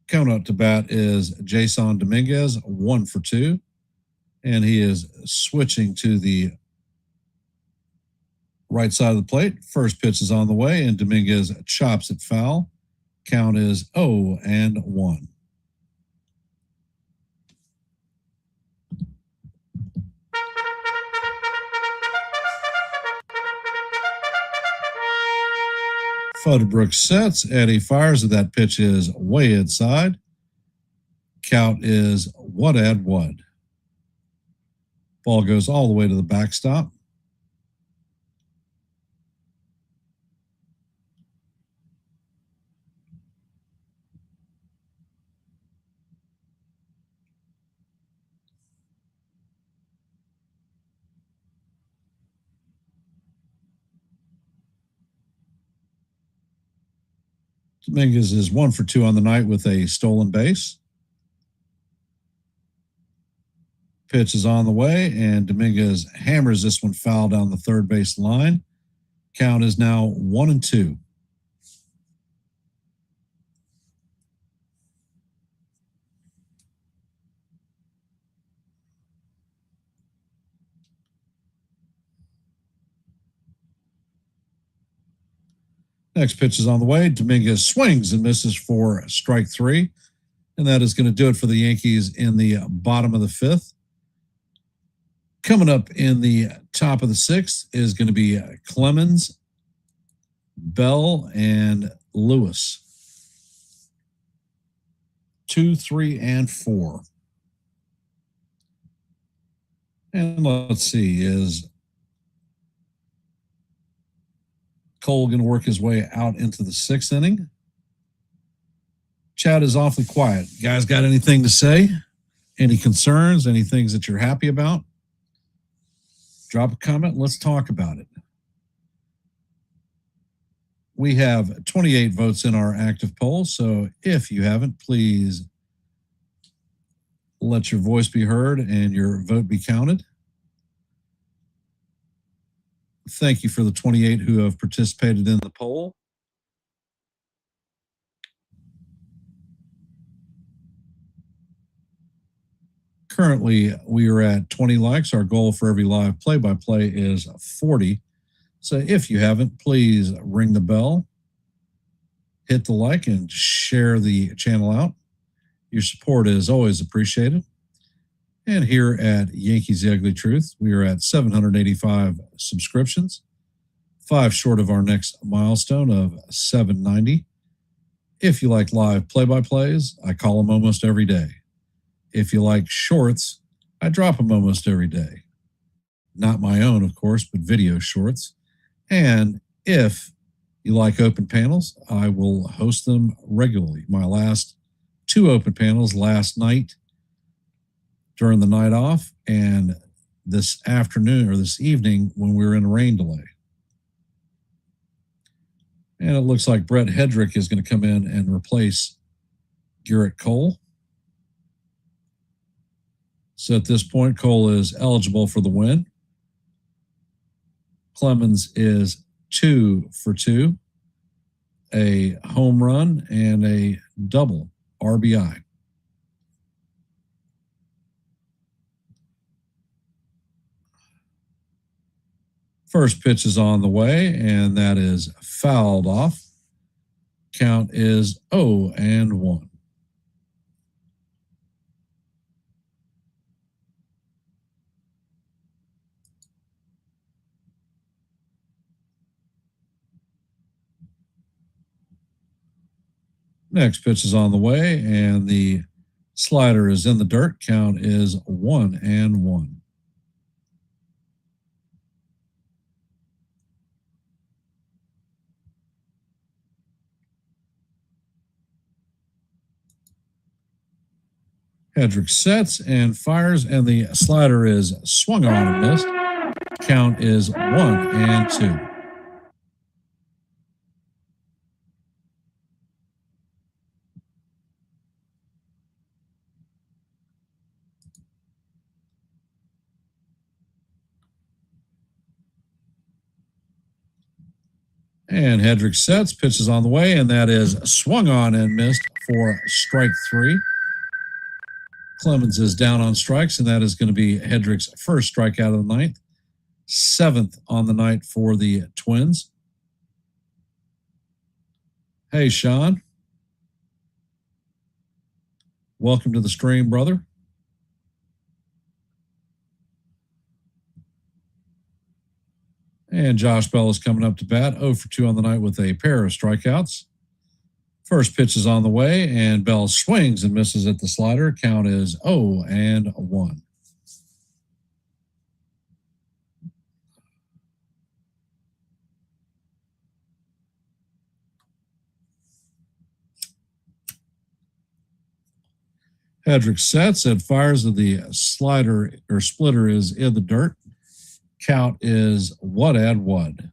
Coming up to bat is Jason Dominguez, 1 for 2. And he is switching to the right side of the plate. First pitch is on the way, and Dominguez chops it foul. Count is 0-1. Fodderbrooks sets, and he fires, and that pitch is way inside. Count is 1-1. Ball goes all the way to the backstop. Dominguez is 1 for 2 on the night with a stolen base. Pitch is on the way, and Dominguez hammers this one foul down the third base line. Count is now 1-2. Next pitch is on the way. Dominguez swings and misses for strike 3. And that is going to do it for the Yankees in the bottom of the 5th. Coming up in the top of the 6th is going to be Clemens, Bell, and Lewis. 2, 3, and 4. And let's see, is Cole going to work his way out into the 6th inning? Chat is awfully quiet. Guys got anything to say? Any concerns? Any things that you're happy about? Drop a comment. Let's talk about it. We have 28 votes in our active poll. So if you haven't, please let your voice be heard and your vote be counted. Thank you for the 28 who have participated in the poll. Currently, we are at 20 likes. Our goal for every live play-by-play is 40. So if you haven't, please ring the bell, hit the like, and share the channel out. Your support is always appreciated. And here at Yankees The Ugly Truth, we are at 785 subscriptions, 5 short of our next milestone of 790. If you like live play-by-plays, I call them almost every day. If you like shorts, I drop them almost every day. Not my own, of course, but video shorts. And if You like open panels? I will host them regularly. My last 2 open panels last night during the night off, and this afternoon or this evening when we were in a rain delay. And it looks like Brett Hedrick is going to come in and replace Garrett Cole. So at this point, Cole is eligible for the win. Clemens is 2 for 2, a home run and a double RBI. First pitch is on the way, and that is fouled off. Count is 0-1. Next pitch is on the way, and the slider is in the dirt. Count is 1-1. Hedrick sets and fires, and the slider is swung on and missed. Count is 1-2. And Hedrick sets, pitches on the way, and that is swung on and missed for strike 3. Clemens is down on strikes, and that is going to be Hedrick's first strikeout of the ninth, 7th on the night for the Twins. Hey, Sean. Welcome to the stream, brother. And Josh Bell is coming up to bat, 0 for 2 on the night with a pair of strikeouts. First pitch is on the way, and Bell swings and misses at the slider. Count is 0-1. Hedrick sets and fires, and the slider or splitter is in the dirt. Count is 1-1.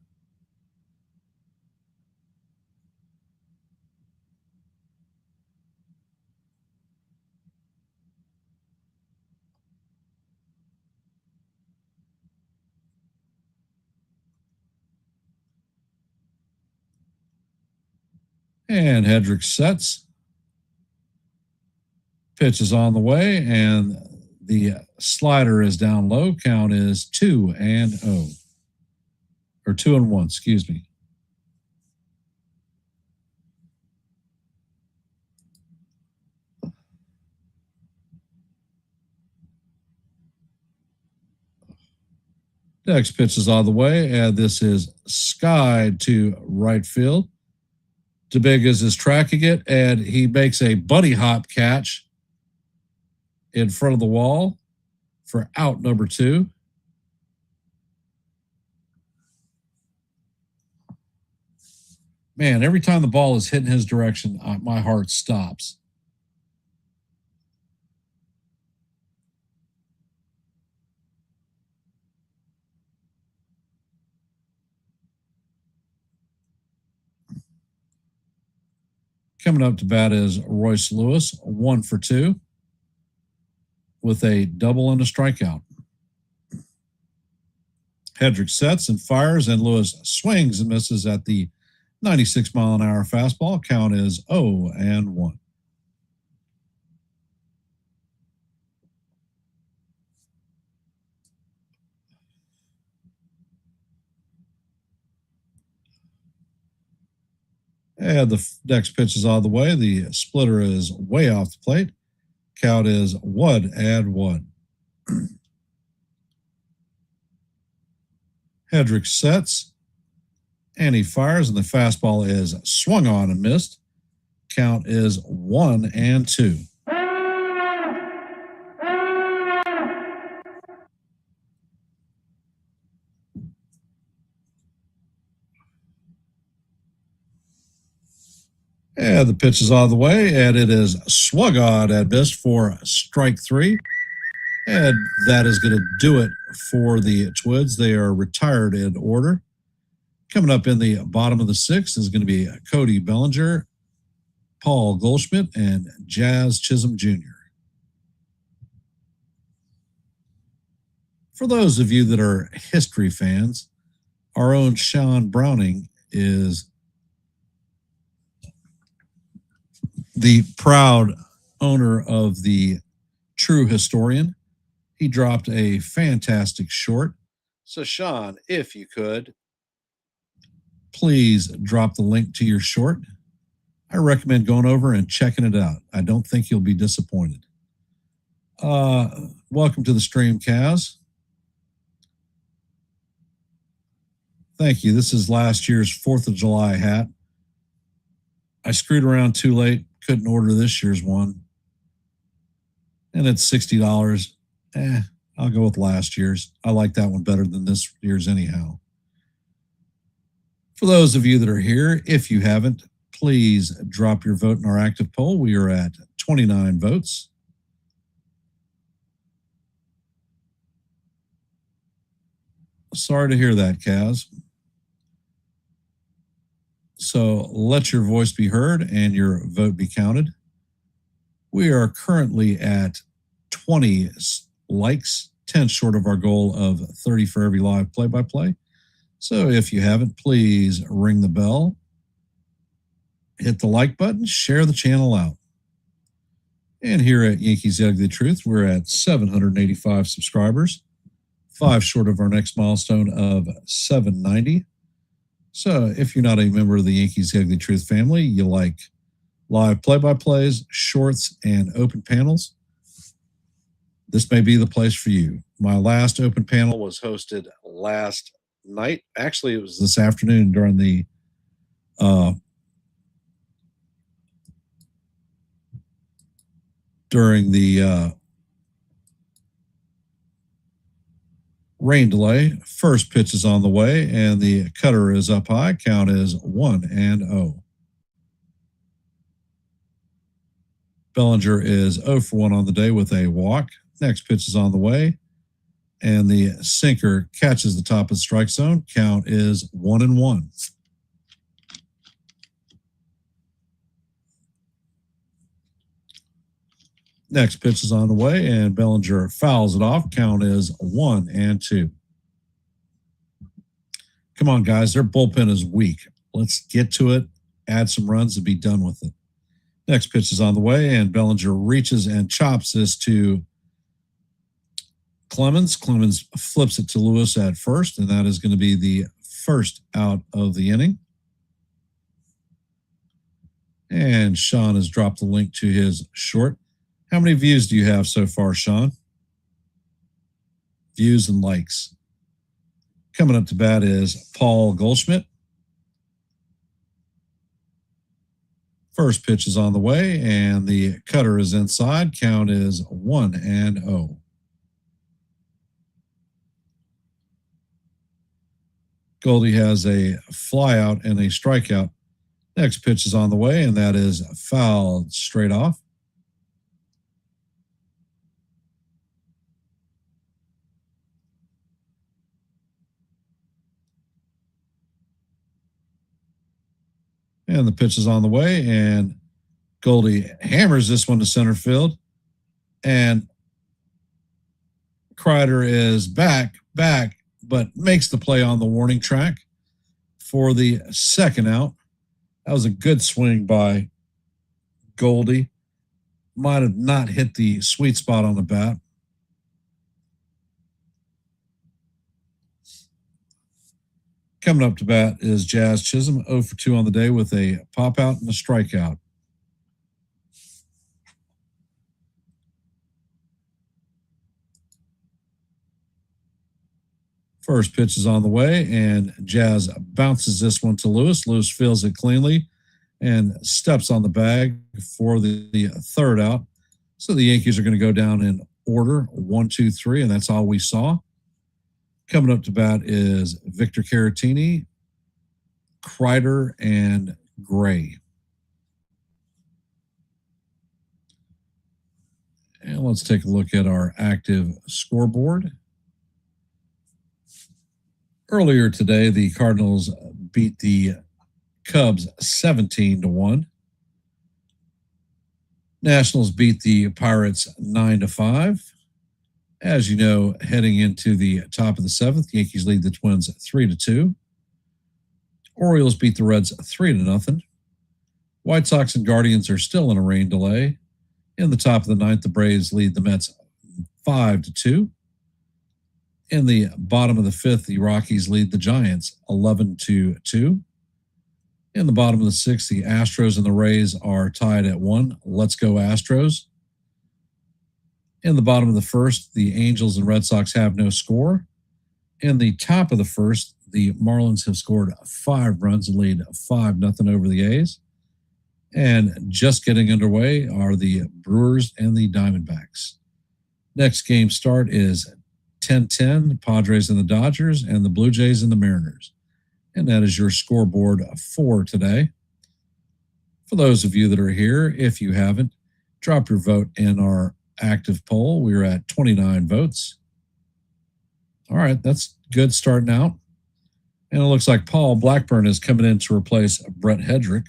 And Hedrick sets. Pitch is on the way, and the slider is down low. Count is 2-0. Or 2-1, excuse me. Next pitch is on the way, and this is skied to right field. DeBiggins is tracking it, and he makes a bunny hop catch in front of the wall for out number 2. Man, every time the ball is hitting his direction, my heart stops. Coming up to bat is Royce Lewis, 1 for 2, with a double and a strikeout. Hedrick sets and fires, and Lewis swings and misses at the 96-mile-an-hour fastball. Count is 0-1. And the next pitch is on the way. The splitter is way off the plate. Count is 1-1. Hedrick sets, and he fires, and the fastball is swung on and missed. Count is 1-2. And the pitch is out of the way, and it is swung on and missed for strike 3. And that is going to do it for the Twins. They are retired in order. Coming up in the bottom of the 6th is going to be Cody Bellinger, Paul Goldschmidt, and Jazz Chisholm Jr. For those of you that are history fans, our own Sean Browning is the proud owner of the True Historian. He dropped a fantastic short. So, Sean, if you could, please drop the link to your short. I recommend going over and checking it out. I don't think you'll be disappointed. Welcome to the stream, Kaz. Thank you. This is last year's 4th of July hat. I screwed around too late. Couldn't order this year's one. And it's $60. I'll go with last year's. I like that one better than this year's anyhow. For those of you that are here, if you haven't, please drop your vote in our active poll. We are at 29 votes. Sorry to hear that, Kaz. So let your voice be heard and your vote be counted. We are currently at 20 likes, 10 short of our goal of 30 for every live play-by-play. So if you haven't, please ring the bell, hit the like button, share the channel out. And here at Yankees The Ugly Truth, we're at 785 subscribers, 5 short of our next milestone of 790. So if you're not a member of the Yankees The Ugly Truth family, you like live play-by-plays, shorts, and open panels, this may be the place for you. My last open panel was hosted last night. Actually, it was this afternoon during the rain delay. First pitch is on the way, and the cutter is up high. Count is 1-0. Bellinger is 0 for 1 on the day with a walk. Next pitch is on the way, and the sinker catches the top of the strike zone. Count is 1-1. Next pitch is on the way, and Bellinger fouls it off. Count is 1-2. Come on, guys. Their bullpen is weak. Let's get to it, add some runs, and be done with it. Next pitch is on the way, and Bellinger reaches and chops this to Clemens. Clemens flips it to Lewis at first, and that is going to be the first out of the inning. And Sean has dropped the link to his short. How many views do you have so far, Sean? Views and likes. Coming up to bat is Paul Goldschmidt. First pitch is on the way, and the cutter is inside. Count is 1-0. Goldie has a flyout and a strikeout. Next pitch is on the way, and that is fouled straight off. And the pitch is on the way, and Goldie hammers this one to center field. And Kreider is back, but makes the play on the warning track for the second out. That was a good swing by Goldie. Might have not hit the sweet spot on the bat. Coming up to bat is Jazz Chisholm, 0 for 2 on the day with a pop out and a strikeout. First pitch is on the way, and Jazz bounces this one to Lewis. Lewis fields it cleanly and steps on the bag for the third out. So the Yankees are going to go down in order, 1, 2, 3, and that's all we saw. Coming up to bat is Victor Caratini, Kreider, and Gray. And let's take a look at our active scoreboard. Earlier today, the Cardinals beat the Cubs 17-1. Nationals beat the Pirates 9-5. As you know, heading into the top of the seventh, Yankees lead the Twins 3-2. Orioles beat the Reds 3-0. White Sox and Guardians are still in a rain delay. In the top of the ninth, the Braves lead the Mets 5-2. In the bottom of the fifth, the Rockies lead the Giants 11-2. In the bottom of the sixth, the Astros and the Rays are tied at 1. Let's go Astros. In the bottom of the first, the Angels and Red Sox have no score. In the top of the first, the Marlins have scored 5 runs and lead 5-0 over the A's. And just getting underway are the Brewers and the Diamondbacks. Next game start is 10-10, Padres and the Dodgers, and the Blue Jays and the Mariners. And that is your scoreboard for today. For those of you that are here, if you haven't, drop your vote in our active poll. We're at 29 votes. All right, that's good starting out. And it looks like Paul Blackburn is coming in to replace Brett Hedrick.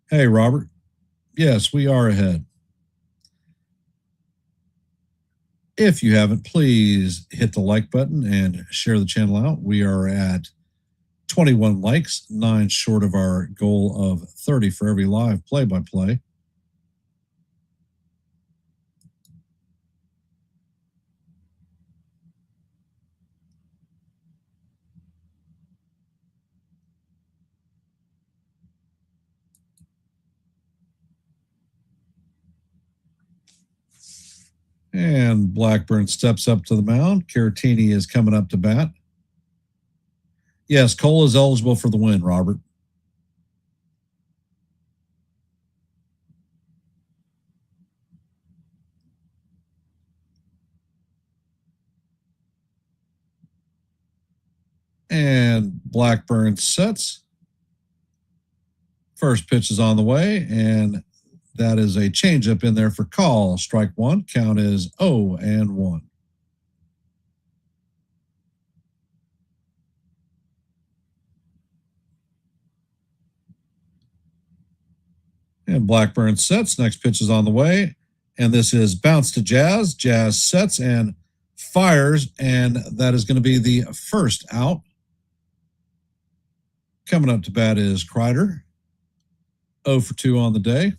Hey, Robert. Yes, we are ahead. If you haven't, please hit the like button and share the channel out. We are at 21 likes, 9 short of our goal of 30 for every live play-by-play. And Blackburn steps up to the mound. Caratini is coming up to bat. Yes, Cole is eligible for the win, Robert. And Blackburn sets. First pitch is on the way, and that is a changeup in there for call. Strike 1. Count is 0-1. And Blackburn sets. Next pitch is on the way. And this is bounce to Jazz. Jazz sets and fires. And that is going to be the first out. Coming up to bat is Kreider. 0 for 2 on the day.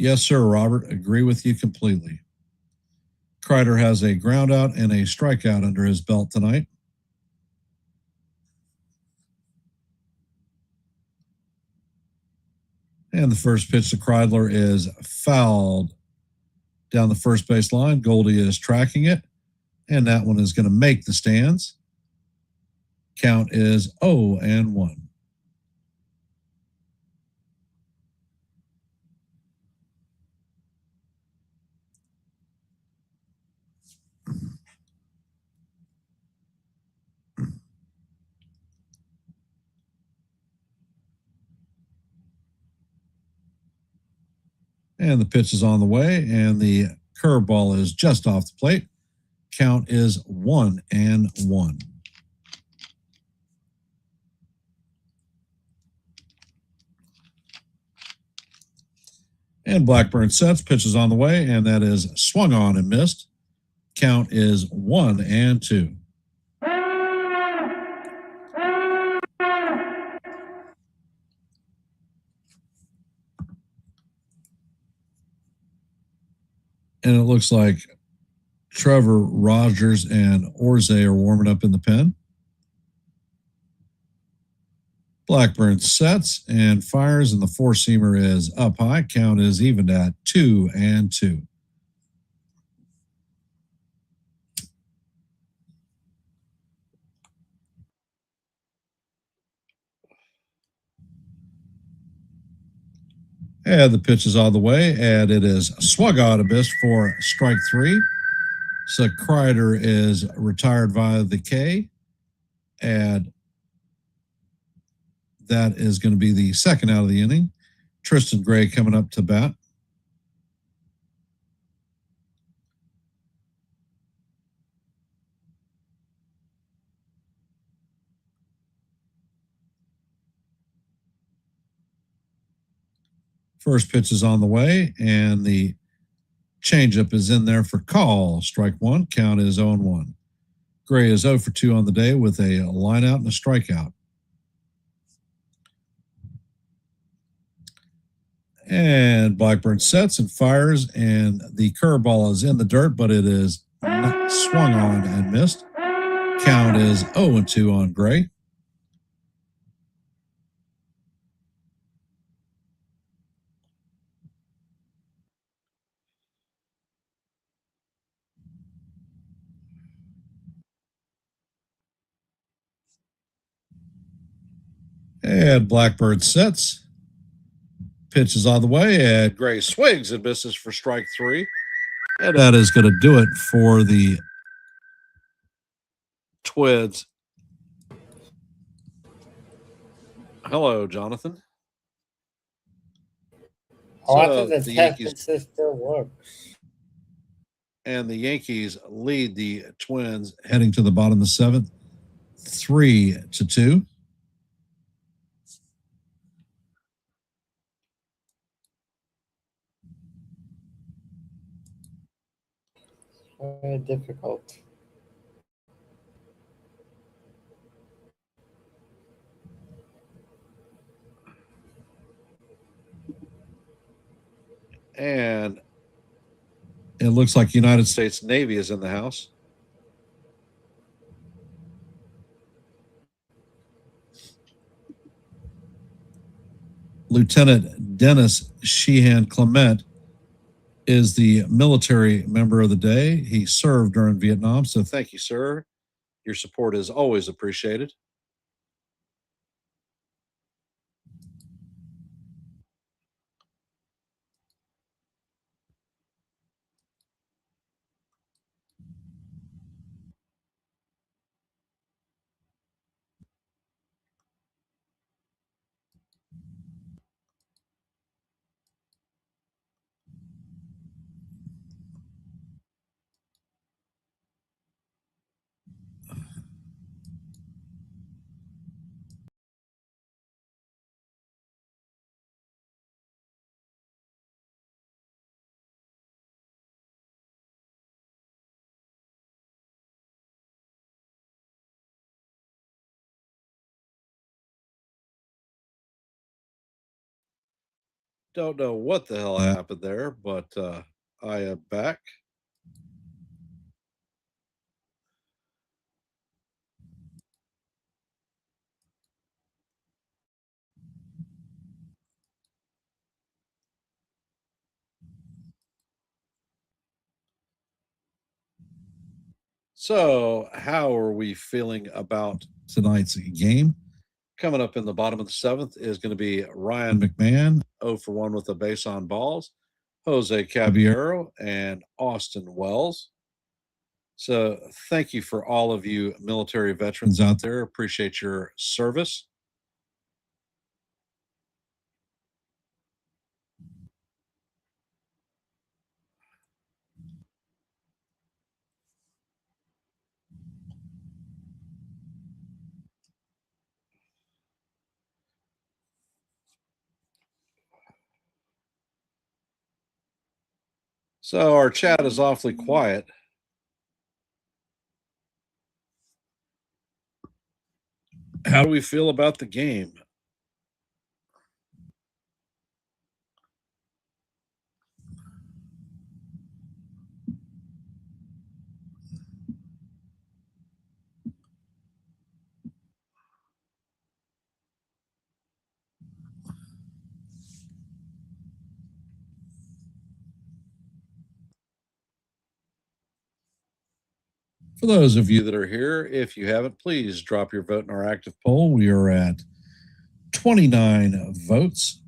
Yes, sir, Robert. Agree with you completely. Kreider has a ground out and a strikeout under his belt tonight. And the first pitch to Kreidler is fouled down the first base line. Goldie is tracking it, and that one is going to make the stands. Count is 0-1. And the pitch is on the way, and the curveball is just off the plate. Count is 1-1. And Blackburn sets, pitch is on the way, and that is swung on and missed. Count is 1-2. And it looks like Trevor, Rogers, and Orze are warming up in the pen. Blackburn sets and fires, and the four-seamer is up high. Count is evened at 2-2. And the pitch is on the way, and it is swung on a miss for strike 3. So Kreider is retired via the K, and that is going to be the second out of the inning. Tristan Gray coming up to bat. First pitch is on the way, and the changeup is in there for call. Strike one. Count is 0-1. Gray is 0 for 2 on the day with a line out and a strikeout. And Blackburn sets and fires, and the curveball is in the dirt, but it is swung on and missed. Count is 0-2 on Gray. And Blackbird sets. Pitch is on the way, and Gray swings and misses for strike 3. And that is going to do it for the Twins. Hello, Jonathan. So the the Yankees still works. and the Yankees lead the Twins heading to the bottom of the 7th, 3-2. Very difficult. And it looks like United States Navy is in the house. Lieutenant Dennis Sheehan Clement is the military member of the day. He served during Vietnam, so thank you, sir. Your support is always appreciated. Don't know what the hell happened there, but I am back. So, how are we feeling about tonight's game? Coming up in the bottom of the 7th is going to be Ryan McMahon, 0 for 1 with a base on balls, Jose Caballero, and Austin Wells. So, thank you for all of you military veterans out there. Appreciate your service. So, our chat is awfully quiet. How do we feel about the game? For those of you that are here, if you haven't, please drop your vote in our active poll. We are at 29 votes.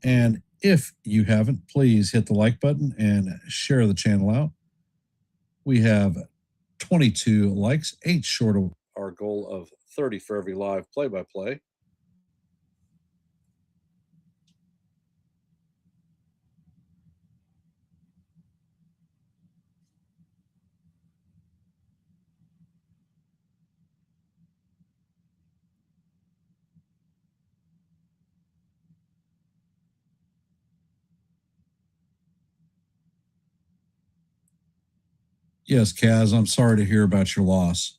And if you haven't, please hit the like button and share the channel out. We have 22 likes, 8 short of our goal of 30 for every live play-by-play. Yes, Kaz, I'm sorry to hear about your loss.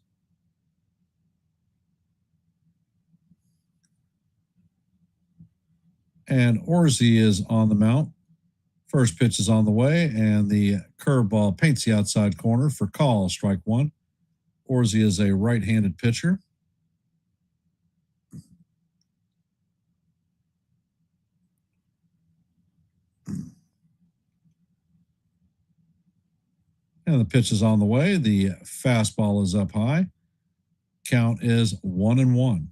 And Orzi is on the mount. First pitch is on the way, and the curveball paints the outside corner for call, strike one. Orzi is a right-handed pitcher. And the pitch is on the way. The fastball is up high. Count is 1-1.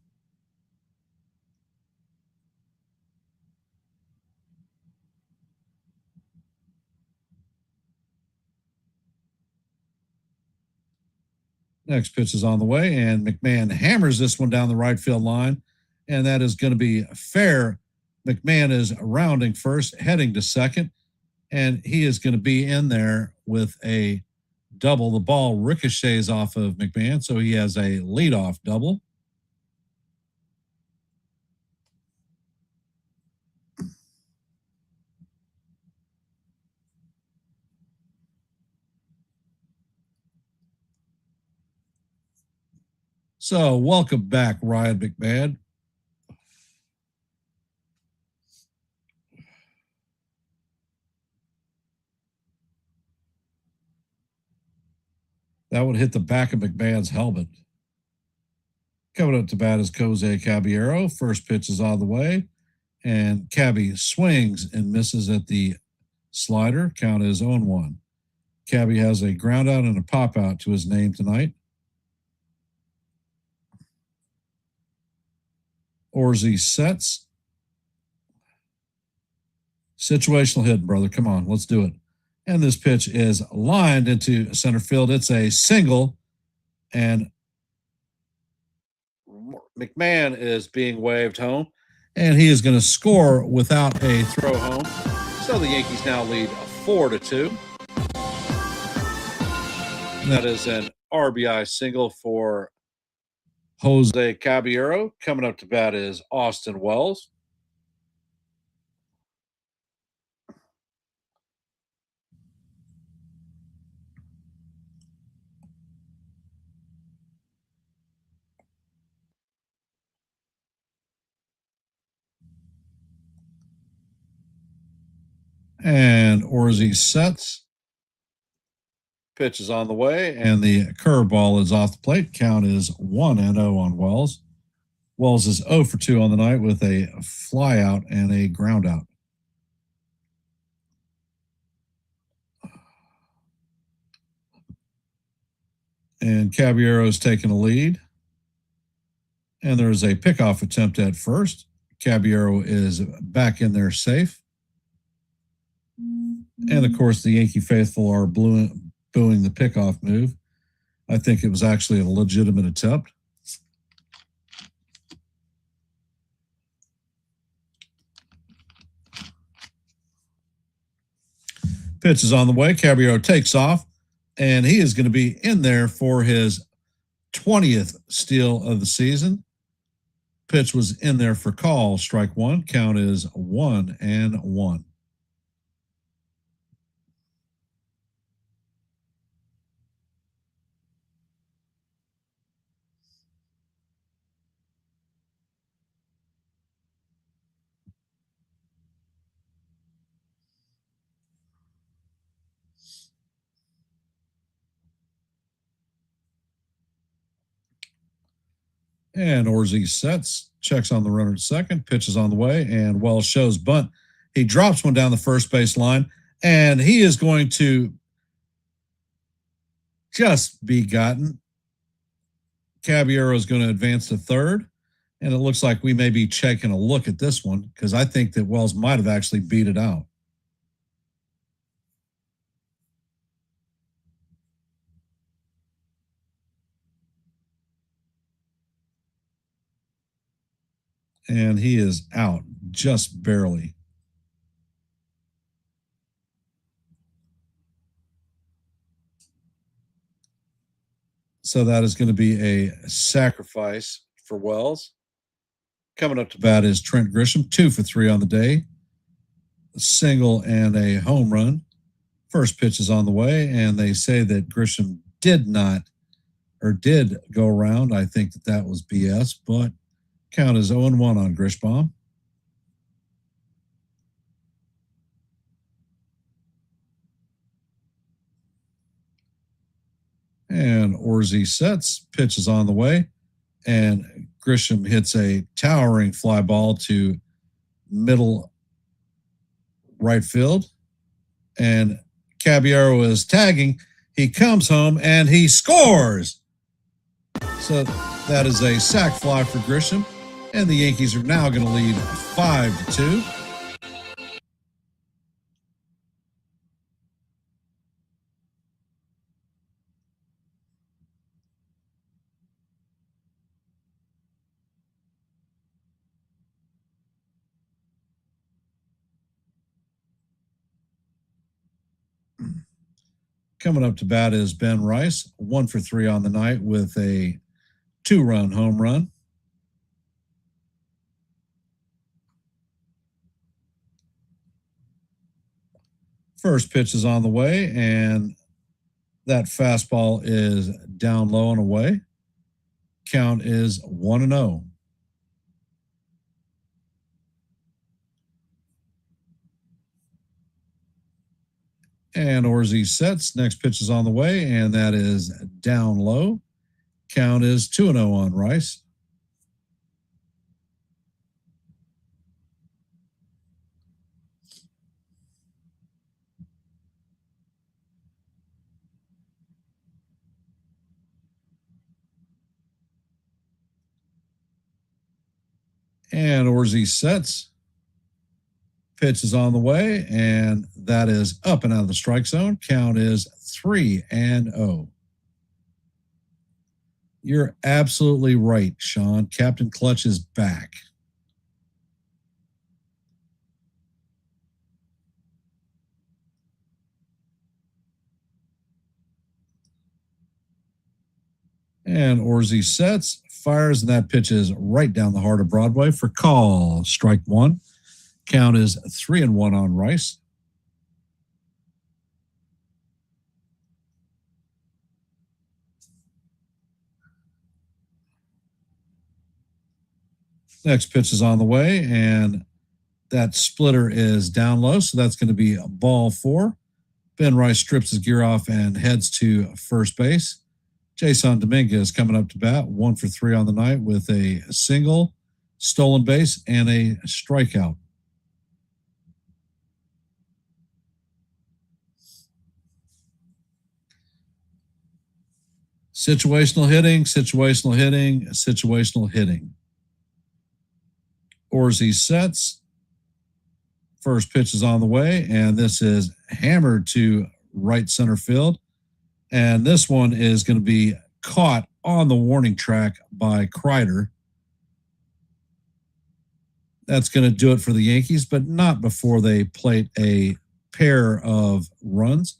Next pitch is on the way, and McMahon hammers this one down the right field line, and that is going to be fair. McMahon is rounding first, heading to second, and he is going to be in there with a double. The ball ricochets off of McMahon, so he has a leadoff double. So welcome back, Ryan McMahon. That would hit the back of McMahon's helmet. Coming up to bat is Jose Caballero. First pitch is on the way, and Cabby swings and misses at the slider. Count is 0-1. Cabby has a ground out and a pop out to his name tonight. Orzi sets. Situational hitting, brother. Come on, let's do it. And this pitch is lined into center field. It's a single, and McMahon is being waved home, and he is going to score without a throw home. So the Yankees now lead 4-2. And that is an RBI single for Jose Caballero. Coming up to bat is Austin Wells. And Orzi sets. Pitch is on the way, and the curveball is off the plate. Count is 1-0 on Wells. Wells is 0 for 2 on the night with a fly out and a ground out. And Caballero is taking a lead. And there's a pickoff attempt at first. Caballero is back in there safe. And of course, the Yankee faithful are booing the pickoff move. I think it was actually a legitimate attempt. Pitch is on the way. Caballero takes off, and he is going to be in there for his 20th steal of the season. Pitch was in there for call, strike one. Count is 1-1. And Orzi sets, checks on the runner at second, pitches on the way, and Wells shows bunt. He drops one down the first base line, and he is going to just be gotten. Caballero is going to advance to third, and it looks like we may be taking a look at this one because I think that Wells might have actually beat it out. And he is out just barely. So that is going to be a sacrifice for Wells. Coming up to bat is Trent Grisham, 2 for 3 on the day. A single and a home run. First pitch is on the way, and they say that Grisham did go around. I think that was BS, but count is 0-1 on Grishbaum. And Orzi sets, pitch is on the way, and Grisham hits a towering fly ball to middle right field. And Caballero is tagging. He comes home and he scores. So that is a sac fly for Grisham. And the Yankees are now going to lead 5-2. Coming up to bat is Ben Rice, 1 for 3 on the night with a 2-run home run. First pitch is on the way, and that fastball is down low and away. Count is 1-0. And Orzi sets. Next pitch is on the way, and that is down low. Count is 2-0 on Rice. And Orzi sets. Pitch is on the way, and that is up and out of the strike zone. Count is 3-0. You're absolutely right, Sean. Captain Clutch is back. And Orzi sets, fires, and that pitch is right down the heart of Broadway for call. Strike 1. Count is 3-1 on Rice. Next pitch is on the way, and that splitter is down low, so that's going to be a ball 4. Ben Rice strips his gear off and heads to first base. Jason Dominguez coming up to bat, 1 for 3 on the night with a single, stolen base, and a strikeout. Situational hitting, situational hitting, situational hitting. Orzi sets. First pitch is on the way, and this is hammered to right center field. And this one is going to be caught on the warning track by Kreider. That's going to do it for the Yankees, but not before they plate a pair of runs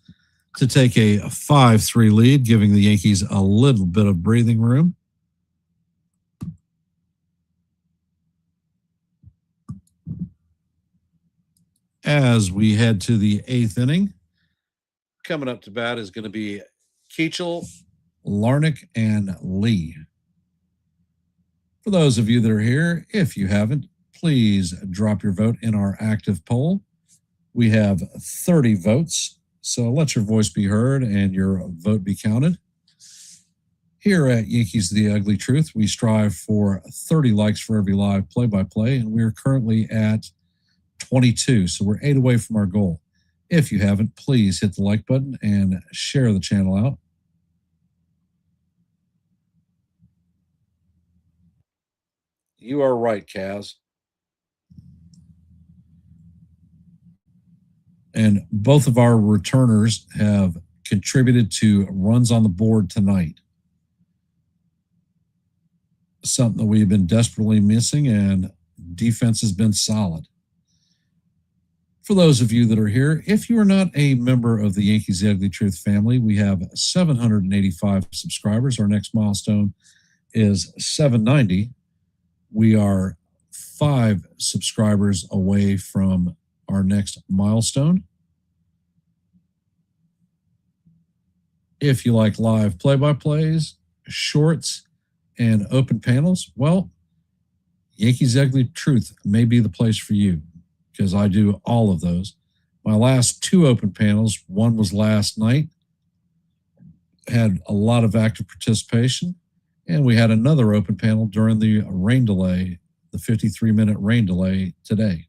to take a 5-3 lead, giving the Yankees a little bit of breathing room. As we head to the 8th inning, coming up to bat is going to be Keachel, Larnick, and Lee. For those of you that are here, if you haven't, please drop your vote in our active poll. We have 30 votes, so let your voice be heard and your vote be counted. Here at Yankees The Ugly Truth, we strive for 30 likes for every live play-by-play, and we are currently at 22, so we're 8 away from our goal. If you haven't, please hit the like button and share the channel out. You are right, Kaz. And both of our returners have contributed to runs on the board tonight. Something that we've been desperately missing, and Defense has been solid. For those of you that are here, if you are not a member of the Yankees The Ugly Truth family, we have 785 subscribers. Our next milestone is 790. We are 5 subscribers away from our next milestone. If you like live play-by-plays, shorts, and open panels, well, Yankees Ugly Truth may be the place for you because I do all of those. My last 2 open panels, one was last night, had a lot of active participation, and we had another open panel during the rain delay, the 53-minute rain delay today.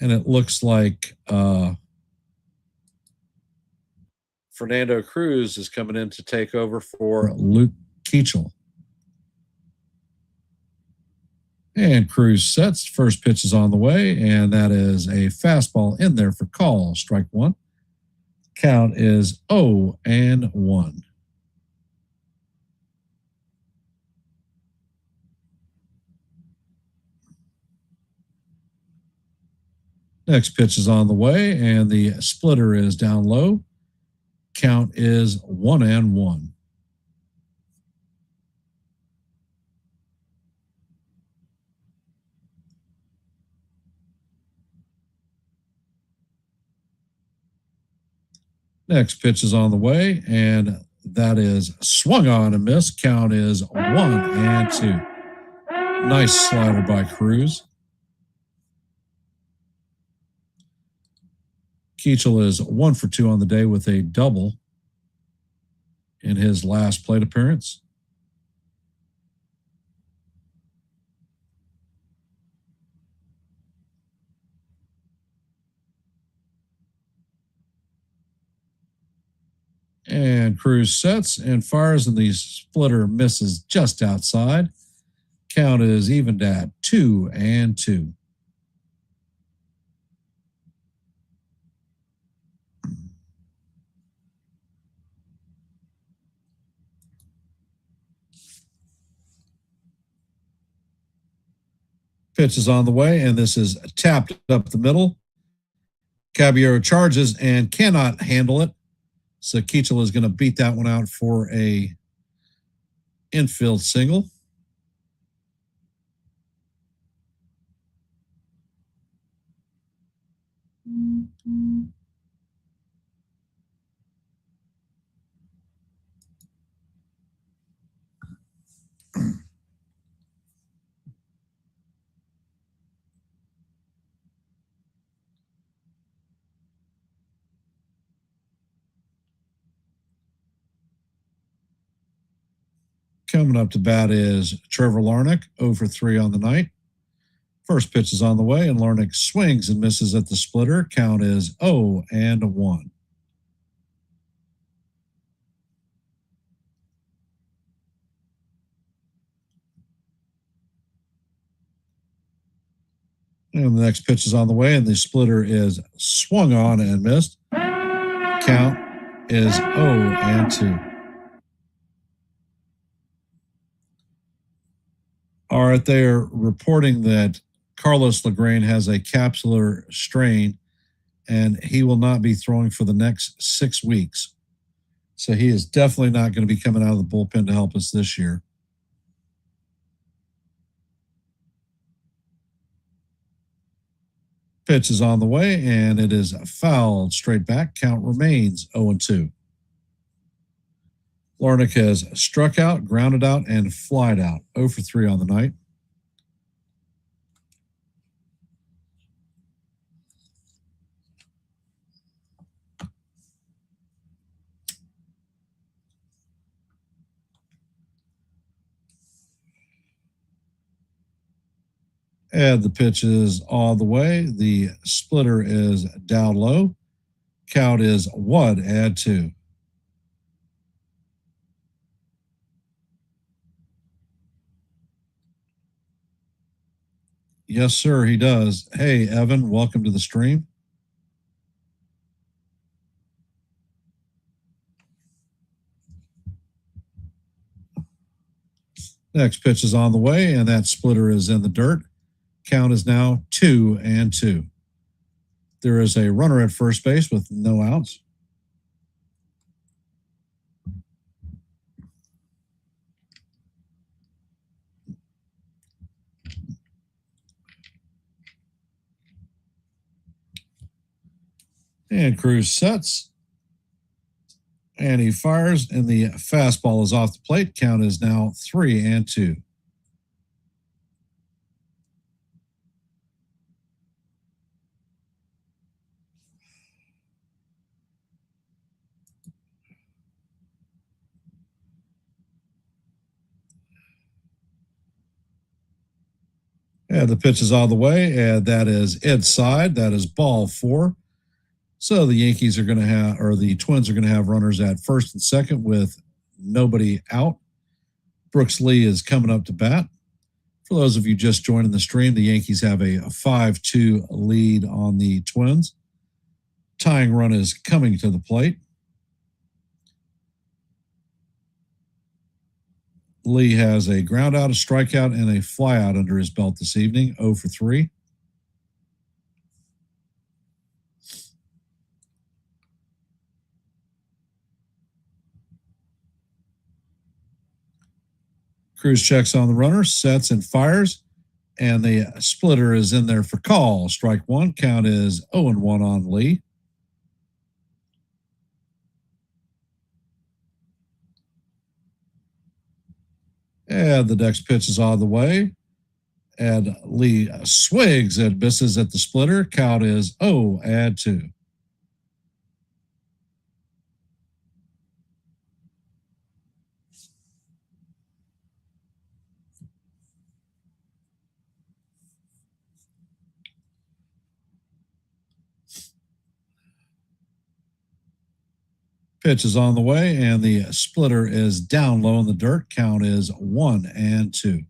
And it looks like Fernando Cruz is coming in to take over for Luke Keachel. And Cruz sets. First pitch is on the way, and that is a fastball in there for call. Strike 1. Count is 0-1. Next pitch is on the way, and the splitter is down low. Count is 1-1. Next pitch is on the way, and that is swung on and missed. Count is 1-2. Nice slider by Cruz. Keachel is 1 for 2 on the day with a double in his last plate appearance. And Cruz sets and fires, and the splitter misses just outside. Count is evened at 2-2. Pitch is on the way, and this is tapped up the middle. Caballero charges and cannot handle it. So Keachel is going to beat that one out for a infield single. Coming up to bat is Trevor Larnach, 0 for 3 on the night. First pitch is on the way, and Larnach swings and misses at the splitter. Count is 0-1. And the next pitch is on the way, and the splitter is swung on and missed. Count is 0-2. All right, they are reporting that Carlos LaGrange has a capsular strain, and he will not be throwing for the next 6 weeks. So he is definitely not going to be coming out of the bullpen to help us this year. Pitch is on the way, and it is fouled straight back. Count remains 0-2. Larnach has struck out, grounded out, and flied out. 0 for 3 on the night. And the pitch is all the way. The splitter is down low. Count is 1-2. Yes, sir, he does. Hey, Evan, welcome to the stream. Next pitch is on the way, and that splitter is in the dirt. Count is now 2-2. There is a runner at first base with no outs. And Cruz sets. And he fires, and the fastball is off the plate. Count is now 3-2. And the pitch is on the way, and that is inside. That is ball 4. So the Yankees are going to have, or the Twins are going to have runners at first and second with nobody out. Brooks Lee is coming up to bat. For those of you just joining the stream, the Yankees have a 5-2 lead on the Twins. Tying run is coming to the plate. Lee has a ground out, a strikeout, and a flyout under his belt this evening, 0 for 3. Cruz checks on the runner, sets and fires, and the splitter is in there for call. Strike 1. Count is 0-1 on Lee. And the next pitch is on the way. And Lee swings and misses at the splitter. Count is 0-2. Pitch is on the way, and the splitter is down low in the dirt. Count is 1-2.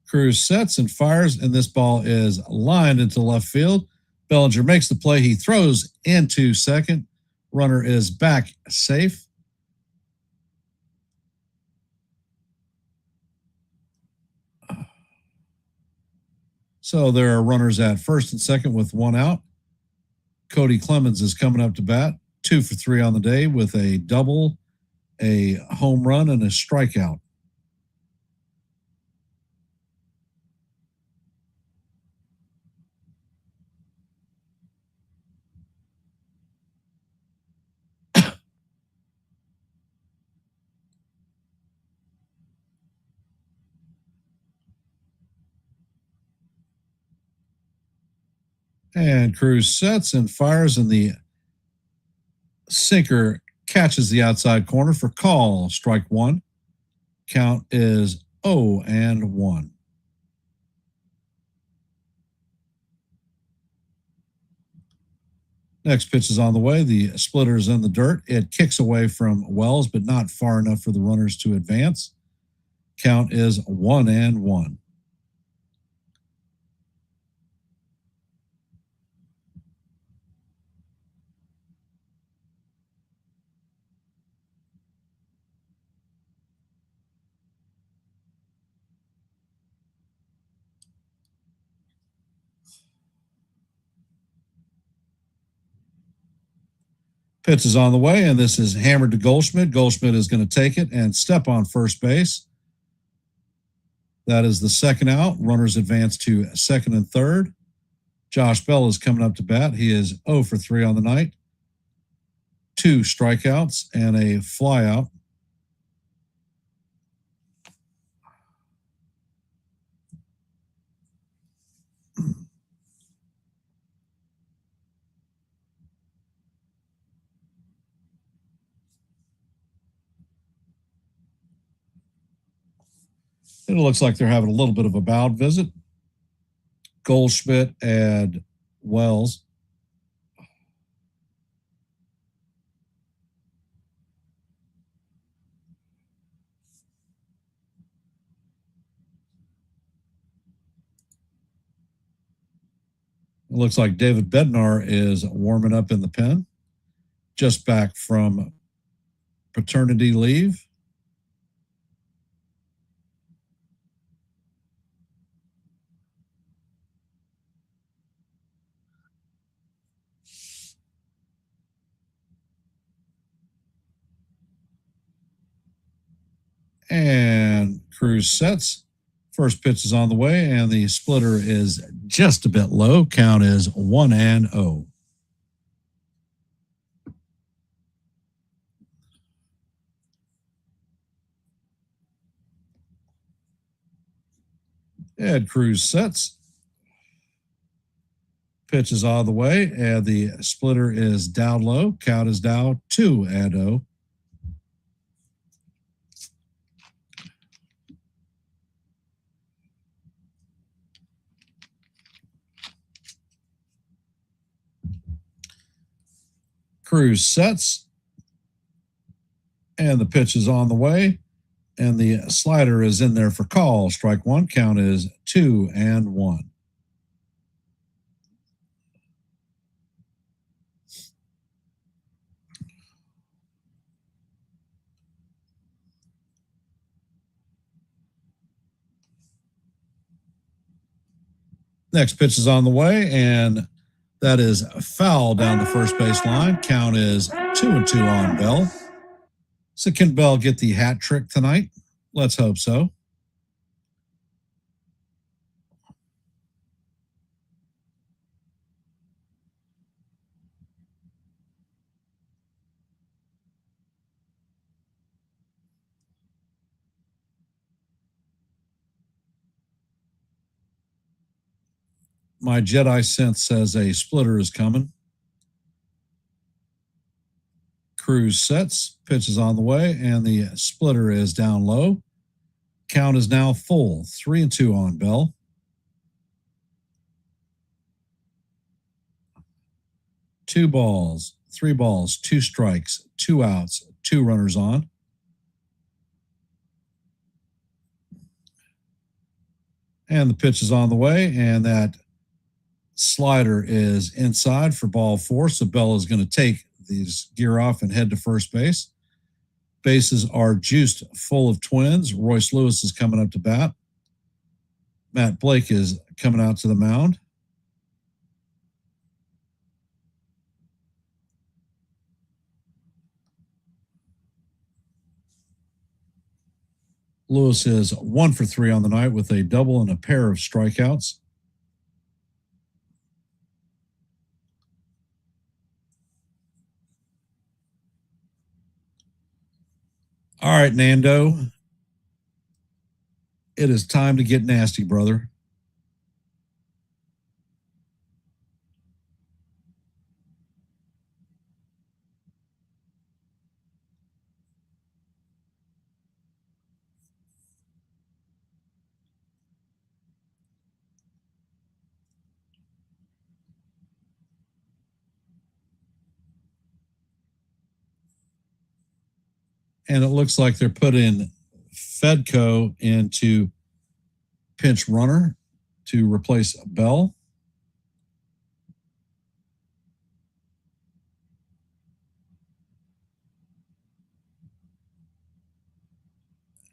Cruz sets and fires, and this ball is lined into left field. Bellinger makes the play. He throws into second. Runner is back safe. So there are runners at first and second with one out. Cody Clemens is coming up to bat, 2 for 3 on the day with a double, a home run, and a strikeout. And Cruz sets and fires, and the sinker catches the outside corner for call. Strike 1. Count is 0-1. Next pitch is on the way. The splitter is in the dirt. It kicks away from Wells, but not far enough for the runners to advance. Count is 1-1. Pitch is on the way, and this is hammered to Goldschmidt. Goldschmidt is going to take it and step on first base. That is the second out. Runners advance to second and third. Josh Bell is coming up to bat. He is 0 for 3 on the night. 2 strikeouts and a flyout. It looks like they're having a little bit of a bout visit. Goldschmidt and Wells. It looks like David Bednar is warming up in the pen, just back from paternity leave. And Cruz sets. First pitch is on the way, and the splitter is just a bit low. Count is 1-0. Ed Cruz sets. Pitch is on the way, and the splitter is down low. Count is now 2-0. Cruz sets, and the pitch is on the way, and the slider is in there for call. Strike one. Count is 2-1. Next pitch is on the way, and that is a foul down the first base line. Count is 2-2 on Bell. So can Bell get the hat trick tonight? Let's hope so. My Jedi sense says a splitter is coming. Cruz sets, pitch is on the way, and the splitter is down low. Count is now full, 3-2 on Bell. Two balls, 3 balls, 2 strikes, 2 outs, 2 runners on. And the pitch is on the way, and that slider is inside for ball 4. So Bell is going to take these gear off and head to first base. Bases are juiced full of Twins. Royce Lewis is coming up to bat. Matt Blake is coming out to the mound. Lewis is 1 for 3 on the night with a double and a pair of strikeouts. All right, Nando. It is time to get nasty, brother. And it looks like they're putting Fedco into pinch runner to replace Bell.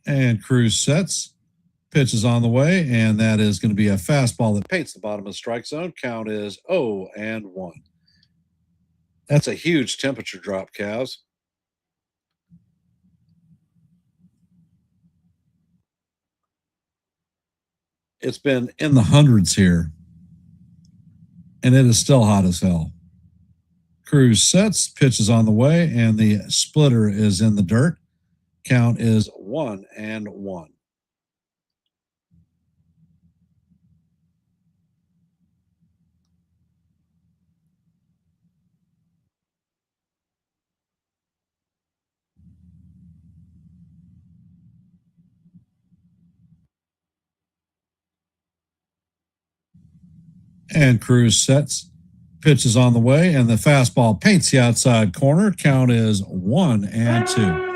And Cruz sets. Pitch is on the way, and that is going to be a fastball that paints the bottom of the strike zone. Count is 0-1. That's a huge temperature drop, Cavs. It's been in the hundreds here, and it is still hot as hell. Cruz sets, pitch is on the way, and the splitter is in the dirt. Count is 1-1. And Cruz sets, pitch is on the way, and the fastball paints the outside corner. Count is 1-2.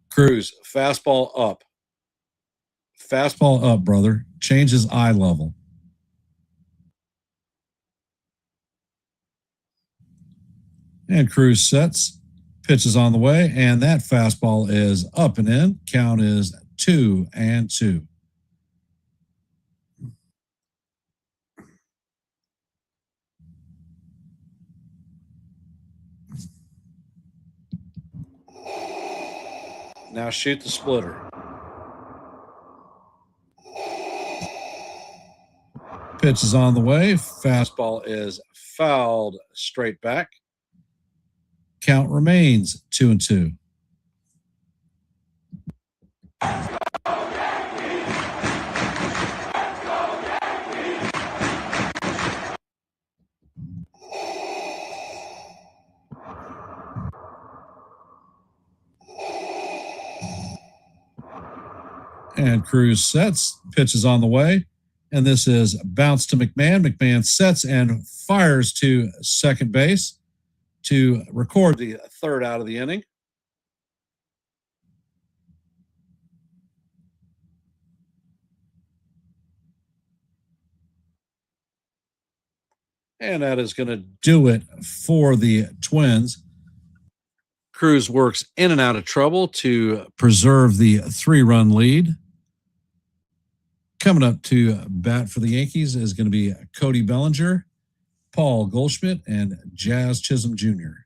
Cruz, fastball up. Fastball up, brother. Changes eye level. And Cruz sets. Pitch is on the way, and that fastball is up and in. Count is 2-2. Now shoot the splitter. Pitch is on the way. Fastball is fouled straight back. Count remains 2-2. And Cruz sets. Pitch is on the way. And this is bounce to McMahon. McMahon sets and fires to second base to record the third out of the inning. And that is going to do it for the Twins. Cruz works in and out of trouble to preserve the 3-run lead. Coming up to bat for the Yankees is going to be Cody Bellinger, Paul Goldschmidt, and Jazz Chisholm Jr.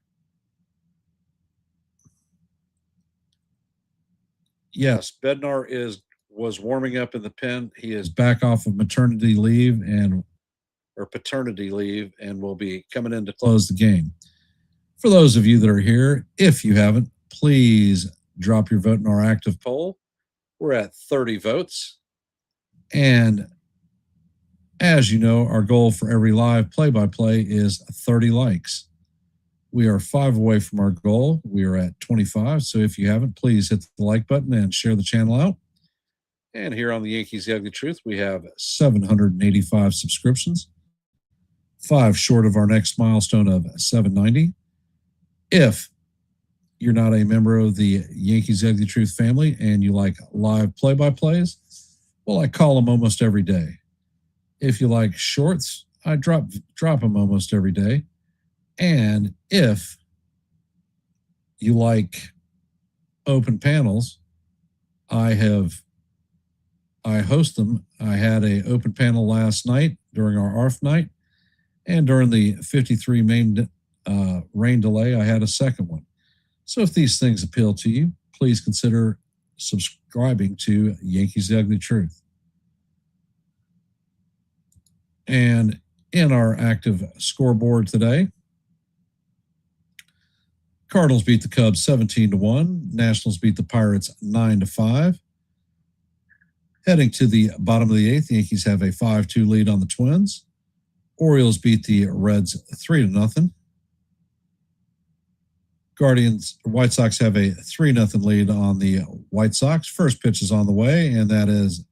Yes, Bednar was warming up in the pen. He is back off of maternity leave or paternity leave and will be coming in to close the game. For those of you that are here, if you haven't, please drop your vote in our active poll. We're at 30 votes. And as you know, our goal for every live play-by-play is 30 likes. We are 5 away from our goal. We are at 25. So if you haven't, please hit the like button and share the channel out. And here on the Yankees The Ugly Truth, we have 785 subscriptions, 5 short of our next milestone of 790. If you're not a member of the Yankees The Ugly Truth family and you like live play-by-plays, well, I call them almost every day. If you like shorts, I drop them almost every day. And if you like open panels, I host them. I had an open panel last night during our ARF night, and during the 53 main rain delay, I had a second one. So if these things appeal to you, please consider subscribing to Yankees The Ugly Truth. And in our active scoreboard today, Cardinals beat the Cubs 17-1. Nationals beat the Pirates 9-5. Heading to the bottom of the 8th, the Yankees have a 5-2 lead on the Twins. Orioles beat the Reds 3-0. White Sox have a 3-0 lead on the White Sox. First pitch is on the way, and that is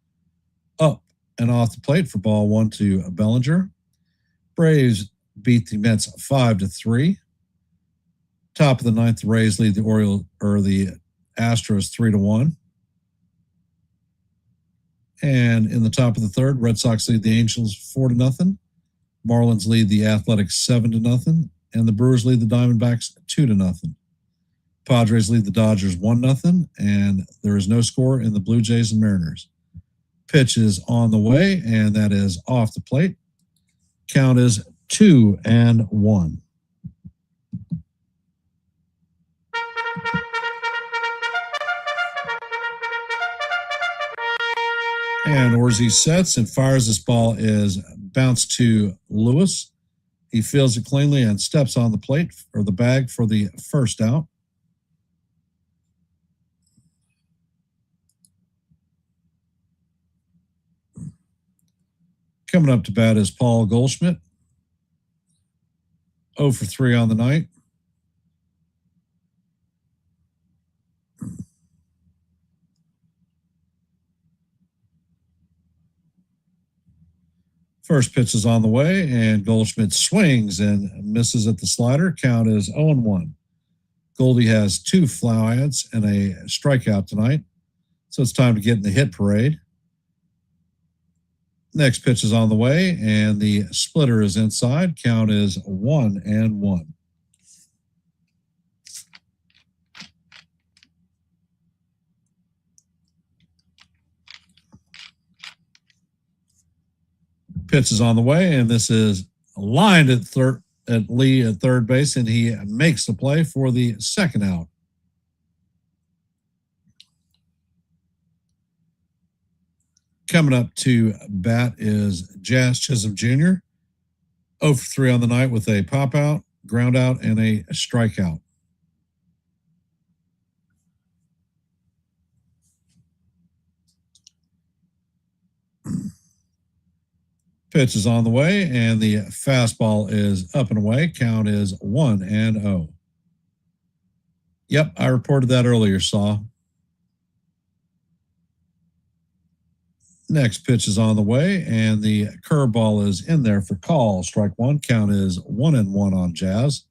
up and off the plate for ball 1 to Bellinger. Braves beat the Mets 5-3. Top of the 9th, the Rays lead the Astros 3-1. And in the top of the 3rd, Red Sox lead the Angels 4-0. Marlins lead the Athletics 7-0. And the Brewers lead the Diamondbacks 2-0. Padres lead the Dodgers 1-0. And there is no score in the Blue Jays and Mariners. Pitch is on the way, and that is off the plate. Count is 2-1. And Orzi sets and fires. This ball is bounced to Lewis. He fields it cleanly and steps on the plate or the bag for the first out. Coming up to bat is Paul Goldschmidt. 0 for 3 on the night. First pitch is on the way, and Goldschmidt swings and misses at the slider. Count is 0-1. Goldie has 2 fly outs and a strikeout tonight, so it's time to get in the hit parade. Next pitch is on the way, and the splitter is inside. Count is 1-1. Pitch is on the way, and this is lined at Lee at third base, and he makes the play for the second out. Coming up to bat is Jazz Chisholm Jr. 0 for 3 on the night with a pop out, ground out, and a strikeout. Pitch is on the way, and the fastball is up and away. Count is 1-0. Yep, I reported that earlier, Saw. Next pitch is on the way, and the curveball is in there for call. Strike one. Count is 1-1 on Jazz.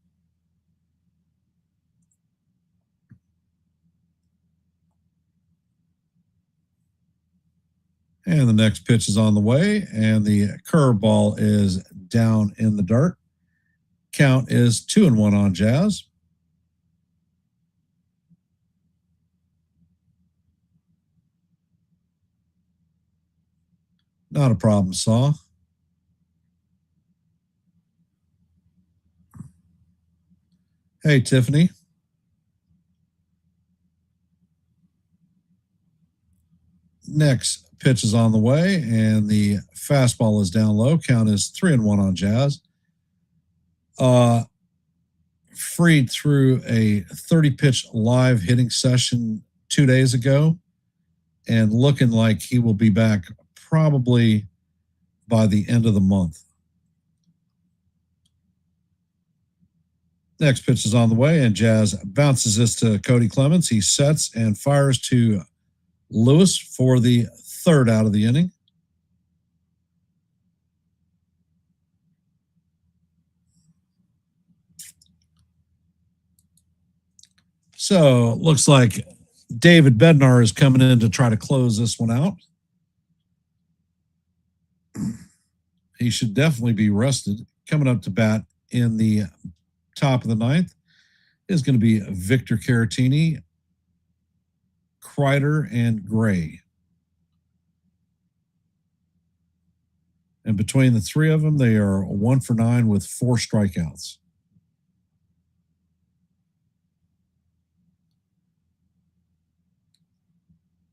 And the next pitch is on the way, and the curveball is down in the dirt. Count is 2-1 on Jazz. Not a problem, Saw. Hey, Tiffany. Next pitch is on the way, and the fastball is down low. Count is 3-1 on Jazz. Freed through a 30-pitch live hitting session 2 days ago, and looking like he will be back probably by the end of the month. Next pitch is on the way, and Jazz bounces this to Cody Clemens. He sets and fires to Lewis for the third out of the inning. So looks like David Bednar is coming in to try to close this one out. He should definitely be rested. Coming up to bat in the top of the ninth is going to be Victor Caratini, Kreider, and Gray. And between the three of them, they are 1 for 9 with 4 strikeouts.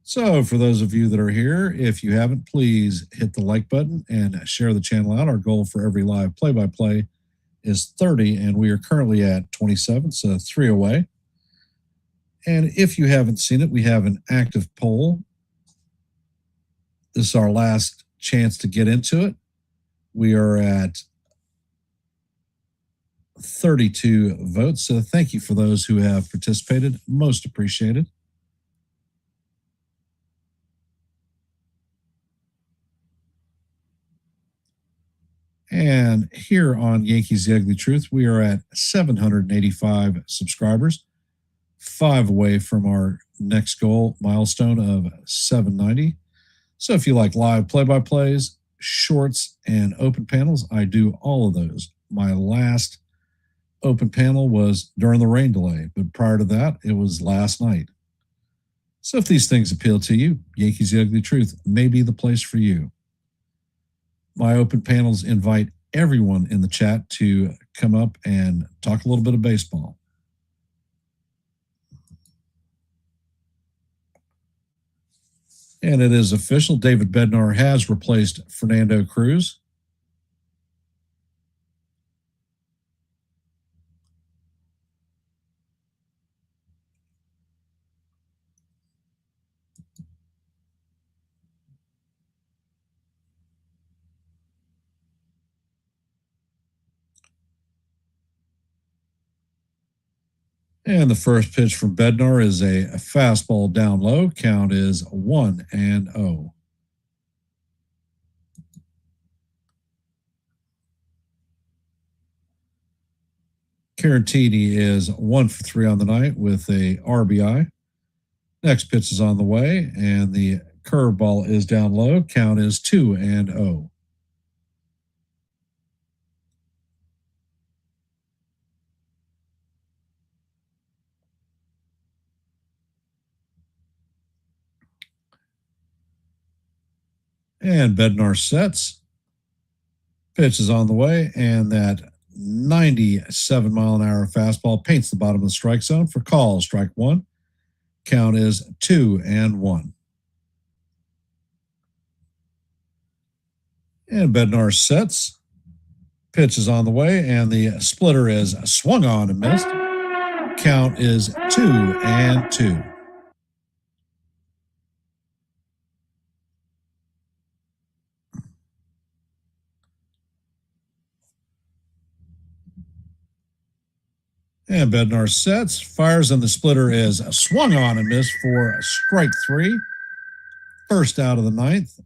So for those of you that are here, if you haven't, please hit the like button and share the channel out. Our goal for every live play-by-play is 30, and we are currently at 27, so 3 away. And if you haven't seen it, we have an active poll. This is our last chance to get into it. We are at 32 votes, so thank you for those who have participated. Most appreciated. And here on Yankees The Ugly Truth, we are at 785 subscribers, 5 away from our next goal milestone of 790. So if you like live play-by-plays, shorts, and open panels, I do all of those. My last open panel was during the rain delay, but prior to that, it was last night. So if these things appeal to you, Yankees The Ugly Truth may be the place for you. My open panels invite everyone in the chat to come up and talk a little bit of baseball. And it is official. David Bednar has replaced Fernando Cruz. And the first pitch from Bednar is a fastball down low. Count is 1-0. Caratini is 1 for 3 on the night with a RBI. Next pitch is on the way, and the curveball is down low. Count is 2-0. And Bednar sets. Pitch is on the way, and that 97-mile-an-hour fastball paints the bottom of the strike zone for call. Strike one. Count is 2-1. And Bednar sets. Pitch is on the way, and the splitter is swung on and missed. Count is 2-2. And Bednar sets, fires, and the splitter is swung on and missed for strike three. First out of the ninth.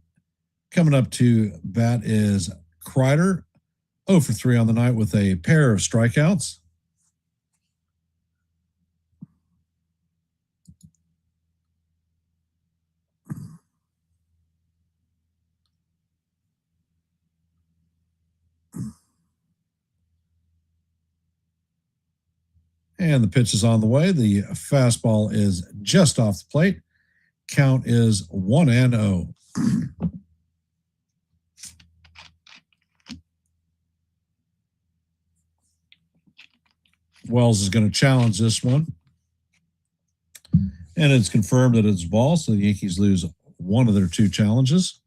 Coming up to bat is Kreider, 0 for 3 on the night with a pair of strikeouts. And the pitch is on the way. The fastball is just off the plate. Count is 1-0. Wells is going to challenge this one. And it's confirmed that it's ball, so the Yankees lose one of their two challenges.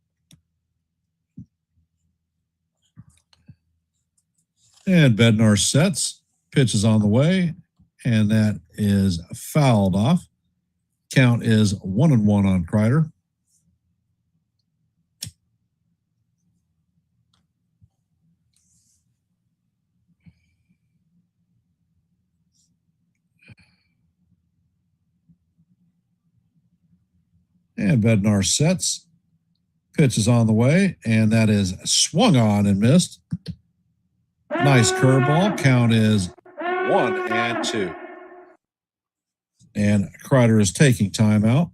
And Bednar sets. Pitch is on the way, and that is fouled off. Count is 1-1 on Kreider. And Bednar sets. Pitch is on the way, and that is swung on and missed. Nice curveball. Count is 1-2. And Kreider is taking time out.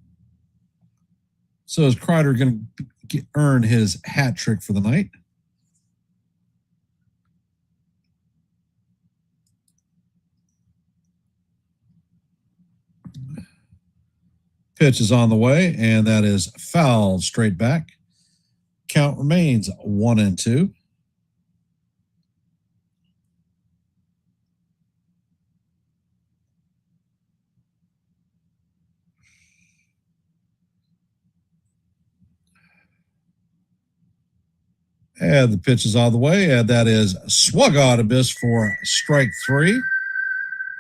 So is Kreider going to earn his hat trick for the night? Pitch is on the way, and that is fouled straight back. Count remains 1-2. And the pitch is on the way, and that is swung on a miss for strike three.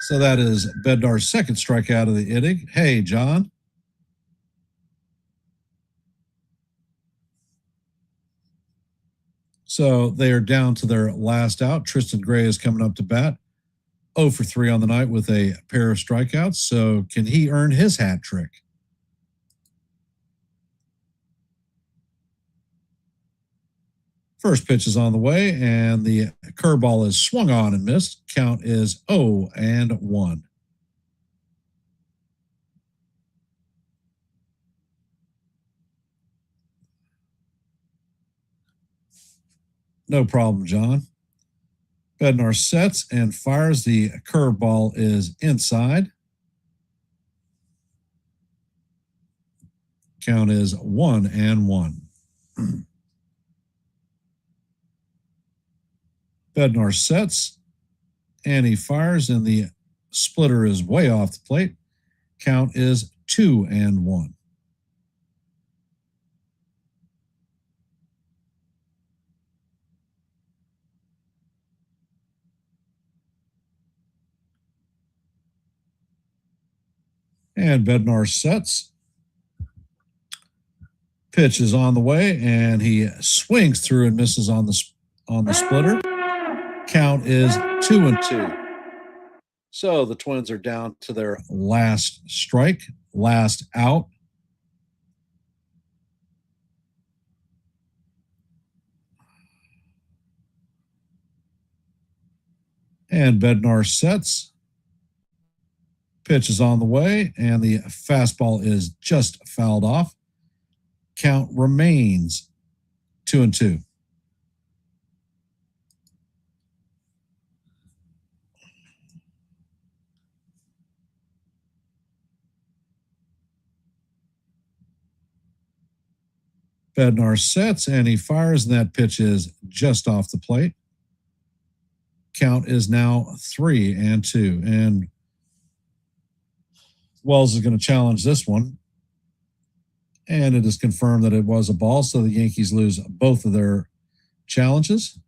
So that is Bednar's second strikeout of the inning. Hey, John. So they are down to their last out. Tristan Gray is coming up to bat. 0 for 3 on the night with a pair of strikeouts. So can he earn his hat trick? First pitch is on the way, and the curveball is swung on and missed. Count is 0-1. No problem, John. Bednar sets and fires. The curveball is inside. Count is 1-1. Bednar sets and he fires, and the splitter is way off the plate. Count is 2-1. And Bednar sets. Pitch is on the way, and he swings through and misses on the splitter. Count is 2-2. So the Twins are down to their last strike, last out. And Bednar sets. Pitch is on the way, and the fastball is just fouled off. Count remains 2-2. Bednar sets and he fires, and that pitch is just off the plate. Count is now 3-2. And Wells is going to challenge this one. And it is confirmed that it was a ball, so the Yankees lose both of their challenges.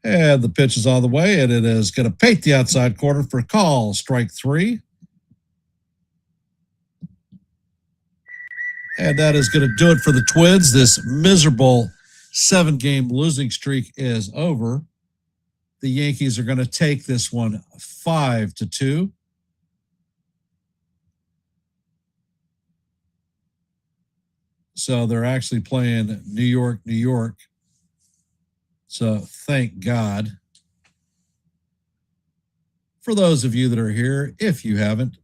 And the pitch is all the way, and it is going to paint the outside corner for a call. Strike 3. And that is going to do it for the Twins. This miserable 7-game losing streak is over. The Yankees are going to take this one 5-2. So they're actually playing New York, New York. So thank God. For those of you that are here, if you haven't,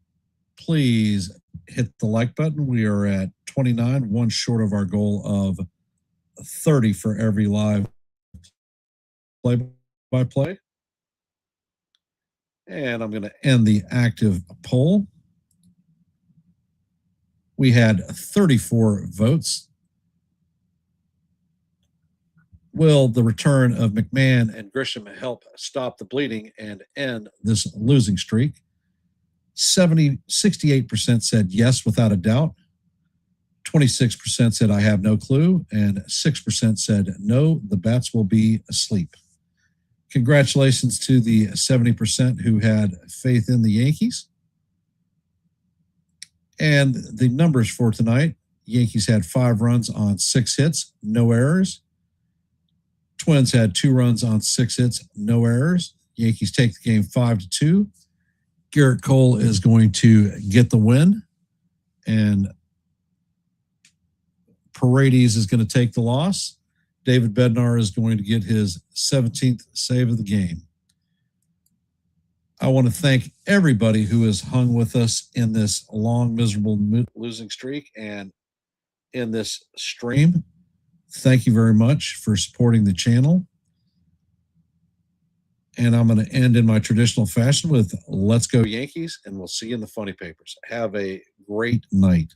please hit the like button. We are at 29, one short of our goal of 30 for every live play-by-play. And I'm going to end the active poll. We had 34 votes. Will the return of McMahon and Grisham help stop the bleeding and end this losing streak? 68% said yes, without a doubt. 26% said I have no clue. And 6% said no, the bats will be asleep. Congratulations to the 70% who had faith in the Yankees. And the numbers for tonight, Yankees had 5 runs on 6 hits, no errors. Twins had 2 runs on 6 hits, no errors. Yankees take the game 5-2. Garrett Cole is going to get the win, and Paredes is going to take the loss. David Bednar is going to get his 17th save of the game. I want to thank everybody who has hung with us in this long, miserable losing streak and in this stream. Thank you very much for supporting the channel. And I'm going to end in my traditional fashion with Let's Go Yankees, and we'll see you in the funny papers. Have a great night.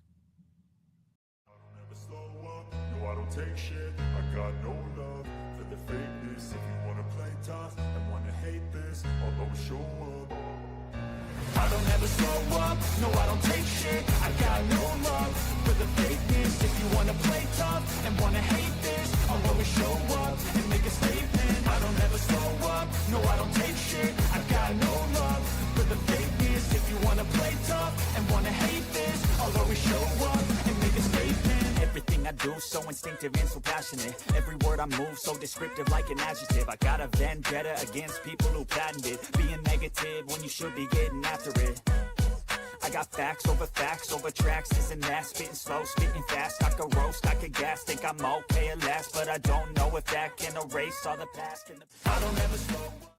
I don't ever slow up, no I don't take shit. I got no love for the fakeness. If you wanna play tough and wanna hate this, I'll always show up. I don't ever slow up, no I don't take shit. I got no love for the fakeness. If you wanna play tough and wanna hate this, I'll always show up and make a statement. I don't ever slow up, no I don't take shit. I got no love for the fakeness. If you wanna play tough and wanna hate this, I'll always show up and make a statement. Everything I do so instinctive and so passionate. Every word I move so descriptive like an adjective. I got a vendetta against people who patented being negative when you should be getting after it. I got facts over tracks, this and that. Spitting slow, spitting fast, I could roast, I could gas. Think I'm okay at last, but I don't know if that can erase all the past. I don't ever slow up.